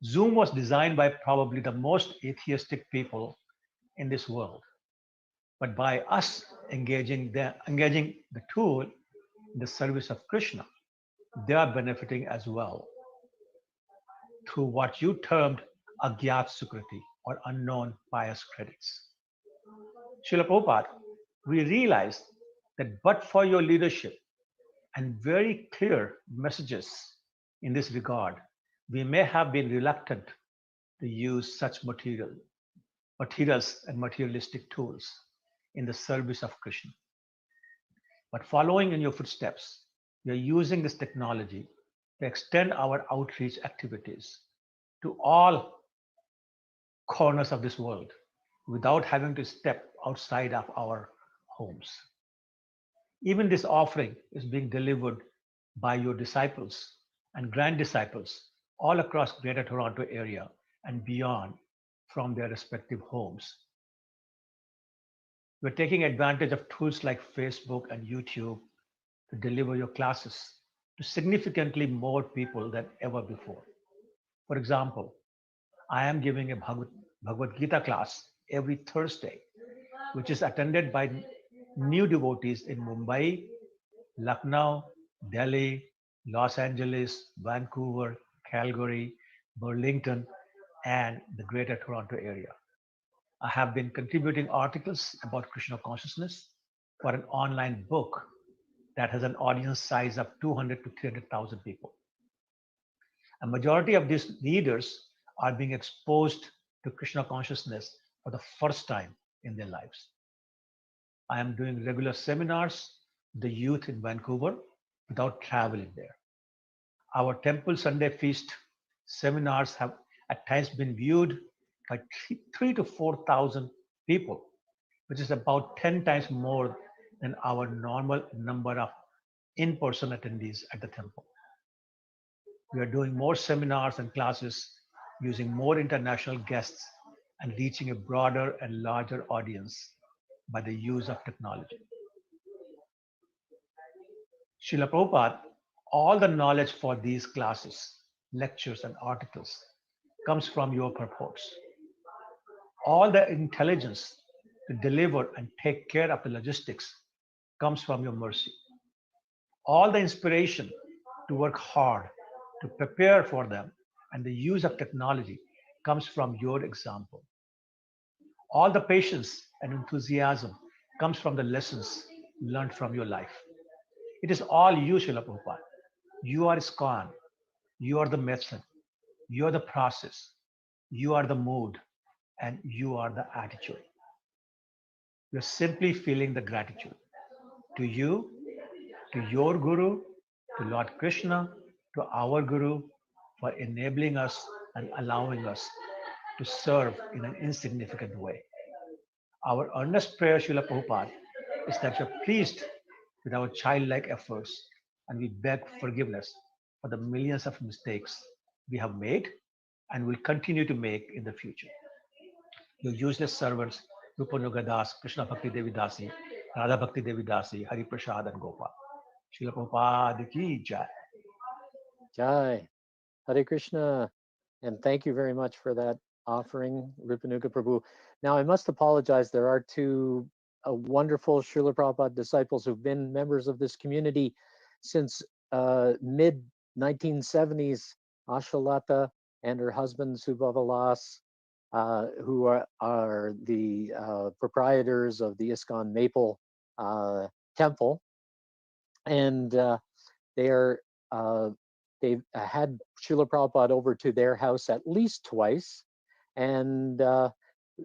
Zoom was designed by probably the most atheistic people in this world. But by us engaging the tool in the service of Krishna, they are benefiting as well through what you termed agyat sukriti or unknown pious credits. Srila Prabhupada, we realized that but for your leadership and very clear messages in this regard, we may have been reluctant to use such materials and materialistic tools in the service of Krishna. But following in your footsteps, we are using this technology to extend our outreach activities to all corners of this world without having to step outside of our homes. Even this offering is being delivered by your disciples and grand disciples all across Greater Toronto area and beyond from their respective homes. We're taking advantage of tools like Facebook and YouTube to deliver your classes to significantly more people than ever before. For example, I am giving a Bhagavad Gita class every Thursday, which is attended by new devotees in Mumbai, Lucknow, Delhi, Los Angeles, Vancouver, Calgary, Burlington, and the Greater Toronto area. I have been contributing articles about Krishna consciousness for an online book that has an audience size of 200 to 300,000 people. A majority of these leaders are being exposed to Krishna consciousness for the first time in their lives. I am doing regular seminars with the youth in Vancouver without traveling there. Our Temple Sunday Feast seminars have at times been viewed by 3,000 to 4,000 people, which is about 10 times more than our normal number of in-person attendees at the temple. We are doing more seminars and classes using more international guests and reaching a broader and larger audience by the use of technology. Srila Prabhupada, all the knowledge for these classes, lectures, and articles comes from your purports. All the intelligence to deliver and take care of the logistics comes from your mercy. All the inspiration to work hard to prepare for them and the use of technology comes from your example. All the patience and enthusiasm comes from the lessons learned from your life. It is all you, Srila Prabhupada. You are ISKCON. You are the method. You are the process. You are the mood. And you are the attitude. You're simply feeling the gratitude to you, to your Guru, to Lord Krishna, to our Guru for enabling us and allowing us to serve in an insignificant way. Our earnest prayer, Srila Prabhupada, is that you're pleased with our childlike efforts and we beg forgiveness for the millions of mistakes we have made and will continue to make in the future. Your useless servants, Rupanuga Das, Krishna Bhakti Devi Dasi, Radha Bhakti Devi Dasi, Hari Prasad and Gopal. Srila Prabhupada ki jai. Jai. Hare Krishna. And thank you very much for that offering, Rupanuga Prabhu. Now, I must apologize. There are two wonderful Srila Prabhupada disciples who've been members of this community since mid 1970s, Ashalata and her husband Subhavalas who are the proprietors of the ISKCON Maple Temple, and they've had Srila Prabhupada over to their house at least twice, and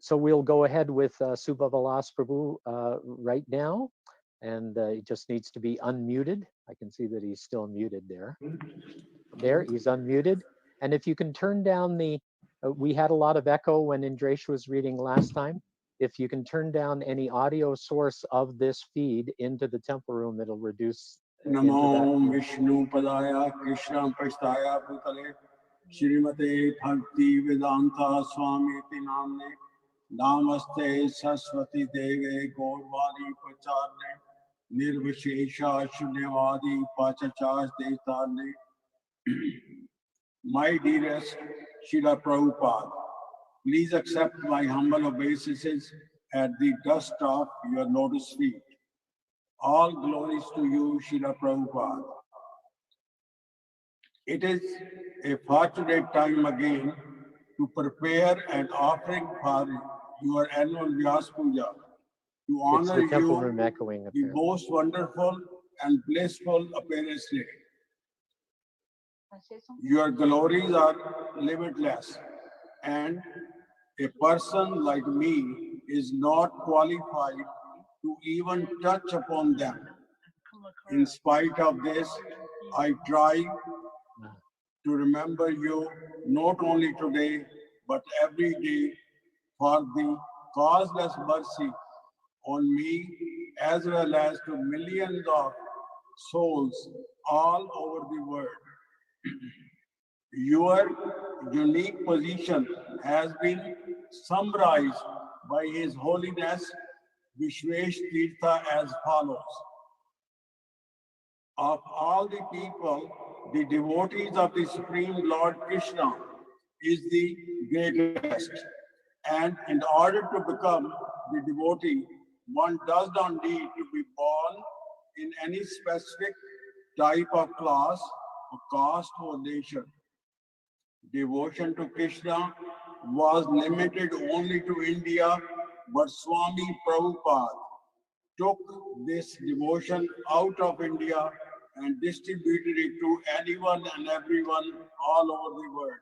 so we'll go ahead with Subhavalas Prabhu right now, and he just needs to be unmuted. I can see that he's still muted there. There, he's unmuted. And if you can turn down the, we had a lot of echo when Indresh was reading last time. If you can turn down any audio source of this feed into the temple room, it'll reduce Namo Vishnu Padaya Krishna Prasthaya Bhutale Shrimate Bhakti Vedanta Swami Namne Namaste Saraswati Deve Gaurvani Pacharne Nirvishesha Shunyavadi Pachachas Detarne. My dearest Srila Prabhupada, please accept my humble obeisances at the dust of your lotus feet. All glories to you, Srila Prabhupada. It is a fortunate time again to prepare an offering for your annual Vyasa Puja, to honor the temple you room echoing the most wonderful and blissful appearance day. Your glories are limitless, and a person like me is not qualified to even touch upon them. In spite of this, I try to remember you not only today, but every day for the causeless mercy on me, as well as to millions of souls all over the world. Your unique position has been summarized by His Holiness Vishwesh Tirtha as follows. Of all the people, the devotees of the Supreme Lord Krishna is the greatest. And in order to become the devotee, one does not need to be born in any specific type of class or caste or nation. Devotion to Krishna was limited only to India, but Swami Prabhupada took this devotion out of India and distributed it to anyone and everyone all over the world.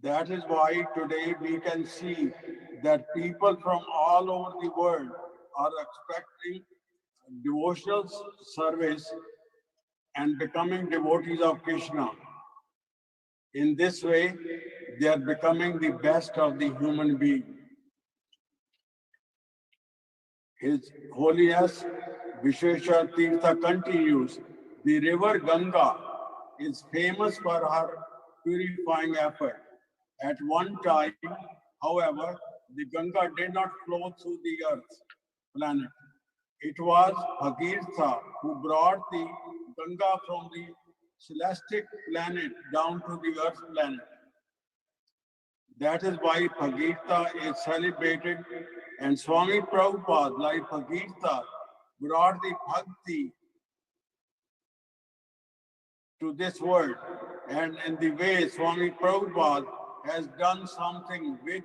That is why today we can see that people from all over the world are expecting devotional service and becoming devotees of Krishna. In this way, they are becoming the best of the human being. His Holiness Vishweshwar Tirtha continues, the river Ganga is famous for her purifying effort. At one time, however, the Ganga did not flow through the earth planet. It was Bhagirtha who brought the Ganga from the celestial planet down to the earth planet. That is why Bhagirtha is celebrated, and Swami Prabhupada, like Bhagirtha, brought the bhakti to this world. And in the way Swami Prabhupada has done something which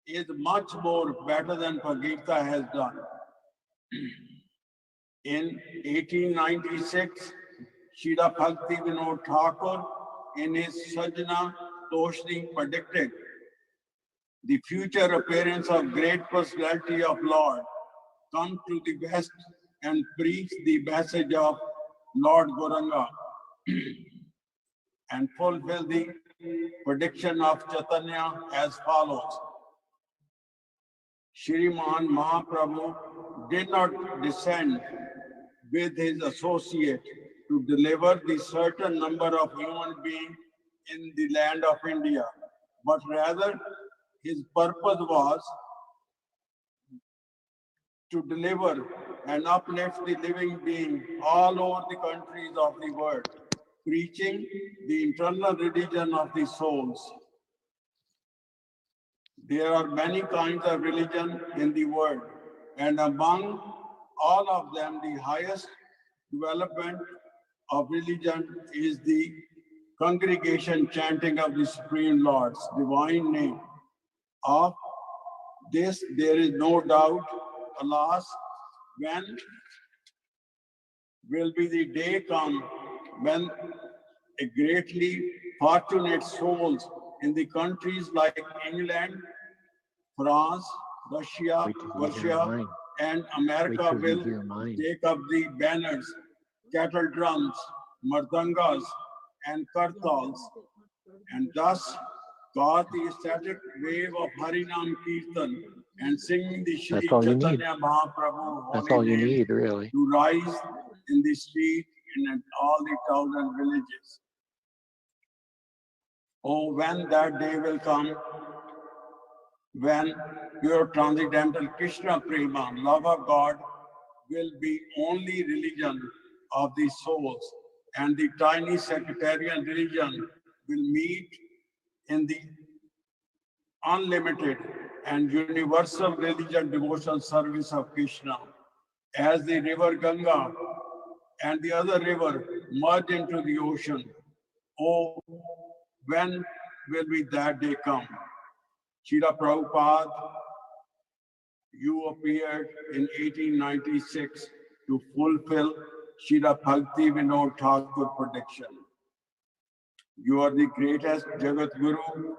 is much more better than Bhagirtha has done. In 1896, Srila Bhakti Vinod Thakur in his Sajna Toshni predicted the future appearance of great personality of Lord come to the West and preach the message of Lord Gauranga and fulfill the prediction of Chaitanya as follows. Shriman Mahaprabhu did not descend with his associate to deliver the certain number of human beings in the land of India, but rather his purpose was to deliver and uplift the living being all over the countries of the world, preaching the internal religion of the souls. There are many kinds of religion in the world, and among all of them, the highest development of religion is the congregation chanting of the Supreme Lord's divine name. Of this there is no doubt. Alas, when will be the day come when a greatly fortunate souls in the countries like England, France, Russia, and America will take up the banners, cattle drums, mardangas, and kartals, and thus cause the ecstatic wave of Harinam Kirtan and singing the Shri Chaitanya Mahaprabhu That's all you holy name need, really. to rise in the street and all the towns and villages. Oh, when that day will come, when pure transcendental Krishna Prema, love of God, will be only religion of the souls, and the tiny sectarian religion will meet in the unlimited and universal religion devotional service of Krishna, as the river Ganga and the other river merge into the ocean. Oh, when will be that day come? Srila Prabhupada, you appeared in 1896 to fulfill Srila Bhakti Vinod Thakur prediction. You are the greatest Jagat Guru.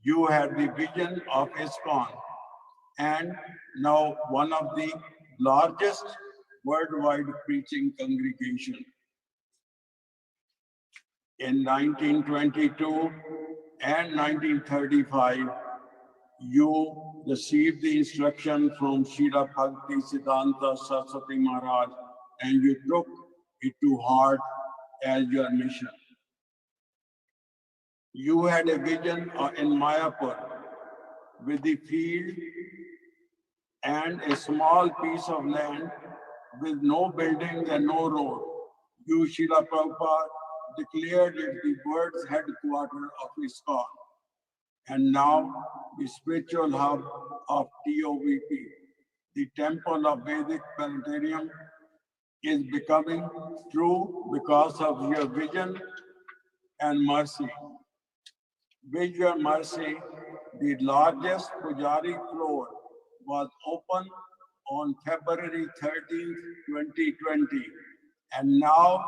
You had the vision of ISKCON, and now one of the largest worldwide preaching congregation. In 1922 and 1935, you received the instruction from Srila Bhakti Siddhanta Saraswati Maharaj, and you took it to heart as your mission. You had a vision in Mayapur with the field and a small piece of land with no buildings and no road. You, Srila Prabhupada, declared it the world's headquarters of ISKCON, and now the spiritual hub of TOVP, the Temple of Vedic Planetarium, is becoming true because of your vision and mercy. With your mercy, the largest Pujari floor was open on February 13th, 2020. And now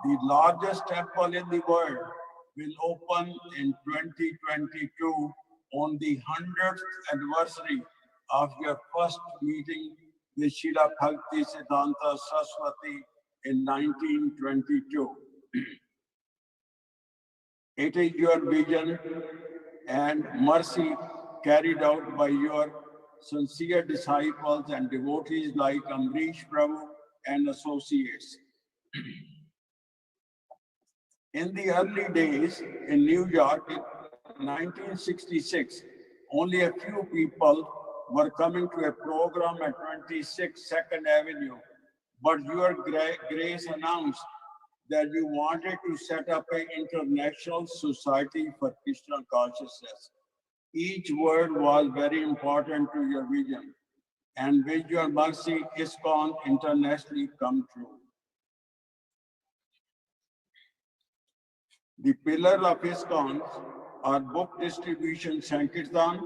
the largest temple in the world will open in 2022 on the 100th anniversary of your first meeting with Srila Bhakti Siddhanta Saraswati in 1922. It is your vision and mercy carried out by your sincere disciples and devotees like Amrish Prabhu and associates. In the early days in New York in 1966, only a few people were coming to a program at 26 2nd Avenue, but your grace announced that you wanted to set up an international society for Krishna consciousness. Each word was very important to your vision, and with your mercy, ISKCON internationally come true. The pillar of ISKCON are book distribution, Sankirtan,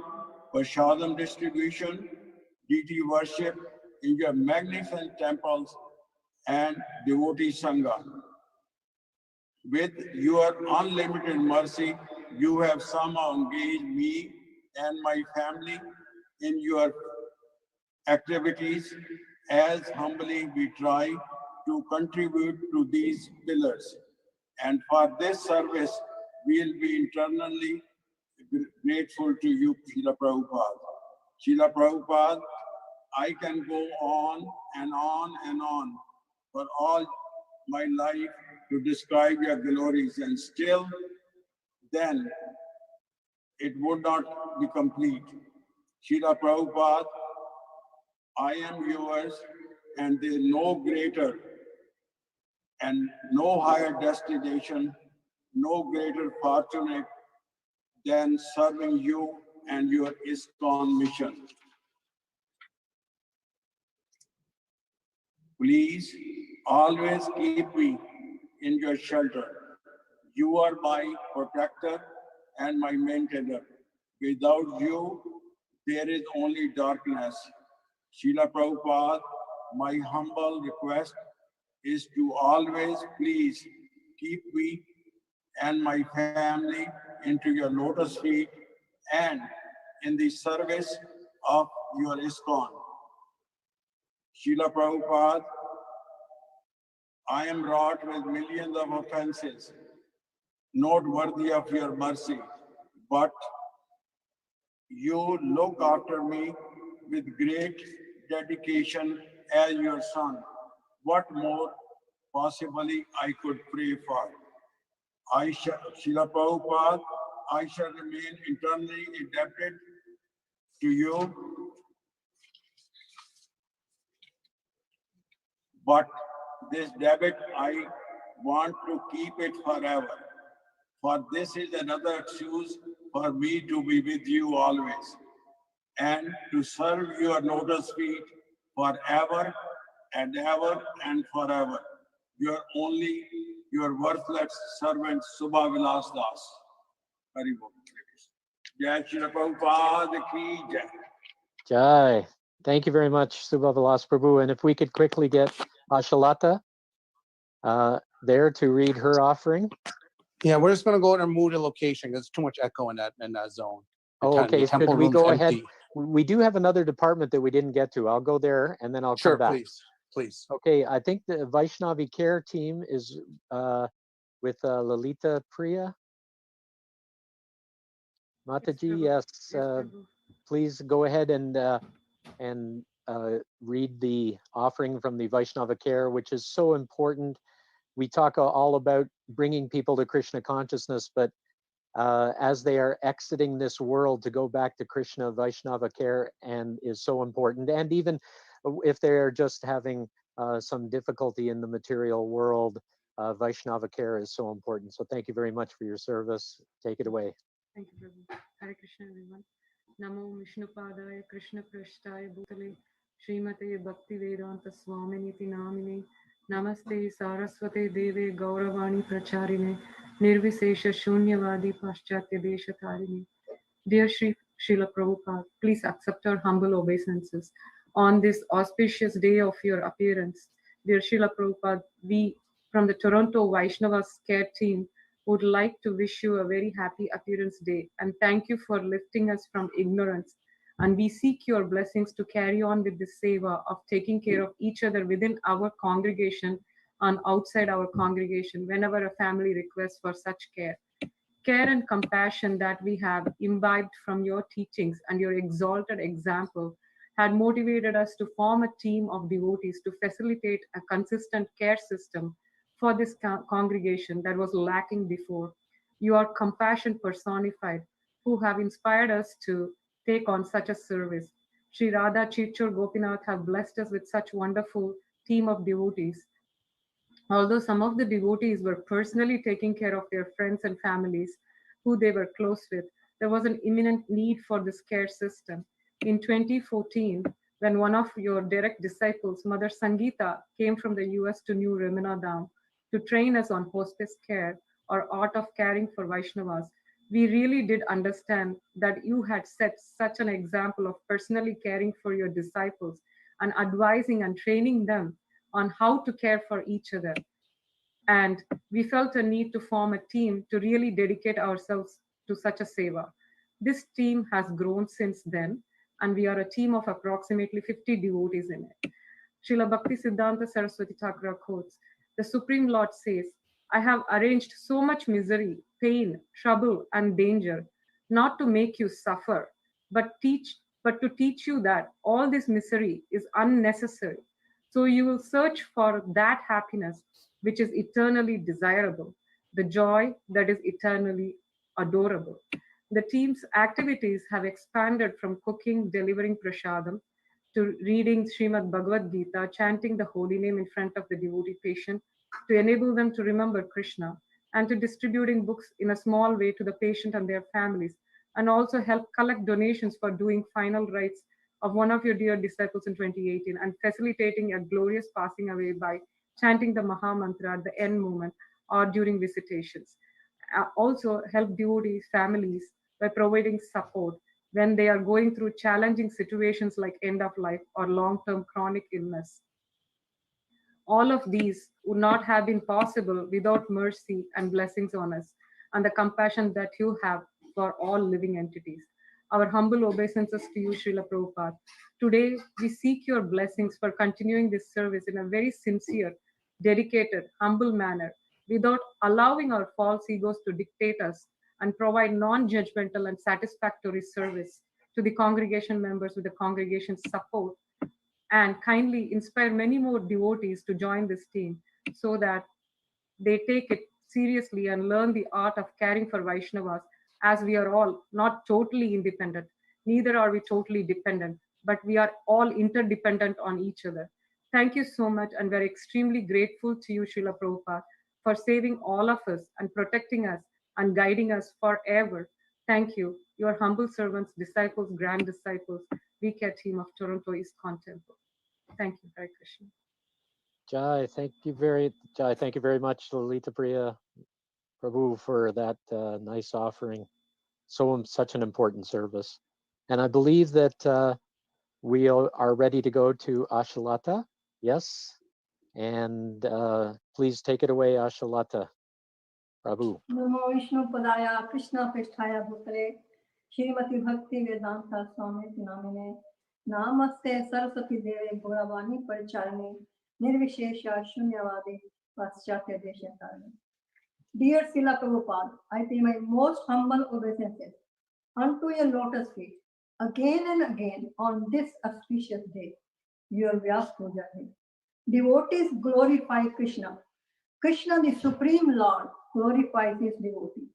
Prashadam distribution, deity worship in your magnificent temples, and devotee Sangha. With your unlimited mercy, you have somehow engaged me and my family in your activities, as humbly we try to contribute to these pillars. And for this service, we'll be eternally grateful to you, Srila Prabhupada. Srila Prabhupada, I can go on and on and on for all my life to describe your glories, and still then it would not be complete. Srila Prabhupada, I am yours, and there is no greater and no higher destination, no greater fortunate than serving you and your ISKCON mission. Please always keep me in your shelter. You are my protector and my maintainer. Without you, there is only darkness. Srila Prabhupada, my humble request is to always please keep me and my family into your lotus feet and in the service of your ISKCON. Srila Prabhupada, I am wrought with millions of offenses, not worthy of your mercy, but you look after me with great dedication as your son. What more possibly I could pray for? Srila Prabhupada, I shall remain eternally indebted to you, but this debit I want to keep it forever. For this is another excuse for me to be with you always and to serve your lotus feet forever and ever and forever. Your worthless servant, Subha Vilas Das. Hari Bol. Jai Shri Prabhupada ki jai. Jai. Thank you very much, Subha Vilas Prabhu. And if we could quickly get Ashalata there to read her offering. Yeah, we're just going to go and move the location. There's too much echo in that zone. Oh, okay. Should we go ahead? We do have another department that we didn't get to. I'll go there and then I'll come back. Sure, please. Okay, I think the Vaishnavi care team is with Lalita Priya. Mataji, yes. Please go ahead and read the offering from the Vaishnava care, which is so important. We talk all about bringing people to Krishna consciousness, but as they are exiting this world to go back to Krishna, Vaishnava care and is so important. And even if they're just having some difficulty in the material world, Vaishnava care is so important. So thank you very much for your service. Take it away. Thank you, Prabhu. Hare Krishna, everyone. Namo Vishnupadaya Krishna Prashtaya Bhutale Srimate Bhakti Vedanta Swaminiti Namine Namaste Saraswate Deve Gauravani Pracharine Nirvisesha Shunyavadi Paschatya Deshatarine. Dear Srila Prabhupada, please accept our humble obeisances on this auspicious day of your appearance. Dear Srila Prabhupada, we from the Toronto Vaishnava Care team would like to wish you a very happy appearance day and thank you for lifting us from ignorance. And we seek your blessings to carry on with this seva of taking care of each other within our congregation and outside our congregation whenever a family requests for such care. Care and compassion that we have imbibed from your teachings and your exalted example had motivated us to form a team of devotees to facilitate a consistent care system for this congregation that was lacking before. You are compassion personified, who have inspired us to take on such a service. Sri Radha Chichur Gopinath have blessed us with such wonderful team of devotees. Although some of the devotees were personally taking care of their friends and families who they were close with, there was an imminent need for this care system. In 2014, when one of your direct disciples, Mother Sangeeta, came from the US to New Ramanadam to train us on hospice care or art of caring for Vaishnavas, we really did understand that you had set such an example of personally caring for your disciples and advising and training them on how to care for each other. And we felt a need to form a team to really dedicate ourselves to such a seva. This team has grown since then, and we are a team of approximately 50 devotees in it. Srila Bhakti Siddhanta Saraswati Thakur quotes, the Supreme Lord says, I have arranged so much misery, pain, trouble, and danger, not to make you suffer, but to teach you that all this misery is unnecessary. So you will search for that happiness which is eternally desirable, the joy that is eternally adorable. The team's activities have expanded from cooking, delivering prasadam, to reading Srimad Bhagavad Gita, chanting the holy name in front of the devotee patient, to enable them to remember Krishna, and to distributing books in a small way to the patient and their families, and also help collect donations for doing final rites of one of your dear disciples in 2018, and facilitating a glorious passing away by chanting the Maha Mantra at the end moment or during visitations. also help devotees, families by providing support when they are going through challenging situations like end of life or long-term chronic illness. All of these would not have been possible without mercy and blessings on us and the compassion that you have for all living entities. Our humble obeisances to you, Srila Prabhupada. Today, we seek your blessings for continuing this service in a very sincere, dedicated, humble manner without allowing our false egos to dictate us and provide non-judgmental and satisfactory service to the congregation members with the congregation's support, and kindly inspire many more devotees to join this team so that they take it seriously and learn the art of caring for Vaishnavas, as we are all not totally independent, neither are we totally dependent, but we are all interdependent on each other. Thank you so much, and we're extremely grateful to you, Srila Prabhupada, for saving all of us and protecting us and guiding us forever. Thank you, your humble servants, disciples, grand disciples, VK team of Toronto ISKCON Temple. Thank you, Hare Krishna. Jai, thank you very much, Lalita Priya Prabhu, for that nice offering. Such an important service. And I believe that we are ready to go to Ashalata. Yes. And please take it away, Ashalata. Prabhu. Namo Vishnu Padaya Krishna Prishthaya Bhutale Shrimati Bhakti Vedanta Swami Namine Namaste Saraswati Deve Gauravani Paricharani Nirvishesha Shunyavadi Paschatya Deshatarani. Dear Srila Prabhupada, I pay my most humble obeisances unto your lotus feet again and again on this auspicious day, your Vyasa Puja day. Devotees glorify Krishna. Krishna, the Supreme Lord, glorifies his devotees.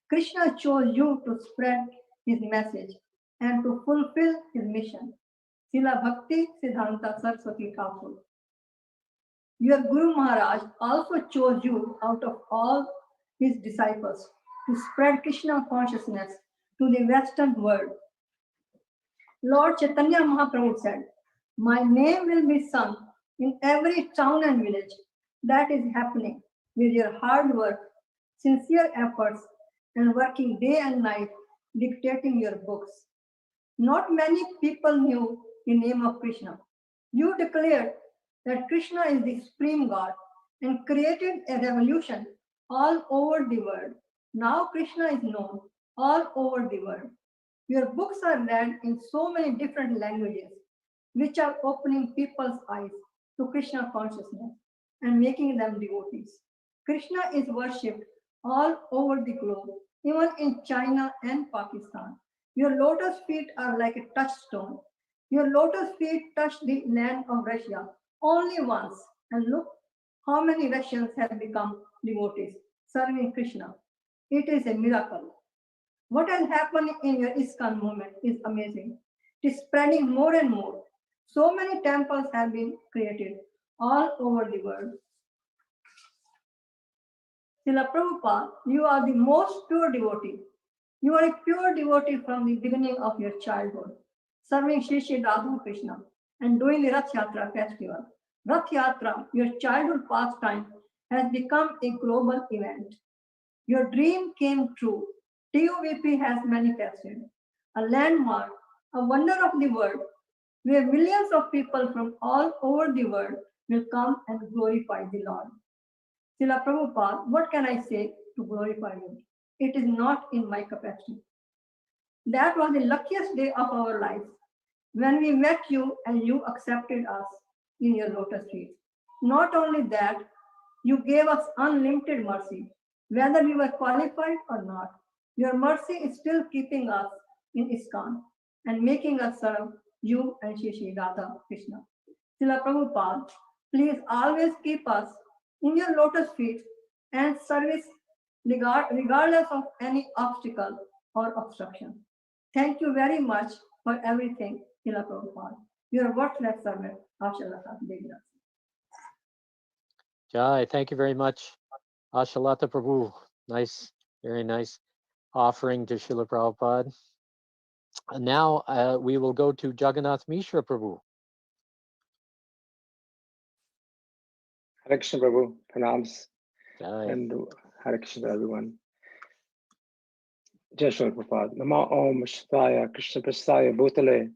Krishna chose you to spread his message and to fulfill his mission. Srila Bhakti Siddhanta Saraswati Thakur. Your Guru Maharaj also chose you out of all his disciples to spread Krishna consciousness to the Western world. Lord Chaitanya Mahaprabhu said, "My name will be sung in every town and village." That is happening with your hard work, sincere efforts, and working day and night, dictating your books. Not many people knew the name of Krishna. You declared that Krishna is the Supreme God and created a revolution all over the world. Now Krishna is known all over the world. Your books are read in so many different languages, which are opening people's eyes to Krishna consciousness and making them devotees. Krishna is worshipped all over the globe, even in China and Pakistan. Your lotus feet are like a touchstone. Your lotus feet touched the land of Russia only once, and look how many Russians have become devotees, serving Krishna. It is a miracle. What has happened in your ISKCON movement is amazing. It is spreading more and more. So many temples have been created all over the world. Srila Prabhupada, you are the most pure devotee. You are a pure devotee from the beginning of your childhood, serving Shri Shri Radha Krishna and doing the Rath Yatra festival. Rath Yatra, your childhood pastime, has become a global event. Your dream came true. TUVP has manifested, a landmark, a wonder of the world, where millions of people from all over the world will come and glorify the Lord. Srila Prabhupada, what can I say to glorify you? It is not in my capacity. That was the luckiest day of our lives, when we met you and you accepted us in your lotus feet. Not only that, you gave us unlimited mercy, whether we were qualified or not. Your mercy is still keeping us in ISKCON and making us serve you and Shri Shri Radha Krishna. Srila Prabhupada, please always keep us in your lotus feet and service regardless of any obstacle or obstruction. Thank you very much for everything, Srila Prabhupada. Your worthless servant, Ashalata Devdas. Jai, thank you very much, Ashalata Prabhu. Nice, very nice offering to Srila Prabhupada. And now we will go to Jagannath Mishra Prabhu. Hare Krishna Prabhu, pranams, Jai. and Hare Krishna to everyone. Jai Srila Prabhupada. Nama Om Shtaya Krishna Prasthaya Bhutale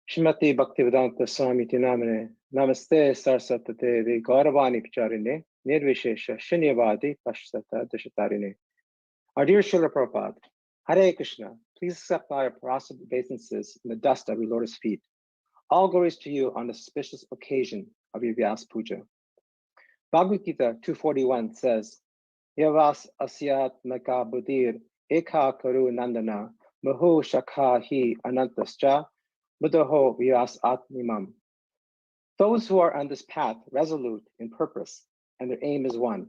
Shrimati Bhaktivedanta Swami Tinamine Namaste Saraswati Devi Gauravani Pacharine Nirvishesha Shunyavadi Pashtata Dashatarine. Our dear Srila Prabhupada, Hare Krishna, please accept our prostrate obeisances in the dust of your lotus feet. All glories to you on the auspicious occasion of your Vyasa Puja. Bhagavad Gita 2:41 says, Yavas asyat maka buddhir eka karu nandana maho shakha hi anantascha buddhaho vyas atmimam. Those who are on this path resolute in purpose and their aim is one.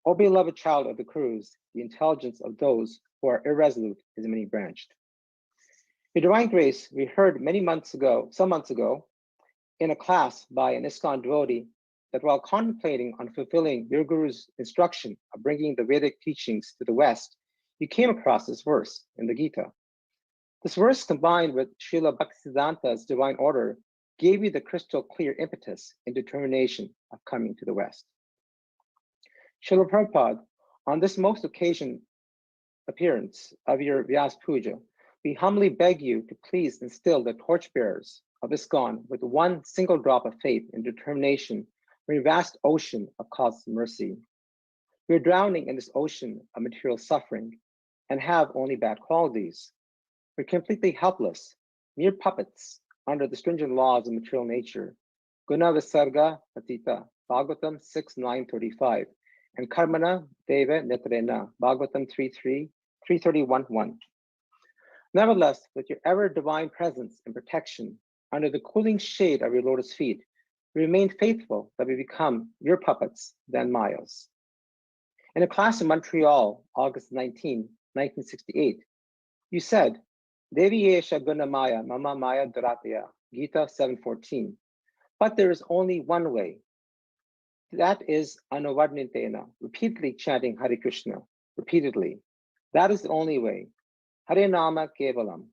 O beloved child of the Kurus, the intelligence of those who are irresolute is many-branched. Your divine grace, we heard some months ago, in a class by an ISKCON devotee, that while contemplating on fulfilling your Guru's instruction of bringing the Vedic teachings to the West, you came across this verse in the Gita. This verse, combined with Srila Bhaktisiddhanta's divine order, gave you the crystal clear impetus and determination of coming to the West. Srila Prabhupada, on this most occasion appearance of your Vyasa Puja, we humbly beg you to please instill the torchbearers of ISKCON with one single drop of faith and determination in a vast ocean of cosmic mercy. We are drowning in this ocean of material suffering and have only bad qualities. We're completely helpless, mere puppets under the stringent laws of material nature. Guna Visarga Patita, Bhagavatam 6:9-35, and Karmana Deva Netrena, Bhagavatam 3:31-1. Nevertheless, with your ever divine presence and protection, under the cooling shade of your lotus feet, we remain faithful that we become your puppets, then Mayas. In a class in Montreal, August 19, 1968, you said, Devi Yesha Guna Maya, Mama Maya Dharatya, Gita 7:14. But there is only one way. That is Anuvarnitena, repeatedly chanting Hare Krishna, repeatedly. That is the only way. Hare Nama Kevalam.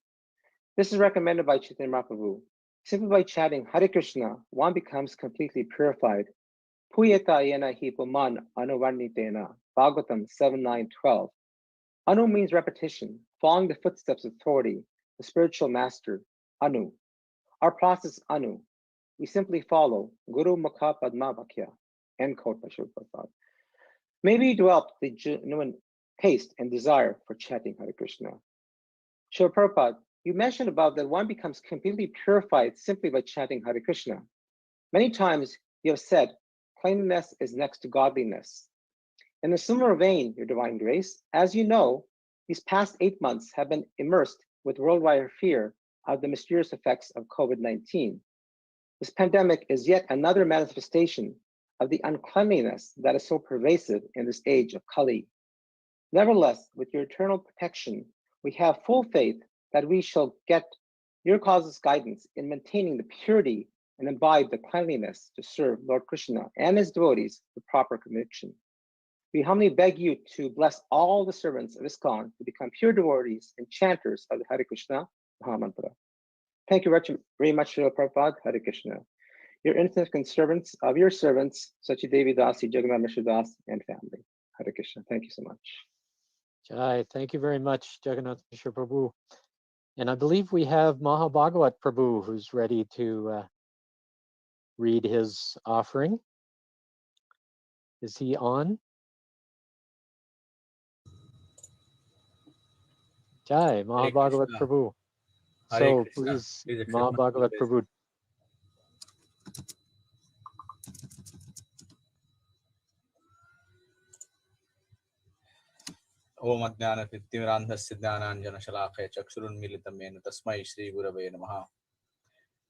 This is recommended by Chaitanya Mahaprabhu. Simply by chanting Hare Krishna, one becomes completely purified. Puyeta yena hi puman anuvarnitena, Bhagavatam 7:9-12. Anu means repetition, following the footsteps of authority, the spiritual master, Anu. Our process Anu. We simply follow Guru Mukha Padma Vakya. End quote by Srila Prabhupada. Maybe you developed the genuine taste and desire for chanting Hare Krishna. Srila Prabhupada, you mentioned above that one becomes completely purified simply by chanting Hare Krishna. Many times you have said, cleanliness is next to godliness. In a similar vein, your divine grace, as you know, these past 8 months have been immersed with worldwide fear of the mysterious effects of COVID-19. This pandemic is yet another manifestation of the uncleanliness that is so pervasive in this age of Kali. Nevertheless, with your eternal protection, we have full faith that we shall get your cause's guidance in maintaining the purity and imbibe the cleanliness to serve Lord Krishna and his devotees with proper conviction. We humbly beg you to bless all the servants of ISKCON to become pure devotees and chanters of the Hare Krishna Mahamantra. Thank you very much, Srila Prabhupada. Hare Krishna. Your insignificant servants of your servants, Sachi Devi Dasi, Jagannath Mishra Das, and family. Hare Krishna. Thank you so much. Jai, thank you very much, Jagannath Mishra Prabhu. And I believe we have Mahabhagavat Prabhu who's ready to read his offering. Is he on? Jai, Mahabhagavat Prabhu. So please, Mahabhagavat Prabhu. ओम अज्ञानतिमिरान्धस्य ज्ञानाञ्जनशलाकया चक्षुरुन्मीलितं येन तस्मै श्रीगुरवे नमः।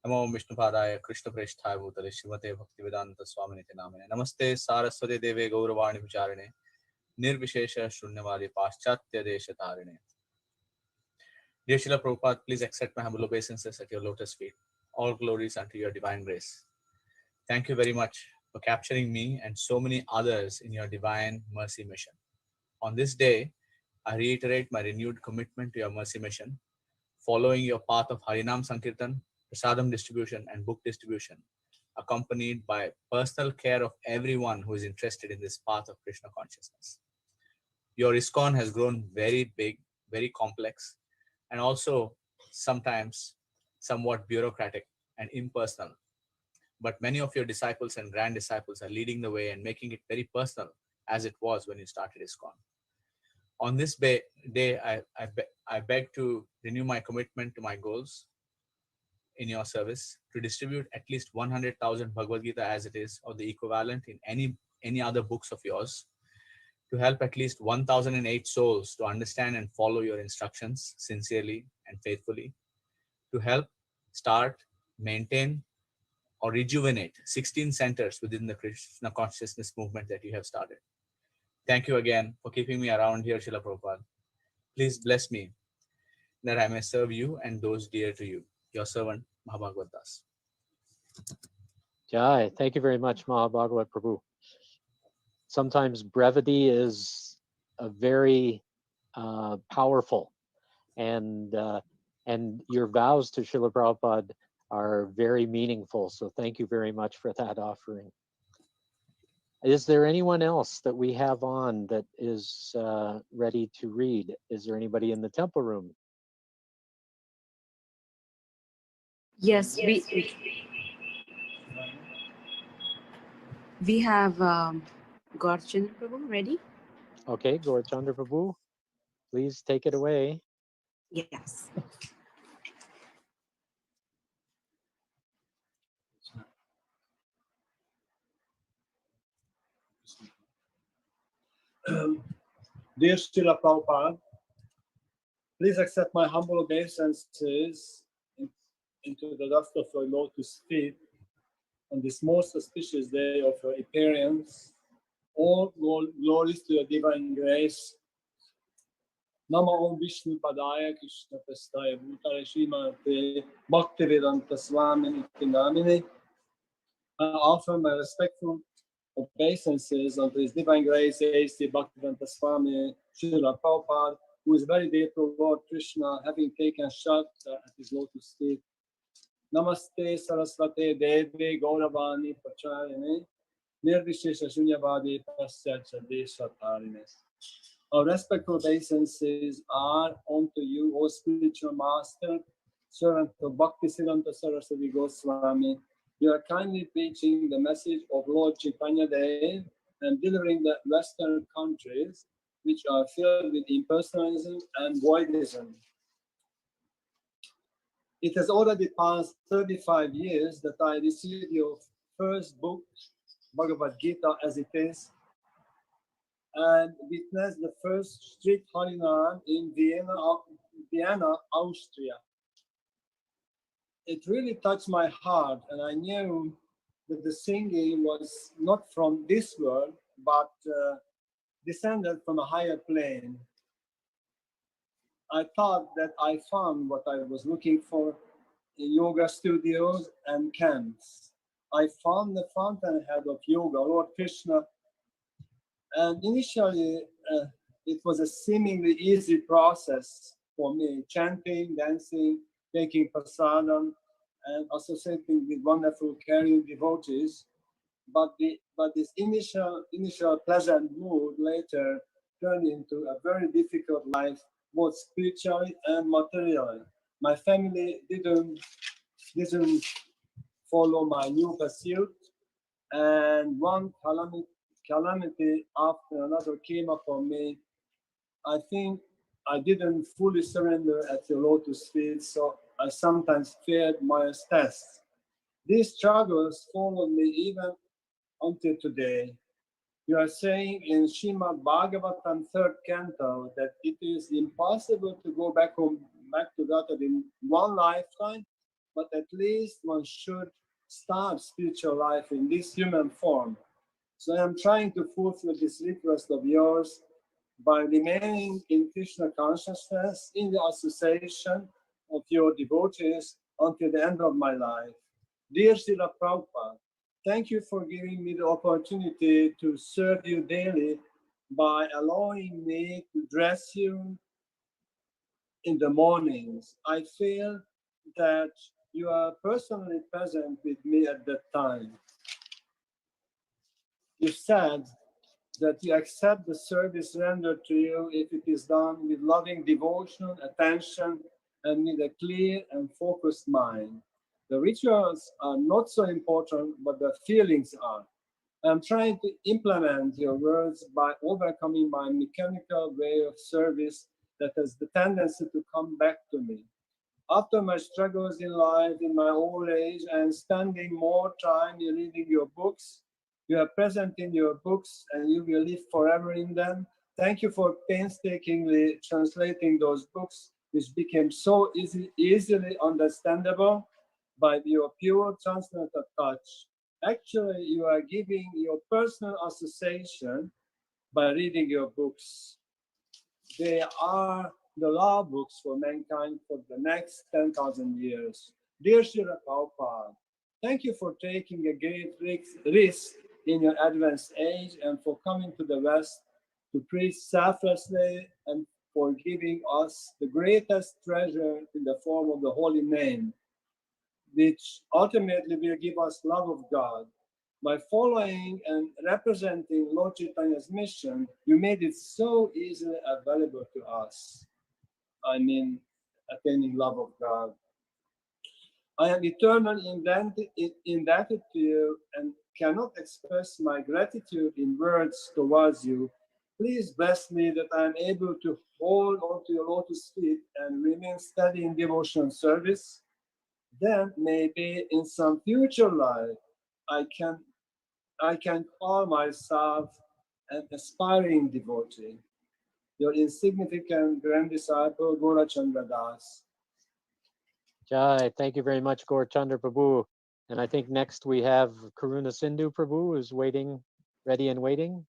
नमो विष्णुपादाय कृष्णप्रेष्ठाय भूतले श्रीमते भक्तिवेदान्तस्वामिनिति नामिने। नमस्ते सारस्वती देवे गौरवाणी विचारिणे निर्विशेष शून्यवादी पाश्चात्य देशतारिणे। Dear Srila Prabhupada, please accept my humble obeisances at your lotus feet. All glories unto your divine grace. Thank you very much for capturing me and so many others in your divine mercy mission. On this day, I reiterate my renewed commitment to your mercy mission, following your path of Harinam Sankirtan, Prasadam distribution, and book distribution, accompanied by personal care of everyone who is interested in this path of Krishna consciousness. Your ISKCON has grown very big very complex, and also sometimes somewhat bureaucratic and impersonal. But many of your disciples and grand disciples are leading the way and making it very personal, as it was when you started ISKCON. On this day, I beg to renew my commitment to my goals in your service, to distribute at least 100,000 Bhagavad Gita as it is, or the equivalent in any other books of yours, to help at least 1,008 souls to understand and follow your instructions sincerely and faithfully, to help start, maintain, or rejuvenate 16 centers within the Krishna consciousness movement that you have started. Thank you again for keeping me around here, Srila Prabhupada. Please bless me that I may serve you and those dear to you. Your servant, Mahabhagavad Das. Jai, thank you very much, Mahabhagavad Prabhu. Sometimes brevity is a very powerful, and your vows to Srila Prabhupada are very meaningful. So thank you very much for that offering. Is there anyone else that we have on that is ready to read? Is there anybody in the temple room? Yes, we have Gaurchandra Prabhu ready. Okay, Gaurchandra Prabhu, please take it away. Yes. Dear Srila Prabhupada, please accept my humble obeisances into the dust of your lotus feet on this most auspicious day of your appearance. All glories to your divine grace. Nama Om Vishnu Padaya Krishna Prastaya Bhutale Srimate Bhaktivedanta Swami Niti Namine. I offer my respectful obeisances unto His divine grace, A.C. Bhaktivedanta Swami Srila Prabhupada, who is very dear to Lord Krishna, having taken shelter at his lotus feet. Namaste Saraswate Devi Gauravani Pacharine Nirvishesha Shunyavadi Pasyacha Deshatarine. Our respectful obeisances are unto you, O spiritual master, servant of Bhaktisiddhanta Saraswati Goswami. You are kindly preaching the message of Lord Chaitanya Dev and delivering the Western countries, which are filled with impersonalism and voidism. It has already passed 35 years that I received your first book, Bhagavad Gita as it is, and witnessed the first street Harinam in Vienna, Austria. It really touched my heart, and I knew that the singing was not from this world, but descended from a higher plane. I thought that I found what I was looking for in yoga studios and camps. I found the fountainhead of yoga, Lord Krishna, and initially it was a seemingly easy process for me, chanting, dancing, taking prasadam, and associating with wonderful caring devotees. But this initial pleasant mood later turned into a very difficult life, both spiritually and materially. My family didn't follow my new pursuit, and one calamity after another came upon me. I think I didn't fully surrender at your lotus feet, so I sometimes feared my tests. These struggles followed me even until today. You are saying in Srimad Bhagavatam 3rd canto that it is impossible to go back to God in one lifetime, but at least one should start spiritual life in this human form. So I am trying to fulfill this request of yours by remaining in Krishna consciousness in the association of your devotees until the end of my life. Dear Srila Prabhupada, thank you for giving me the opportunity to serve you daily by allowing me to dress you in the mornings. I feel that you are personally present with me at that time. You said that you accept the service rendered to you if it is done with loving devotion, attention, and with a clear and focused mind. The rituals are not so important, but the feelings are. I'm trying to implement your words by overcoming my mechanical way of service that has the tendency to come back to me. After my struggles in life, in my old age, I am spending more time in reading your books. You are present in your books and you will live forever in them. Thank you for painstakingly translating those books, which became so easily understandable by your pure transcendental touch. Actually, you are giving your personal association by reading your books. They are the law books for mankind for the next 10,000 years. Dear Srila Prabhupada, thank you for taking a great risk in your advanced age and for coming to the West to preach selflessly and for giving us the greatest treasure in the form of the holy name, which ultimately will give us love of God. By following and representing Lord Chaitanya's mission, you made it so easily available to us. I mean, attaining love of God. I am eternally indebted to you and cannot express my gratitude in words towards you. Please bless me that I am able to hold onto your lotus feet and remain steady in devotional service. Then maybe in some future life, I can call myself an aspiring devotee. Your insignificant grand disciple, Gora Chandra Das. Jai, thank you very much, Gaur Chandra Prabhu. And I think next we have Karuna Sindhu Prabhu, who's waiting, ready and waiting.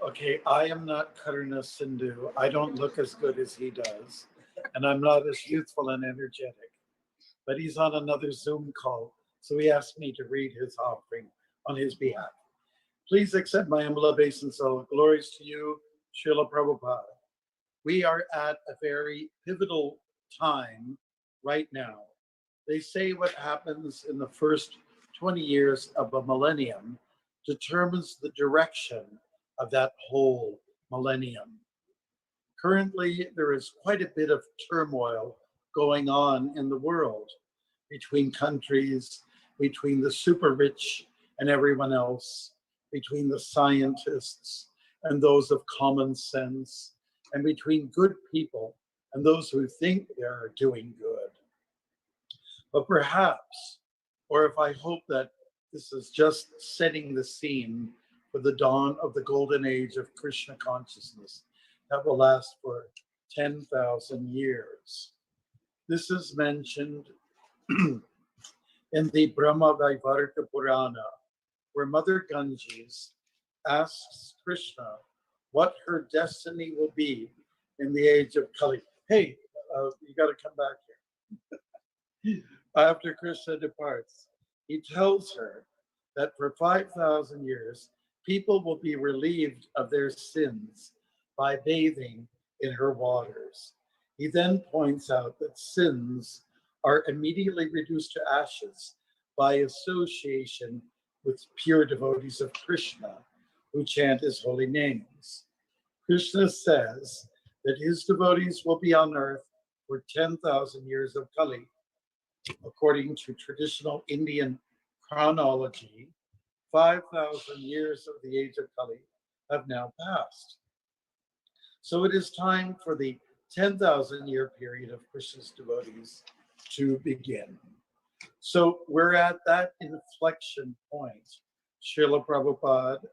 Okay, I am not Karuna Sindhu. I don't look as good as he does, and I'm not as youthful and energetic. But he's on another Zoom call, so he asked me to read his offering on his behalf. Please accept my humble obeisance. All glories to you, Srila Prabhupada. We are at a very pivotal time right now. They say what happens in the first 20 years of a millennium determines the direction of that whole millennium. Currently, there is quite a bit of turmoil going on in the world between countries, between the super rich and everyone else, between the scientists and those of common sense, and between good people and those who think they're doing good. But perhaps, or if I hope that this is just setting the scene for the dawn of the golden age of Krishna consciousness that will last for 10,000 years. This is mentioned in the Brahma Vaivarta Purana, where Mother Ganges asks Krishna what her destiny will be in the age of Kali. Hey, you got to come back here. After Krishna departs, he tells her that for 5,000 years, people will be relieved of their sins by bathing in her waters. He then points out that sins are immediately reduced to ashes by association with pure devotees of Krishna who chant his holy names. Krishna says that his devotees will be on earth for 10,000 years of Kali. According to traditional Indian chronology, 5,000 years of the age of Kali have now passed. So it is time for the 10,000 year period of Krishna's devotees to begin. So we're at that inflection point, Srila Prabhupada,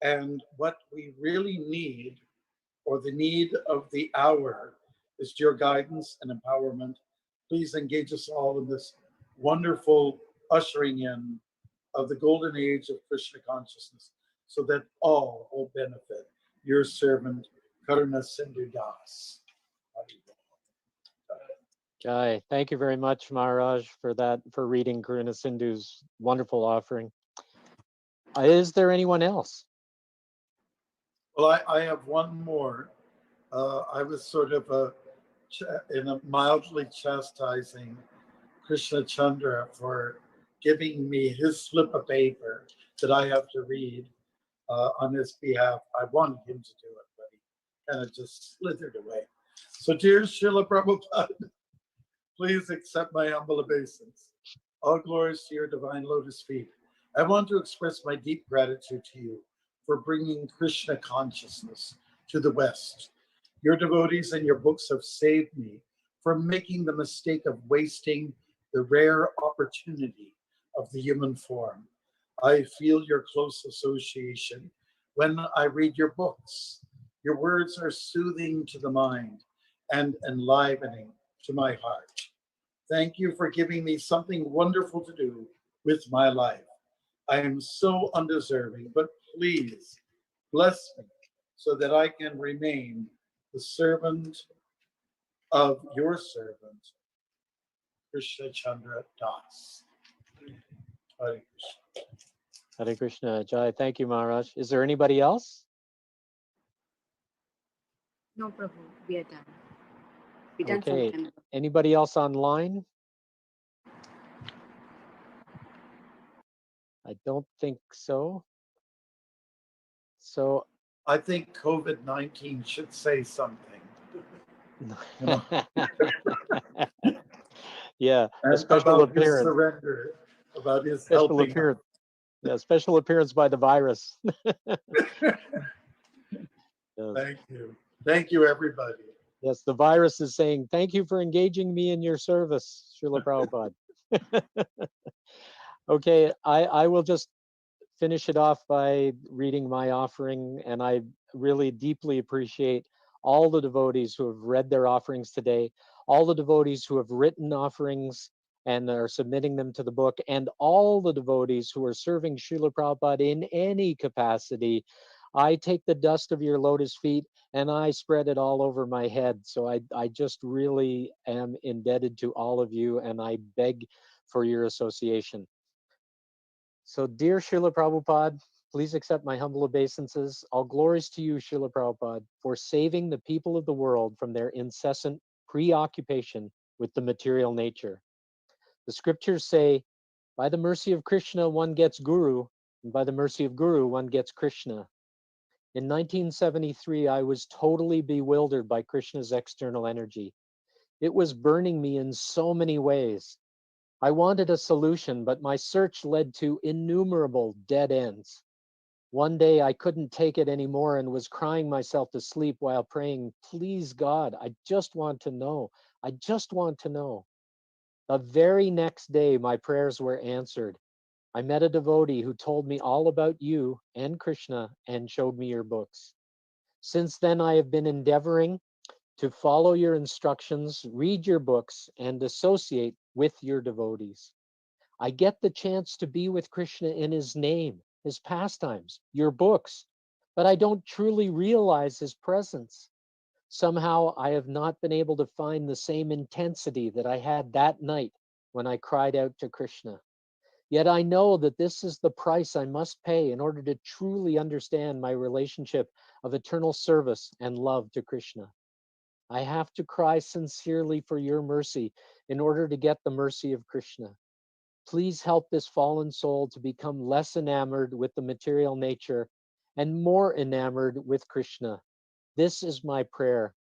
and what we really need, or the need of the hour, is your guidance and empowerment. Please engage us all in this wonderful ushering in of the golden age of Krishna consciousness, so that all will benefit. Your servant, Karuna Sindhu Das. Jai, thank you very much, Maharaj, for that, for reading Karuna Sindhu's wonderful offering. Is there anyone else? Well, I have one more. I was sort of in a mildly chastising Krishna Chandra for giving me his slip of paper that I have to read on his behalf. I wanted him to do it, but he kind of just slithered away. So, dear Srila Prabhupada, please accept my humble obeisance. All glories to your divine lotus feet. I want to express my deep gratitude to you for bringing Krishna consciousness to the West. Your devotees and your books have saved me from making the mistake of wasting the rare opportunity of the human form. I feel your close association when I read your books. Your words are soothing to the mind and enlivening to my heart. Thank you for giving me something wonderful to do with my life. I am so undeserving, but please bless me so that I can remain the servant of your servant, Krishna Chandra Das. Hare Krishna. Hare Krishna. Jai. Thank you, Maharaj. Is there anybody else? No, Prabhu, we are done. We're done from Okay. Canada. Anybody else online? I don't think so. So I think COVID-19 should say something. yeah, a And special about his appearance. surrender, about his Special helping. appearance. Yeah, special appearance by the virus. Yes. Thank you. Thank you, everybody. Yes, the virus is saying, thank you for engaging me in your service, Srila Prabhupada. Okay, I will just finish it off by reading my offering, and I really deeply appreciate all the devotees who have read their offerings today, all the devotees who have written offerings and are submitting them to the book, and all the devotees who are serving Srila Prabhupada in any capacity. I take the dust of your lotus feet and I spread it all over my head. So I just really am indebted to all of you, and I beg for your association. So, dear Srila Prabhupada, please accept my humble obeisances. All glories to you, Srila Prabhupada, for saving the people of the world from their incessant preoccupation with the material nature. The scriptures say, by the mercy of Krishna, one gets Guru, and by the mercy of Guru, one gets Krishna. In 1973, I was totally bewildered by Krishna's external energy. It was burning me in so many ways. I wanted a solution, but my search led to innumerable dead ends. One day I couldn't take it anymore and was crying myself to sleep while praying, please God, I just want to know. I just want to know. The very next day, my prayers were answered. I met a devotee who told me all about you and Krishna and showed me your books. Since then, I have been endeavoring to follow your instructions, read your books, and associate with your devotees. I get the chance to be with Krishna in his name, his pastimes, your books, but I don't truly realize his presence. Somehow I have not been able to find the same intensity that I had that night when I cried out to Krishna. Yet I know that this is the price I must pay in order to truly understand my relationship of eternal service and love to Krishna. I have to cry sincerely for your mercy in order to get the mercy of Krishna. Please help this fallen soul to become less enamored with the material nature and more enamored with Krishna. This is my prayer.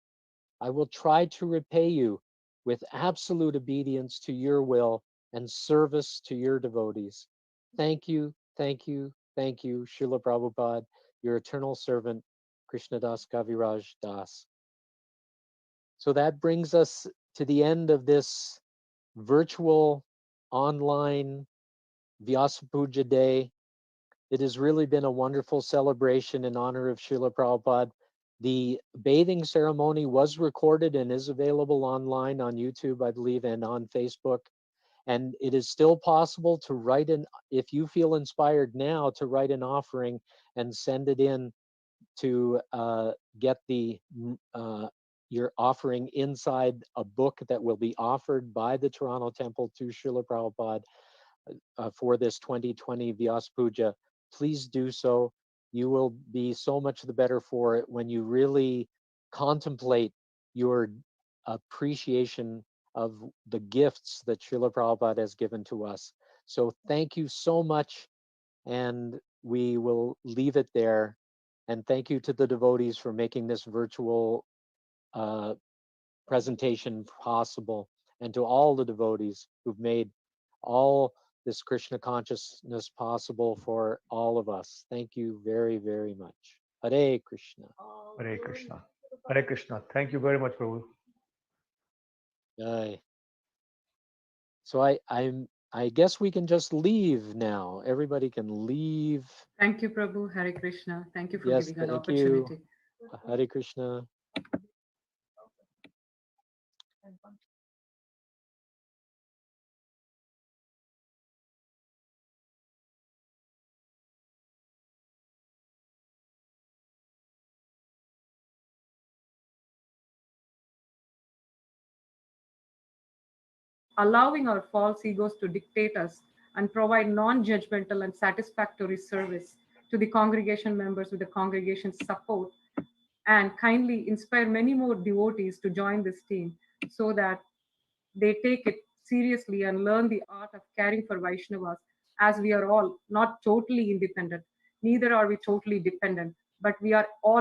I will try to repay you with absolute obedience to your will and service to your devotees. Thank you, thank you, thank you, Srila Prabhupada, your eternal servant, Krishnadas Kaviraj Das. So that brings us to the end of this virtual online Vyasa Puja Day. It has really been a wonderful celebration in honor of Srila Prabhupada. The bathing ceremony was recorded and is available online on YouTube, I believe, and on Facebook. And it is still possible to write if you feel inspired now, to write an offering and send it in to get your offering inside a book that will be offered by the Toronto Temple to Srila Prabhupada for this 2020 Vyasa Puja. Please do so. You will be so much the better for it when you really contemplate your appreciation of the gifts that Srila Prabhupada has given to us. So thank you so much and we will leave it there. And thank you to the devotees for making this virtual presentation possible, and to all the devotees who've made all this Krishna consciousness possible for all of us. Thank you very, very much. Hare Krishna. Hare Krishna. Hare Krishna. Thank you very much, Prabhu. Aye. So I guess we can just leave now. Everybody can leave. Thank you, Prabhu. Hare Krishna. Thank you for Yes, giving an thank you. opportunity. Hare Krishna. Allowing our false egos to dictate us and provide non-judgmental and satisfactory service to the congregation members with the congregation's support, and kindly inspire many more devotees to join this team so that they take it seriously and learn the art of caring for Vaishnavas, as we are all not totally independent, neither are we totally dependent, but we are all